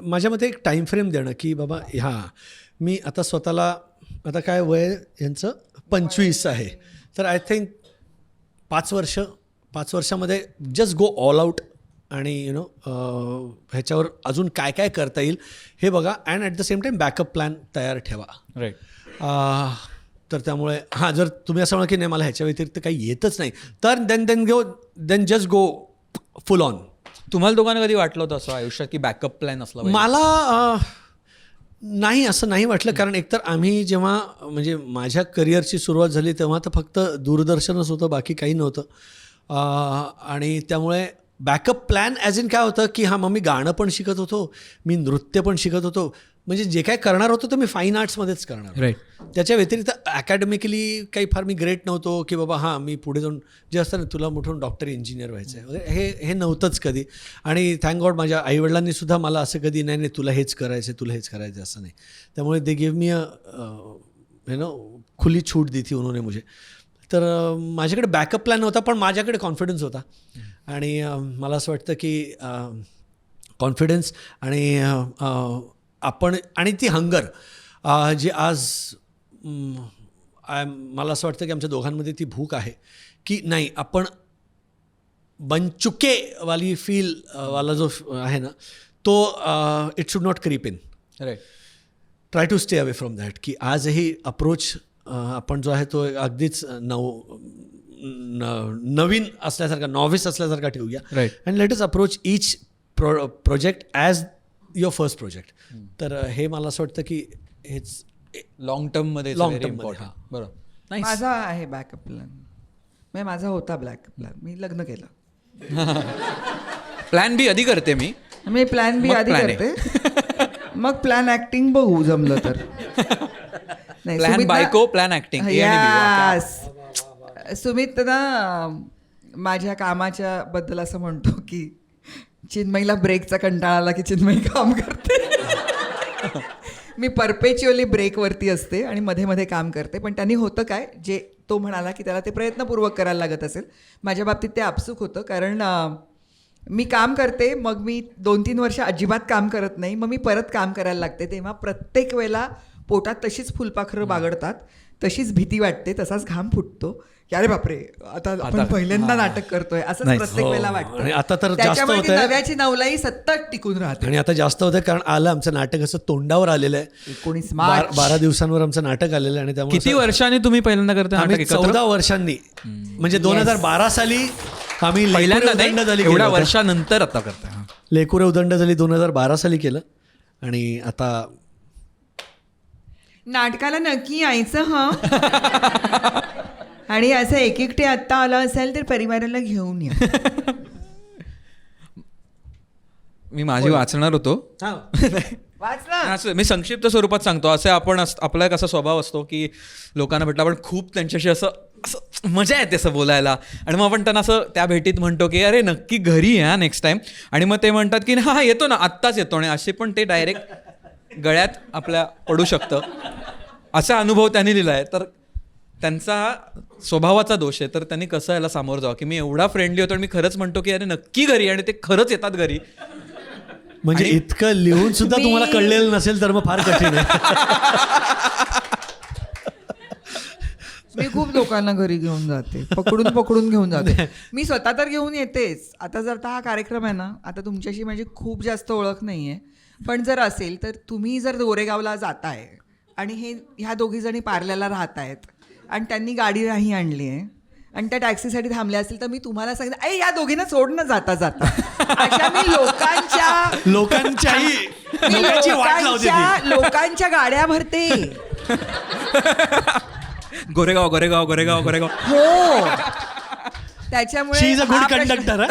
माझ्या मते एक टाईम फ्रेम देणं की बाबा मी आता स्वतःला, आता काय वय यांचं 25 आहे, तर आय थिंक 5 वर्षामध्ये जस्ट गो ऑल आउट आणि ह्याच्यावर अजून काय काय करता येईल हे बघा. And at the same time backup plan तयार ठेवा. राईट. तर त्यामुळे जर तुम्ही असं म्हणा की नाही मला ह्याच्या व्यतिरिक्त काही येतच नाही, तर then just go full on. तुम्हाला दोघांना कधी वाटलं होतं असं आयुष्यात की बॅकअप प्लॅन असला पाहिजे? मला नाही, असं नाही वाटलं. कारण एकतर आम्ही जेव्हा म्हणजे माझ्या करिअरची सुरुवात झाली तेव्हा तर फक्त दूरदर्शनच होतं, बाकी काही नव्हतं. आणि त्यामुळे बॅकअप प्लॅन ॲज इन काय होतं की मग मी गाणं पण शिकत होतो, मी नृत्य पण शिकत होतो. म्हणजे जे काय करणार होतो तर मी फाईन आर्ट्समध्येच करणार. राईट. त्याच्या व्यतिरिक्त अकॅडमिकली काही फार मी ग्रेट नव्हतो की बाबा मी पुढे जाऊन जे असतं ना तुला मोठून डॉक्टर इंजिनियर व्हायचं आहे वगैरे, हे नव्हतंच कधी. आणि थँक गॉड माझ्या आईवडिलांनी सुद्धा मला असं कधी नाही तुला हेच करायचं आहे, तुला हेच करायचं असं नाही. त्यामुळे दे गिव्ह मी खुली छूट दी थी उन्होंने मुझे. तर माझ्याकडे बॅकअप प्लॅन होता, पण माझ्याकडे कॉन्फिडन्स होता. आणि मला असं वाटतं की कॉन्फिडन्स आणि आपण आणि ती हंगर जी आज मला असं वाटतं की आमच्या दोघांमध्ये ती भूक आहे की नाही आपण बनचुके वाली फील वाला जो आहे ना तो it should not creep in. Right. Try to stay away from that. की आजही अप्रोच आपण जो आहे तो अगदीच नवीन असल्यासारखा, नॉव्हिस असल्यासारखा ठेवूया. Right. And let us approach each project as your first project. तर हे मला असं वाटतं की हेच लॉंग टर्ममध्ये Long term मध्ये, इम्पॉर्टंट. बरोबर. Nice. माझा आहे बॅकअप प्लॅन. म्हणजे माझा होता बॅकअप प्लॅन. मी लग्न केलं. प्लॅन बी आधी करते मी. मी प्लॅन बी मग आधी plan A. करते. मग प्लॅन ऍक्टिंग बघू जमलं तर. नाही, प्लॅन सुमित ना- बायको प्लॅन ऍक्टिंग. Yes. सुमित ना माझ्या कामाच्या बद्दल असं म्हणतो की चिन्मयीला ब्रेकचा कंटाळा आला की चिन्मयी काम करते. मी परपेच्युअली ब्रेकवरती असते आणि मध्ये मध्ये काम करते. पण त्यांनी होतं काय, जे तो म्हणाला की त्याला ते प्रयत्नपूर्वक करायला लागत असेल, माझ्या बाबतीत ते आपसूक होतं. कारण मी काम करते, मग मी 2-3 वर्ष अजिबात काम करत नाही, मग मी परत काम करायला लागते. तेव्हा प्रत्येक वेळेला पोटात तशीच फुलपाखरं बागडतात, तशीच भीती वाटते, तसाच घाम फुटतो की अरे बापरे आता आपण पहिल्यांदा नाटक करतोय असंच Nice. प्रत्येक वेळेला आणि वाटतं. आता तर जास्त त्याच्यामुळे ती होतंय. नव्याची नवलाई सतत टिकून राहते. आणि आता जास्त होतं कारण आलं आमचं नाटक असं तोंडावर आलेलं आहे. 19 मार्च 12 दिवसांवर आमचं नाटक आलेलं आहे आणि त्यामुळे किती असं- वर्षांनी तुम्ही पहिल्यांदा करता नाटक आम्ही एकत्र? 14 वर्षांनी म्हणजे 2012 साली आम्ही पहिल्यांदा लेकुरे उदंड नाही, झाली एवढ्या केलं होतं. वर्षानंतर आता करता. लेकुरे उदंड झाली 2012 साली केलं आणि आता नाटकाला नक्की यायचं हा. आणि असं एकटे आत्ता आलं असेल तर परिवाराला घेऊन या. मी माझी वाचणार होतो. वाच ना. असं मी संक्षिप्त स्वरूपात सांगतो. असे आपण आपला एक असा स्वभाव असतो की लोकांना भेटला आपण खूप त्यांच्याशी असं असं मजा येते असं बोलायला आणि मग आपण त्यांना असं त्या भेटीत म्हणतो की अरे नक्की घरी या नेक्स्ट टाइम. आणि मग ते म्हणतात की हा येतो ना, आत्ताच येतो. आणि असे पण ते डायरेक्ट गळ्यात आपल्या पडू शकतं. असा अनुभव त्यांनी लिहिला आहे. तर त्यांचा हा स्वभावाचा दोष आहे. तर त्यांनी कसं याला सामोरं जावं की मी एवढा फ्रेंडली होतो आणि मी खरंच म्हणतो की अरे नक्की घरी, आणि ते खरंच येतात घरी. म्हणजे आणि- इतकं लिहून सुद्धा मी- तुम्हाला कळलेलं नसेल तर मग फार कठीण आहे. मी खूप लोकांना घरी घेऊन जाते, पकडून घेऊन जाते. मी स्वतः तर घेऊन येतेच. आता जर हा कार्यक्रम आहे ना, आता तुमच्याशी माझी खूप जास्त ओळख नाही आहे, पण जर असेल तर तुम्ही जर गोरेगावला जाताय आणि ह्या दोघी जणी पार्ल्याला राहत आहेत आणि त्यांनी गाडी नाही आणली आहे आणि त्या टॅक्सीसाठी थांबल्या असतील तर मी तुम्हाला सांगितलं या दोघींना सोड ना जाता जाता. अशा मी लोकांची वाट लावते ती. लोकांच्या गाड्या भरते. गोरेगाव गोरेगाव गोरेगाव गोरेगाव. हो, त्याच्यामुळे शी इज अ हा गुड प्रश्न- कंडक्टर.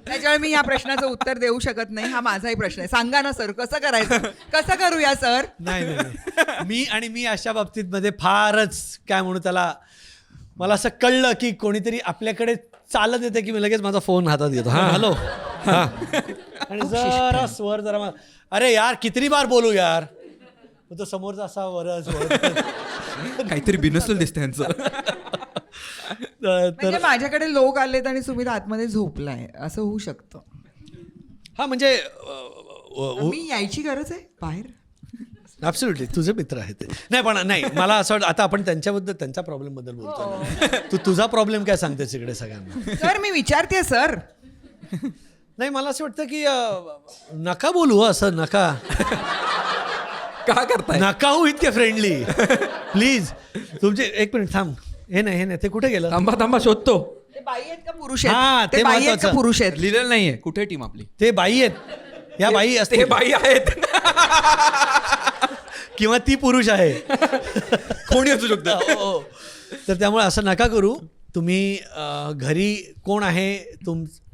त्याच्यामुळे मी या प्रश्नाचं उत्तर देऊ शकत नाही. हा माझाही प्रश्न आहे. सांगा ना सर, कसं करायचं, कसं करूया सर? नाही मी अशा बाबतीत मध्ये फारच काय म्हणू त्याला, मला असं कळलं की कोणीतरी आपल्याकडे चालत येते की मी लगेच माझा फोन हातात घेतो. हां हॅलो हां, आणि जरा स्वर जरा अरे यार किती बार बोलू यार. मग तो समोरचा असा वरच काहीतरी बिनसल दिसतं यांचं. म्हणजे माझ्याकडे लोक आलेत आणि सुमित आतमध्ये झोपलाय, असं होऊ शकतं. हा म्हणजे मी यायची गरज आहे बाहेर. ॲब्सोल्युटली तुझे मित्र आहेत ते. नाही पण नाही मला असं वाटतं आता आपण त्यांच्या प्रॉब्लेम बद्दल बोलतो. तू तुझा प्रॉब्लेम काय सांगतेस इकडे सगळ्यांना. सर मी विचारते सर. नाही मला असं वाटतं की नका बोलू असं, नका का करताय? नका हो इतके फ्रेंडली प्लीज. तुमचे एक मिनिट थांब. हे नाही ते कुठे गेलं. थांबा थांबा शोधतो. ते बाई आहेत का पुरुष हां, आहेत? ते ते बाई आहेत का महत्वाचं. पुरुष आहेत? लिहिलेलं नाहीये कुठे टीम आपली. ते बाई आहेत. या बाई ते असते बाई आहेत. किंवा ती पुरुष आहे. कोणी असू शकतं. तर त्यामुळे असं नका करू. तुम्ही घरी कोण आहे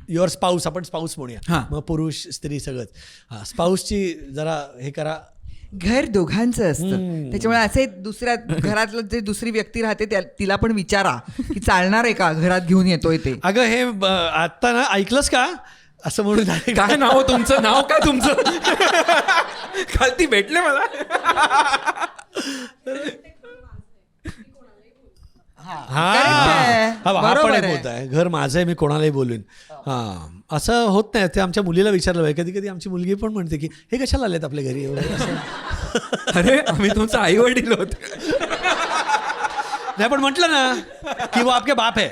युअर स्पाऊस, आपण स्पाऊस म्हणूया. हां. मग पुरुष स्त्री सगळंच. हां, स्पाऊसची जरा हे करा. घर दोघांचं असतं, त्याच्यामुळे असे दुसऱ्या घरातलं जे दुसरी व्यक्ती राहते तिला पण विचारा की चालणार आहे का, घरात घेऊन येतोय ते. अगं हे आत्ता ना ऐकलंस का असं म्हणून काय नाव तुमचं, नाव काय तुमचं? काल ती भेटले मला. हा पण बरोबर एक आहे. होत आहे. घर माझं आहे, मी कोणालाही बोलवीन. हां असं होत नाही. ते आमच्या मुलीला विचारलं पाहिजे. कधी कधी आमची मुलगी पण म्हणते की हे कशाला आलेत आपल्या घरी एवढं असं. अरे आम्ही तुमचं आई वडील होत. नाही पण म्हटलं ना की वो आपके बाप आहे.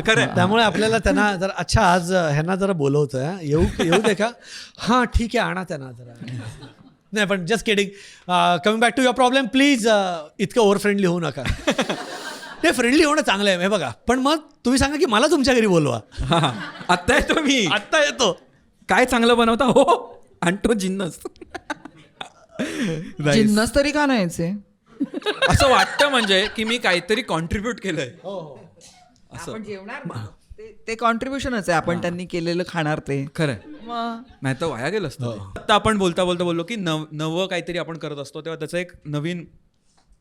खरं. त्यामुळे आपल्याला त्यांना जरा अच्छा आज ह्यांना जरा बोलवतोय येऊ दे का. हां ठीक आहे आणा त्यांना जरा. नाही पण just kidding. Coming back to your problem please इतकं ओव्हर फ्रेंडली होऊ नका. ते फ्रेंडली होणं चांगलं आहे हे बघा. पण मग तुम्ही सांगा की मला तुमच्या घरी बोलवा. आत्ता येतो मी. आत्ता येतो. काय चांगलं बनवता हो आणि तो जिन्नस. Nice. जिन्नस तरी का नाहीचे? असं वाटतं म्हणजे की मी काहीतरी कॉन्ट्रीब्युट केलंय. आपण जेवणार ना. ते कॉन्ट्रीब्युशनच आहे. आपण त्यांनी केलेलं खाणार ते. खरंय, मग नाही तर वाया गेलं असतं. आता आपण बोलता बोलता बोललो की नवं काहीतरी आपण करत असतो तेव्हा त्याचं एक नवीन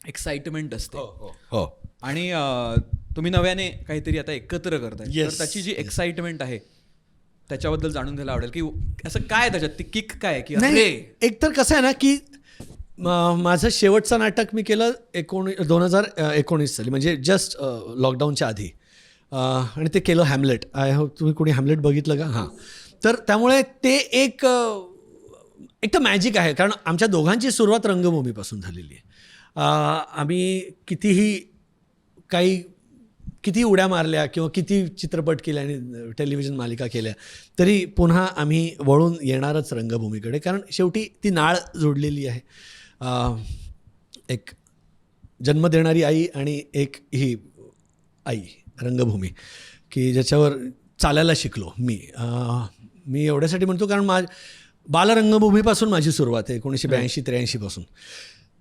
एक्साइटमेंट असते. हो. आणि तुम्ही नव्याने काहीतरी आता एकत्र करताय, तर Yes. त्याची जी एक्साइटमेंट आहे त्याच्याबद्दल जाणून घ्यायला आवडेल की असं काय त्याच्यात ती किक काय की नाही, अरे एकतर कसं आहे ना की माझं शेवटचं नाटक मी केलं 2019 साली, म्हणजे जस्ट लॉकडाऊनच्या आधी. आणि ते केलं हॅमलेट. आय होप तुम्ही कोणी हॅमलेट बघितलं का? हां. तर त्यामुळे ते एक तर मॅजिक आहे, कारण आमच्या दोघांची सुरुवात रंगभूमीपासून झालेली आहे. आम्ही किती उड्या मारल्या किंवा किती चित्रपट केले आणि टेलिव्हिजन मालिका केल्या, तरी पुन्हा आम्ही वळून येणारच रंगभूमीकडे, कारण शेवटी ती नाळ जोडलेली आहे. एक जन्म देणारी आई आणि एक ही आई रंगभूमी, की ज्याच्यावर चालायला शिकलो मी एवढ्यासाठी म्हणतो कारण बालरंगभूमीपासून माझी सुरुवात आहे 1982-83 पासून.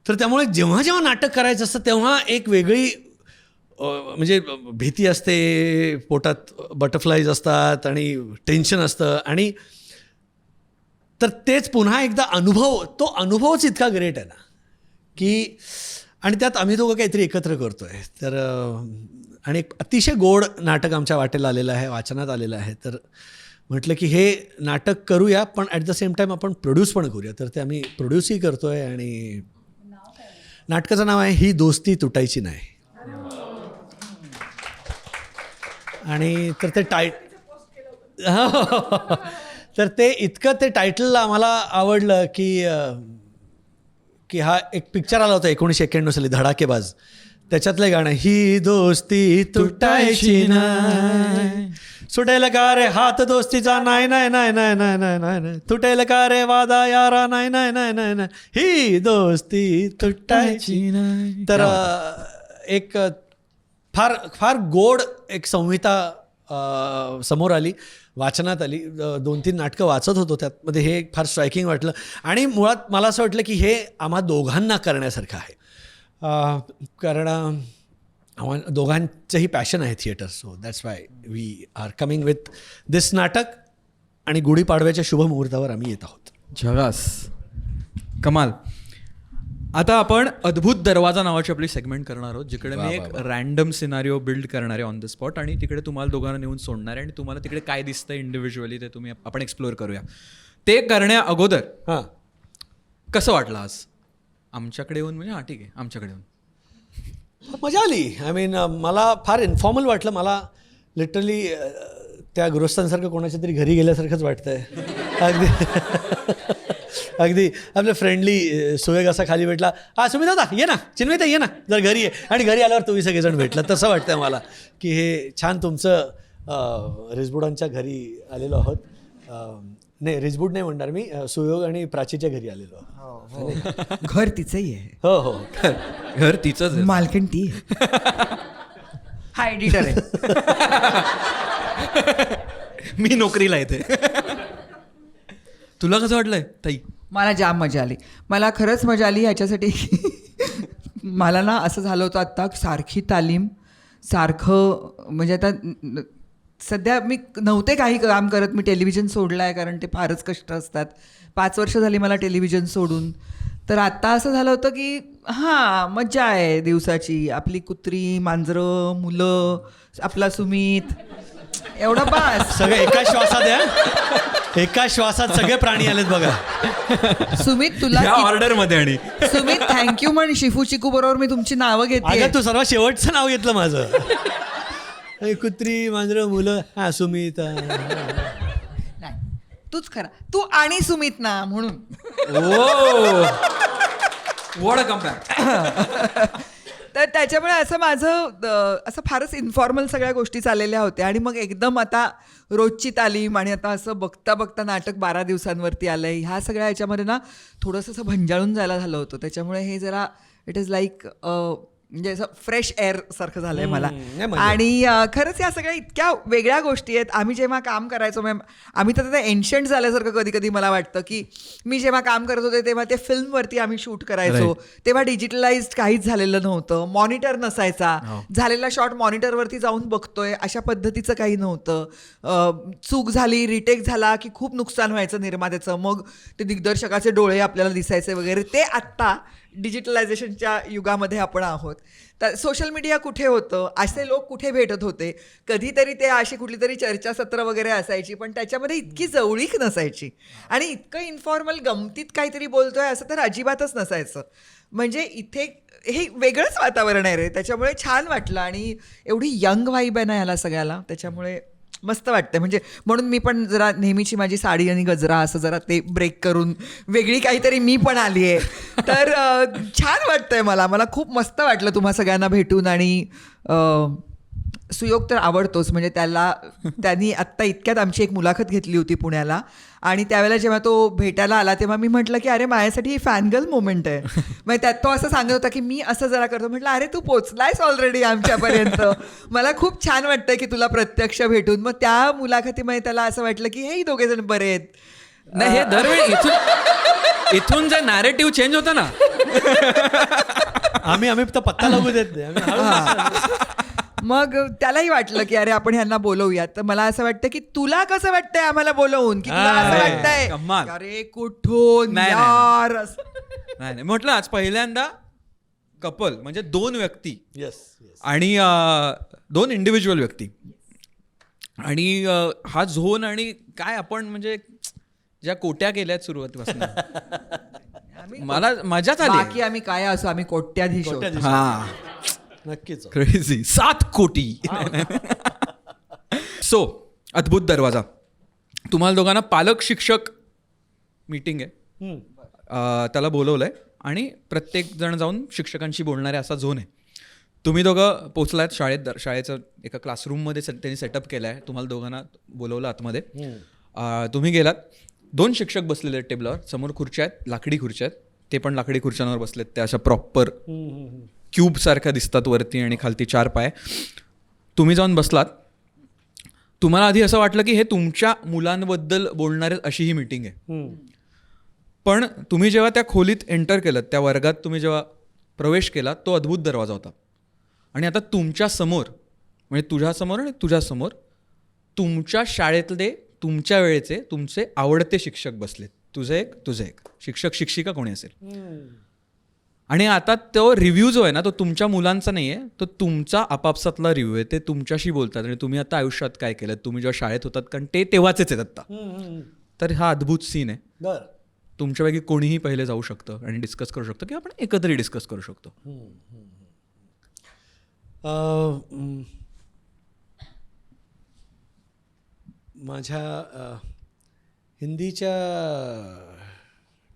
तर त्यामुळे जेव्हा जेव्हा नाटक करायचं असतं तेव्हा एक वेगळी म्हणजे भीती असते, पोटात बटरफ्लाईज असतात आणि टेन्शन असतं. आणि तर तेच पुन्हा एकदा तो अनुभवच इतका ग्रेट आहे ना की, आणि त्यात आम्ही दोघं काहीतरी एकत्र करतो आहे. तर आणि एक अतिशय गोड नाटक आमच्या वाटेला आलेलं आहे, वाचनात आलेलं आहे. तर म्हटलं की हे नाटक करूया, पण ॲट द सेम टाईम आपण प्रोड्यूस पण करूया. तर ते आम्ही प्रोड्यूसही करतो आहे. आणि नाटकाचं नाव आहे ही दोस्ती तुटायची नाही. आणि तर ते तर ते इतकं ते टायटल आम्हाला आवडलं की हा एक पिक्चर आला होता 1991 साली, धडाकेबाज. त्याच्यातलं गाणं ही दोस्ती तुटायची नाही, सुटायला का रे हात दोस्तीचा, नाही नाही नाही नाही नाही नाही नाही, तुटायला का रे वादा यारा, नाही नाही नाही नाही नाही, ही दोस्ती तुटायची नाही. तर एक फार फार गोड एक संहिता समोर आली, वाचनात आली. 2-3 नाटकं वाचत होतो, त्यातमध्ये हे एक फार स्ट्रायकिंग वाटलं. आणि मुळात मला असं वाटलं की हे आम्हा दोघांना करण्यासारखं आहे, कारण आम्हा दोघांचंही पॅशन आहे theatre. So that's why we are coming with this नाटक. आणि गुढीपाडव्याच्या शुभमुहूर्तावर आम्ही येत आहोत. झगास, कमाल. आता आपण अद्भुत दरवाजा नावाची आपली सेगमेंट करणार आहोत, जिकडे मी एक रॅन्डम सिनारिओ बिल्ड करणार आहे ऑन द स्पॉट, आणि तिकडे तुम्हाला दोघांना नेऊन सोडणार आहे आणि तुम्हाला तिकडे काय दिसतं इंडिव्हिज्युअली ते आपण एक्सप्लोअर करूया. ते करण्या अगोदर हां, कसं वाटलं आज आमच्याकडे येऊन? म्हणजे हां ठीक आहे, आमच्याकडे येऊन मजा आली. आय मीन मला फार इन्फॉर्मल वाटलं. मला लिटरली त्या गृहस्थांसारखं कोणाच्या तरी घरी गेल्यासारखंच वाटतंय. अगदी आपल्या फ्रेंडली सुयोग असा खाली भेटला, सुमित होता ये ना, चिन्मयता ये ना, जर घरी आहे. आणि घरी आल्यावर तुम्ही सगळेजण भेटला. तसं वाटतंय मला की हे छान तुमचं रिजबुडांच्या घरी आलेलो आहोत. नाही, रिजबूड नाही म्हणणार मी, सुयोग आणि प्राचीच्या घरी आलेलो आहोत. घर तिचंही आहे. हो हो, घर तिचंच आहे. मालकीण ती हा एडिटर आहे. मी नोकरीला येते. तुला कसं वाटलंय ताई? मला जाम मजा आली. मला खरंच मजा आली ह्याच्यासाठी. मला ना असं झालं होतं आत्ता, सारखी तालीम, सारखं म्हणजे आता सध्या मी नव्हते काही काम करत. मी टेलिव्हिजन सोडलं आहे, कारण ते फारच कष्ट असतात. 5 वर्ष झाली मला टेलिव्हिजन सोडून. तर आत्ता असं झालं होतं की हां, मजा आहे दिवसाची. आपली कुत्री, मांजरं, मुलं, आपला सुमित, एवढा बास. सगळे एका श्वासात आहे, एका श्वासात सगळे प्राणी आलेत बघा. सुमित तुला ऑर्डर मध्ये. आणि सुमित थँक्यू म्हण. शिफू चिकू बरोबर मी तुमची नावं घेते. अगं तू सर्वात शेवटचं नाव घेतलं माझं. कुत्री, मांजरं, मुलं, हां सुमित. नाही, तूच खरा, तू आणि सुमित ना म्हणून. What a comeback. तर त्याच्यामुळे असं माझं असं फारच इन्फॉर्मल सगळ्या गोष्टी चाललेल्या होत्या. आणि मग एकदम आता रोजची तालीम, आणि आता असं बघता बघता नाटक 12 दिवसांवरती आलं आहे. ह्या सगळ्या ह्याच्यामध्ये ना थोडंसं असं भंजाळून जायला झालं होतं. त्याच्यामुळे हे जरा इट इज लाईक म्हणजे असं फ्रेश एअर सारखं झालंय मला. नाही म्हणजे. आणि खरंच या सगळ्या इतक्या वेगळ्या गोष्टी आहेत. आम्ही जेव्हा काम करायचो आम्ही तर एन्शंट झाल्यासारखं कधी कधी मला वाटतं की मी जेव्हा काम करत होते तेव्हा ते फिल्मवरती आम्ही शूट करायचो. तेव्हा डिजिटलाइज्ड काहीच झालेलं नव्हतं, मॉनिटर नसायचा, झालेला शॉट मॉनिटरवरती जाऊन बघतोय अशा पद्धतीचं काही नव्हतं. चूक झाली, रिटेक झाला की खूप नुकसान व्हायचं निर्मात्याचं, मग ते दिग्दर्शकाचे डोळे आपल्याला दिसायचे वगैरे. ते आत्ता डिजिटलायझेशनच्या युगामध्ये आपण आहोत. तर सोशल मीडिया कुठे होतं, असे लोक कुठे भेटत होते, कधीतरी ते अशी कुठली तरी चर्चासत्र वगैरे असायची, पण त्याच्यामध्ये इतकी जवळीक नसायची आणि इतकं इन्फॉर्मल गमतीत काहीतरी बोलतोय असं तर अजिबातच नसायचं. म्हणजे इथे हे वेगळंच वातावरण आहे रे, त्याच्यामुळे छान वाटलं. आणि एवढी यंग वाईब आहे ना याला सगळ्याला, त्याच्यामुळे मस्त वाटतं. म्हणजे म्हणून मी पण जरा नेहमीची माझी साडी आणि गजरा असं जरा ते ब्रेक करून वेगळी काहीतरी मी पण आली आहे. तर छान वाटतंय मला खूप मस्त वाटलं तुम्हा सगळ्यांना भेटून. आणि सुयोग तर आवडतोच, म्हणजे त्यांनी आत्ता इतक्यात आमची एक मुलाखत घेतली होती पुण्याला, आणि त्यावेळेला जेव्हा तो भेटायला आला तेव्हा मी म्हटलं की अरे माझ्यासाठी ही फॅनगर्ल मोमेंट आहे. मग त्यात तो असं सांगत होता की मी असं जरा करतो. म्हटलं अरे तू पोचलायस ऑलरेडी आमच्यापर्यंत. मला खूप छान वाटतंय की तुला प्रत्यक्ष भेटून. मग त्या मुलाखतीमध्ये त्याला असं वाटलं की हे दोघे जण बरे आहेत. नाही, हे दरवेळी इथून जे नॅरेटिव्ह चेंज होतं ना, आम्ही तर पत्ता लागू देत नाही. आम्ही हळू- मग त्यालाही वाटलं की अरे आपण ह्यांना बोलवूयात. तर मला असं वाटतं की तुला कसं वाटतंय आम्हाला बोलवून, की तुला असं वाटतंय कमाल. अरे कुठून नाही, यार नाही म्हटलं आज पहिल्यांदा कपल म्हणजे दोन व्यक्ती Yes, yes. आणि दोन इंडिव्हिज्युअल व्यक्ती आणि हा झोन आणि काय आपण म्हणजे ज्या कोट्या केल्यात सुरुवातीपासून मला मजाच आली. बाकी आम्ही काय असो, आम्ही कोट्याधीश आहोत. हा नक्कीच. क्रेझी 7 कोटी. सो अद्भुत दरवाजा, तुम्हाला दोघांना पालक शिक्षक मीटिंग आहे, त्याला बोलवलंय आणि प्रत्येक जण जाऊन शिक्षकांशी बोलणारे असा झोन आहे. तुम्ही दोघं पोचलात शाळेचं एका क्लासरूममध्ये त्यांनी सेटअप केलं आहे. तुम्हाला दोघांना बोलवलं आतमध्ये. तुम्ही गेलात. 2 शिक्षक बसलेले आहेत टेबलावर, समोर खुर्च्या आहेत, लाकडी खुर्च्या आहेत. ते पण लाकडी खुर्च्यांवर बसलेत. त्या अशा प्रॉपर क्यूब सारख्या दिसतात वरती आणि खालती 4 पाय. तुम्ही जाऊन बसलात. तुम्हाला आधी असं वाटलं की हे तुमच्या मुलांबद्दल बोलणारे अशी ही मीटिंग आहे. पण तुम्ही जेव्हा त्या खोलीत एंटर केलं, त्या वर्गात तुम्ही जेव्हा प्रवेश केला, तो अद्भुत दरवाजा होता. आणि आता तुमच्या समोर, म्हणजे तुझ्यासमोर आणि तुझ्यासमोर तुमच्या शाळेतले तुमच्या वेळेचे तुमचे आवडते शिक्षक बसलेत. तुझं एक शिक्षक शिक्षिका कोणी असेल. आणि आता तो रिव्ह्यू जो आहे ना, तो तुमच्या मुलांचा नाही आहे, तो तुमचा आपापसातला रिव्ह्यू आहे. ते तुमच्याशी बोलतात आणि तुम्ही आता आयुष्यात काय केलं, तुम्ही जेव्हा शाळेत होतात, कारण ते तेव्हाचेच आहेत आत्ता. तर हा अद्भुत सीन आहे. बरं. तुमच्यापैकी कोणीही पहिले जाऊ शकतं आणि डिस्कस करू शकतं, किंवा आपण एकत्रही डिस्कस करू शकतो. माझ्या हिंदीच्या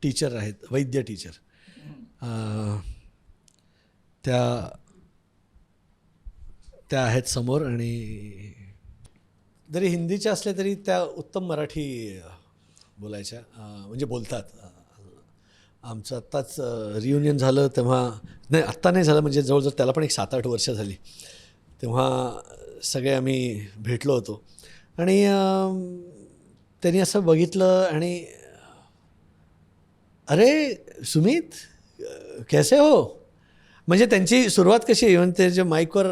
टीचर आहेत, वैद्य टीचर. त्या आहेत समोर, आणि जरी हिंदीच्या असल्या तरी त्या उत्तम मराठी बोलायच्या, म्हणजे बोलतात. आमचं आत्ताच रियुनियन झालं तेव्हा, नाही आत्ता नाही झालं, म्हणजे जवळजवळ त्याला पण एक 7-8 वर्ष झाली. तेव्हा सगळे आम्ही भेटलो होतो आणि त्यांनी असं बघितलं आणि अरे सुमित कैसे हो, म्हणजे त्यांची सुरुवात कशी, इव्हन ते जे माईकवर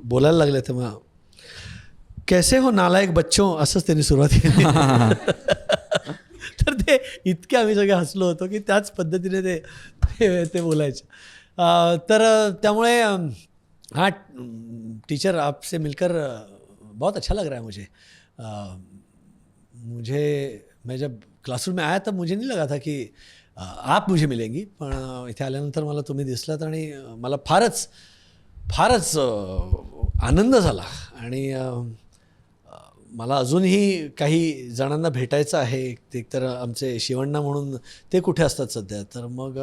बोलायला लागले तेव्हा कैसे हो नालायक बच्चो असंच त्यांनी सुरुवात केली. तर ते इतके आम्ही सगळे हसलो होतो की त्याच पद्धतीने ते बोलायचे. तर त्यामुळे हाँ टीचर आपसे मिलकर बहुत अच्छा लग रहा है मुझे. मैं जब क्लासरूम में आया तब मुझे नहीं लगा था कि आप मुझे मिलेंगी, पण इथे आल्यानंतर मला तुम्ही दिसलात आणि मला फारच आनंद झाला. आणि मला अजूनही काही जणांना भेटायचं आहे. एकतर आमचे शिवण्णा म्हणून ते कुठे असतात सध्या, तर मग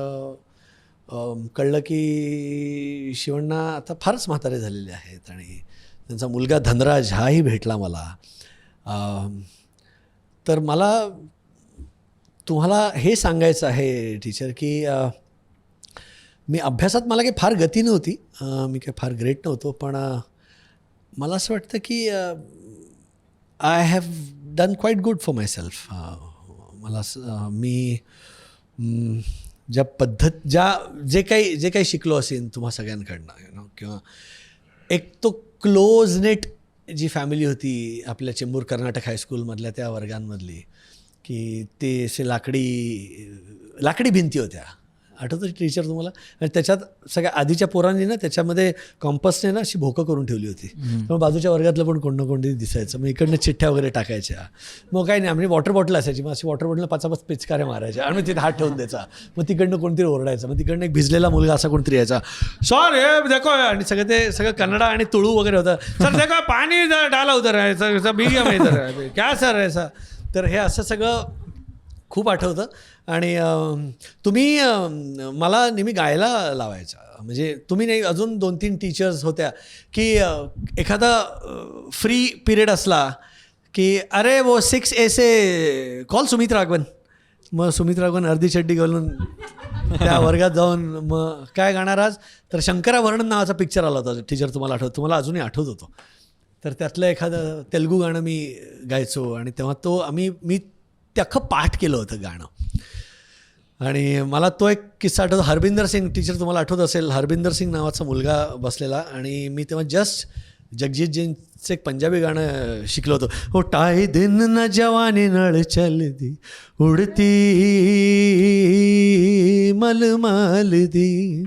कळलं की शिवण्णा आता फारच म्हातारे झालेले आहेत आणि त्यांचा मुलगा धनराज हाही भेटला मला. तर मला तुम्हाला हे सांगायचं आहे टीचर की मी अभ्यासात मला काही फार गती नव्हती, मी काही फार ग्रेट नव्हतो, पण मला असं वाटतं की I have done quite good for myself. मला मी ज्या जे काही शिकलो असेल तुम्हा सगळ्यांकडनं किंवा एक तो क्लोज नेट जी फॅमिली होती आपल्या चेंबूर कर्नाटक हायस्कूलमधल्या त्या वर्गांमधली, की ते असे लाकडी भिंती होत्या, आठवतं टीचर तुम्हाला? आणि त्याच्यात सगळ्या आधीच्या पोरांनी ना त्याच्यामध्ये कॉम्पसने ना अशी भोकं करून ठेवली होती. मग बाजूच्या वर्गातलं पण कोण ना कोणतरी दिसायचं, मग इकडनं चिठ्ठ्या वगैरे टाकायच्या. मग काही नाही, आम्ही वॉटर बॉटल असायची, मग अशी वॉटर बॉटलला 5-5 पिचकाऱ्या मारायच्या आणि तिथे हात ठेवून द्यायचा. मग तिकडनं कोणतरी ओरडायचं, मग तिकडनं एक भिजलेला मुलगा असा कोणतरी यायचा, सर हे देखो, आणि सगळं कन्नडा आणि तुळू वगैरे होतं. सर देखो पाणी डाला उधर आहे, बिग इधर क्या सर ऐसा. तर हे असं सगळं खूप आठवतं. आणि तुम्ही मला नेहमी गायला लावायचा, म्हणजे तुम्ही नाही, अजून 2-3 टीचर्स होत्या की एखादा फ्री पिरियड असला की अरे वो 6 ऐसे कॉल सुमित राघवन. मग सुमित राघवन अर्धी चड्डी घालून त्या वर्गात जाऊन मग काय गाणार आज, तर शंकराभरणं नावाचा पिक्चर आला होता टीचर, तुम्हाला आठवतं? तुम्हाला अजूनही आठवत होतो. तर त्यातलं एखादं तेलुगू गाणं मी गायचो आणि तेव्हा मी ते अख्खं पाठ केलं होतं गाणं. आणि मला तो एक किस्सा आठवतो, हरबिंदर सिंग टीचर तुम्हाला आठवत असेल, हरबिंदर सिंग नावाचा मुलगा बसलेला, आणि मी तेव्हा जस्ट जगजीतजींचं एक पंजाबी गाणं शिकलो होतो, हो टाय दिन न जवानी नळ चलदी उडती मलमल दी.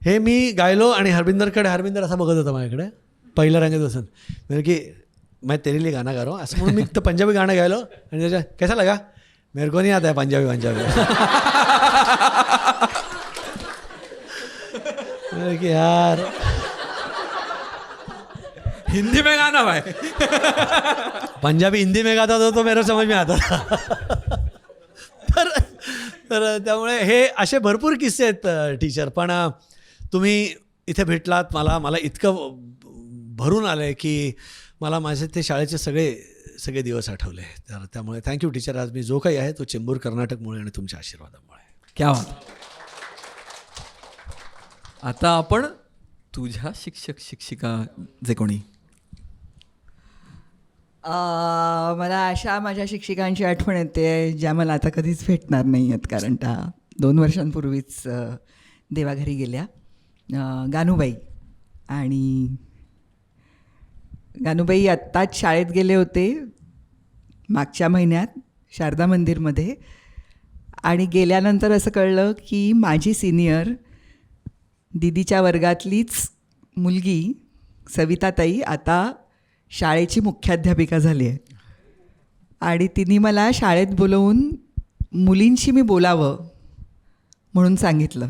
हे मी गायलो आणि हरबिंदर असा बघत होता माझ्याकडे पहिल्या रांगेत बसून, म्हणजे की मैं तेरे लिए गाना गा रहा हूं असं म्हणून मी तर पंजाबी गाणं गायलो. आणि त्याच्या कैसा लगा, मेरे को नहीं आता है पंजाबी. कि यार हिंदी में गाना भाई. पंजाबी हिंदी में गाता तो मेरे समझ में आता था. तर त्यामुळे हे असे भरपूर किस्से आहेत टीचर. पण तुम्ही इथे भेटलात, मला इतकं भरून आलं आहे की मला माझे ते शाळेचे सगळे दिवस आठवले. तर त्यामुळे थँक्यू टीचर. आज मी जो काही आहे तो चेंबूर कर्नाटकमुळे आणि तुमच्या आशीर्वादामुळे. क्या आता आपण तुझ्या शिक्षिका जे कोणी. मला अशा माझ्या शिक्षिकांची आठवण येते ज्या मला आता कधीच भेटणार नाही आहेत, कारण त्या 2 वर्षांपूर्वीच देवाघरी गेल्या. गानूबाई. आणि गानूबाई आत्ताच शाळेत गेले होते मागच्या महिन्यात शारदा मंदिरमध्ये, आणि गेल्यानंतर असं कळलं की माझी सिनियर दीदीच्या वर्गातलीच मुलगी सविताताई आता शाळेची मुख्याध्यापिका झाली आहे. आणि तिने मला शाळेत बोलवून मुलींशी मी बोलावं म्हणून सांगितलं.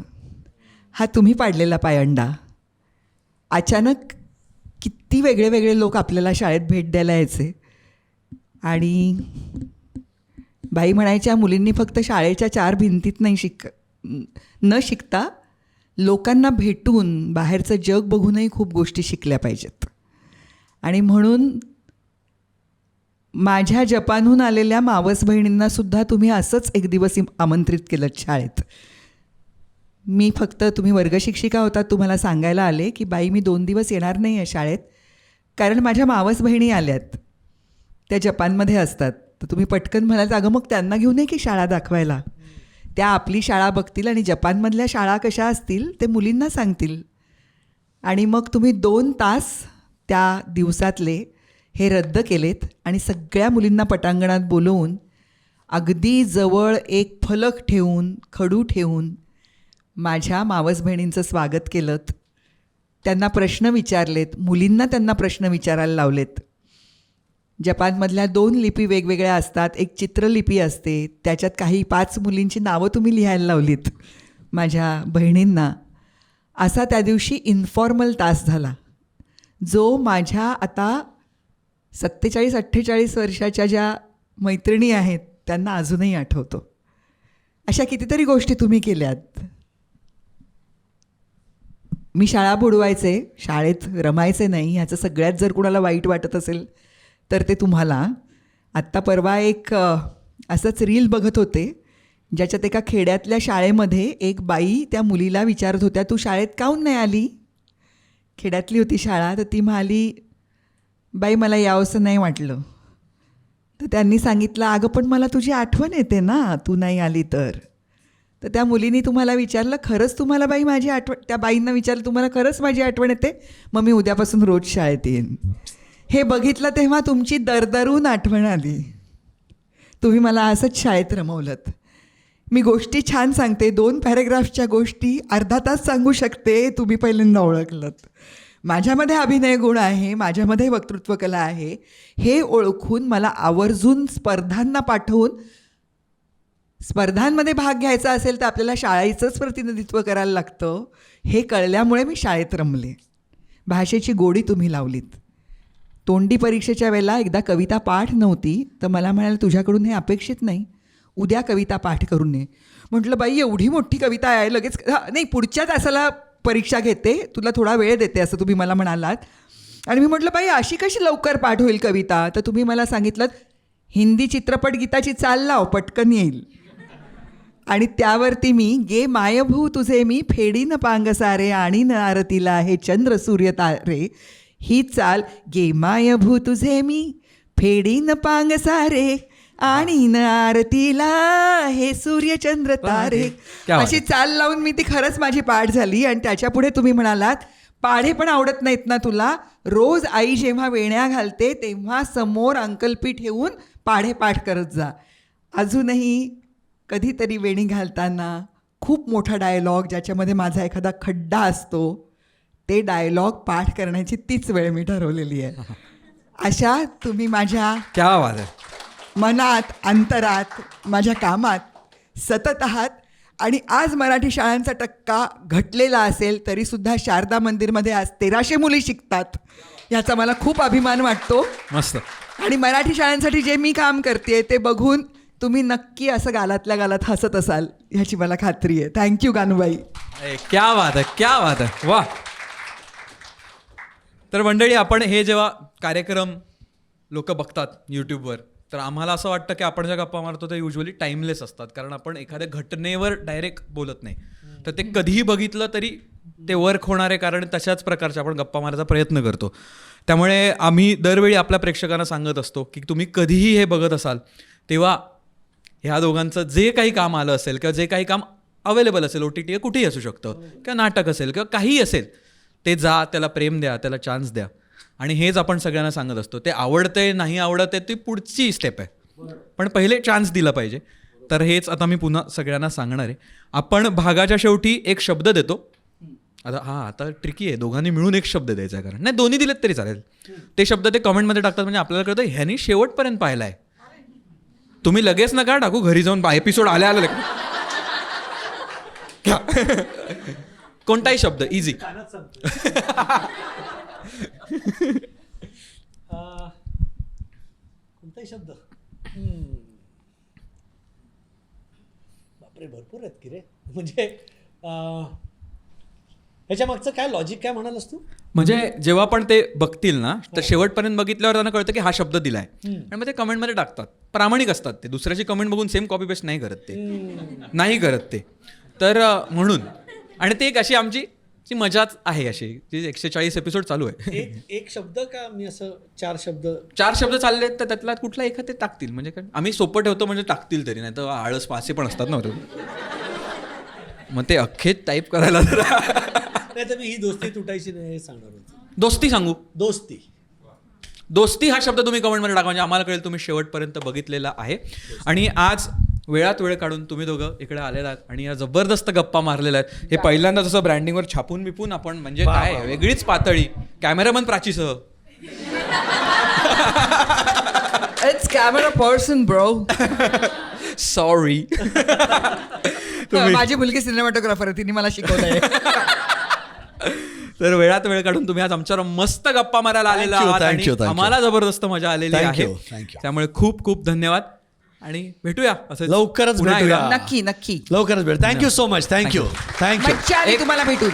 हा तुम्ही पाडलेला पायंडा. अचानक किती वेगळे वेगळे लोक आपल्याला शाळेत भेट द्यायला यायचे, आणि बाई म्हणायच्या मुलींनी फक्त शाळेच्या 4 भिंतीत न शिकता लोकांना भेटून बाहेरचं जग बघूनही खूप गोष्टी शिकल्या पाहिजेत. आणि म्हणून माझ्या जपानहून आलेल्या मावस बहिणींनासुद्धा तुम्ही असंच एक दिवस आमंत्रित केलं शाळेत. मी फक्त, तुम्ही वर्गशिक्षिका होता, तुम्हाला सांगायला आले की बाई मी 2 दिवस येणार नाही आहे शाळेत, कारण माझ्या मावस बहिणी आल्यात, त्या जपानमध्ये असतात. तर तुम्ही पटकन म्हणाल अगं मग त्यांना घेऊन ये की शाळा दाखवायला, त्या आपली शाळा बघतील आणि जपानमधल्या शाळा कशा असतील ते मुलींना सांगतील. आणि मग तुम्ही 2 तास त्या दिवसातले हे रद्द केलेत आणि सगळ्या मुलींना पटांगणात बोलवून अगदी जवळ एक फलक ठेवून, खडू ठेवून माझ्या मावस बहिणींचं स्वागत केलं. त्यांना प्रश्न विचारलेत, मुलींना त्यांना प्रश्न विचारायला लावलेत. जपानमधल्या 2 लिपी वेगवेगळ्या असतात, एक चित्रलिपी असते, त्याच्यात काही 5 मुलींची नावं तुम्ही लिहायला लावलीत माझ्या बहिणींना. असा त्या दिवशी इन्फॉर्मल तास झाला, जो माझ्या आता 47-48 वर्षाच्या ज्या मैत्रिणी आहेत त्यांना अजूनही आठवतो. अशा कितीतरी गोष्टी तुम्ही केल्यात. मी शाळा बुडवायचे, शाळेत रमायचे नाही, ह्याचं सगळ्यात जर कुणाला वाईट वाटत असेल तर ते तुम्हाला. आत्ता परवा एक असंच रील बघत होते ज्याच्यात एका खेड्यातल्या शाळेमध्ये एक बाई त्या मुलीला विचारत होत्या, तू शाळेत काहून नाही आली? खेड्यातली होती शाळा. तर ती म्हणाली, बाई मला यावंसं नाही वाटलं. तर त्यांनी सांगितलं, अगं पण मला तुझी आठवण येते ना, तू नाही आली तर. तर त्या मुलीने तुम्हाला विचारलं, खरंच तुम्हाला बाई माझी आठवण, त्या बाईंना विचारलं, तुम्हाला खरंच माझी आठवण येते? मग मी उद्यापासून रोज शाळेत येईन. हे बघितलं तेव्हा तुमची दरदरून आठवण आली. तुम्ही मला असंच शाळेत रमवलं. मी गोष्टी छान सांगते, 2 पॅरेग्राफच्या गोष्टी अर्धा तास सांगू शकते, तुम्ही पहिल्यांदा ओळखलं. माझ्यामध्ये अभिनय गुण आहे, माझ्यामध्ये वक्तृत्व कला आहे, हे ओळखून मला आवर्जून स्पर्धांना पाठवून, स्पर्धांमध्ये भाग घ्यायचा असेल तर आपल्याला शाळेचंच प्रतिनिधित्व करायला लागतं, हे कळल्यामुळे मी शाळेत रमले. भाषेची गोडी तुम्ही लावलीत. तोंडी परीक्षेच्या वेळेला एकदा कविता पाठ नव्हती, तर मला म्हणाले, तुझ्याकडून हे अपेक्षित नाही, उद्या कविता पाठ करून ये. म्हटलं, बाई एवढी मोठी कविता आहे, लगेच नाही, पुढच्या तासाला परीक्षा घेते, तुला थोडा वेळ देते असं तुम्ही मला म्हणालात. आणि मी म्हटलं, बाई अशी कशी लवकर पाठ होईल कविता? तर तुम्ही मला सांगितलं, हिंदी चित्रपट गीताची चाल लाव, पटकन येईल. आणि त्यावरती मी, गे मायभू तुझे मी फेडीन पांग सारे आणि न आरतीला हे चंद्र सूर्य तारे, ही चाल, गे मायभू तुझे मी फेडीन पांग सारे आणि न आरतीला हे सूर्यचंद्र तारे, अशी चाल लावून मी ती खरंच माझी पाठ झाली. आणि त्याच्या पुढे तुम्ही म्हणालात, पाढे पण आवडत नाहीत ना तुला? रोज आई जेव्हा वेण्या घालते तेव्हा समोर अंकलपी ठेवून पाढे पाठ करत जा. अजूनही कधीतरी वेणी घालताना खूप मोठा डायलॉग ज्याच्यामध्ये माझा एखादा खड्डा असतो, ते डायलॉग पाठ करण्याची तीच वेळ मी ठरवलेली आहे. अशा तुम्ही माझ्या क्या बात आहे, मनात, अंतरात, माझ्या कामात सतत आहात. आणि आज मराठी शाळांचा टक्का घटलेला असेल तरीसुद्धा शारदा मंदिरमध्ये आज 1300 मुली शिकतात, ह्याचा मला खूप अभिमान वाटतो. मस्त. आणि मराठी शाळांसाठी जे मी काम करते ते बघून तुम्ही नक्की असं गालातल्या गालात हसत असाल ह्याची मला खात्री आहे. थँक्यू गानूबाई. क्या बात आहे, क्या बात आहे, वा. तर मंडळी, आपण हे जेव्हा कार्यक्रम लोक बघतात यूट्यूबवर, तर आम्हाला असं वाटतं की आपण ज्या गप्पा मारतो ते युजली टाईमलेस असतात, कारण आपण एखाद्या घटनेवर डायरेक्ट बोलत नाही. तर ते कधीही बघितलं तरी ते वर्क होणार आहे, कारण तशाच प्रकारच्या आपण गप्पा मारायचा प्रयत्न करतो. त्यामुळे आम्ही दरवेळी आपल्या प्रेक्षकांना सांगत असतो की तुम्ही कधीही हे बघत असाल तेव्हा ह्या दोघांचं जे काही काम आलं असेल किंवा जे काही काम अवेलेबल असेल, OTT कुठेही असू शकतं, किंवा नाटक असेल किंवा काहीही असेल, ते जा, त्याला प्रेम द्या, त्याला चान्स द्या. आणि हेच आपण सगळ्यांना सांगत असतो. ते आवडतंय नाही आवडत आहे ती पुढची स्टेप आहे, पण पहिले चान्स दिला पाहिजे. तर हेच आता मी पुन्हा सगळ्यांना सांगणार आहे. आपण भागाच्या शेवटी एक शब्द देतो. आता ट्रिकी आहे, दोघांनी मिळून एक शब्द द्यायचा आहे, कारण नाही दोन्ही दिलेत तरी चालेल. ते शब्द ते कमेंटमध्ये टाकतात, म्हणजे आपल्याला कळतं ह्यांनी शेवटपर्यंत पाहिला आहे. तुम्ही लगेच नका टाकू, घरी जाऊन एपिसोड आल्या कोणताही शब्द इझी. कोणताही शब्द, बापरे भरपूर आहेत की रे. म्हणजे ह्याच्या मागचं काय लॉजिक काय म्हणालस तू? म्हणजे जेव्हा पण ते बघतील ना, तर शेवटपर्यंत बघितल्यावर त्यांना कळतं की हा शब्द दिलाय, आणि मग ते कमेंटमध्ये टाकतात. प्रामाणिक असतात ते, दुसऱ्याची कमेंट बघून सेम कॉपी पेस्ट नाही करत ते, नाही करत ते. तर म्हणून, आणि ते एक अशी आमची ती मजाच आहे, अशी जी 140 एपिसोड चालू आहे. एक शब्द का मी असं 4 शब्द चालले तर त्यातला कुठला एखाद ते टाकतील, म्हणजे काय आम्ही सोपं ठेवतो, म्हणजे टाकतील तरी, नाही तर आळस पासे पण असतात ना, मग ते अख्खे टाईप करायला. नाही तर मी ही दोस्ती तुटायची नाही हे सांगणार होतो. दोस्ती सांगू, दोस्ती हा शब्द तुम्ही कमेंटमध्ये टाका, म्हणजे आम्हाला कळेल तुम्ही शेवटपर्यंत बघितलेला आहे. आणि आज वेळात वेळ काढून तुम्ही दोघं इकडे आलेला आहात आणि या जबरदस्त गप्पा मारलेल्या आहेत. हे पहिल्यांदा जसं ब्रँडिंगवर छापून बिपून आपण, म्हणजे काय वेगळीच पातळी, कॅमेरामन प्राचीसह. It's camera person bro. Sorry. माझी मुलगी सिनेमॅटोग्राफर आहे, तिने मला शिकवलंय. तर वेळात वेळ काढून तुम्ही आज आमच्यावर मस्त गप्पा मारायला आलेला आहात आणि आम्हाला जबरदस्त मजा आलेली आहे. त्यामुळे खूप खूप धन्यवाद आणि भेटूया असं लवकरच भेटूया. नक्की लवकरच भेट. Thank you so much. थँक्यू. मज्जा आली तुम्हाला भेटून.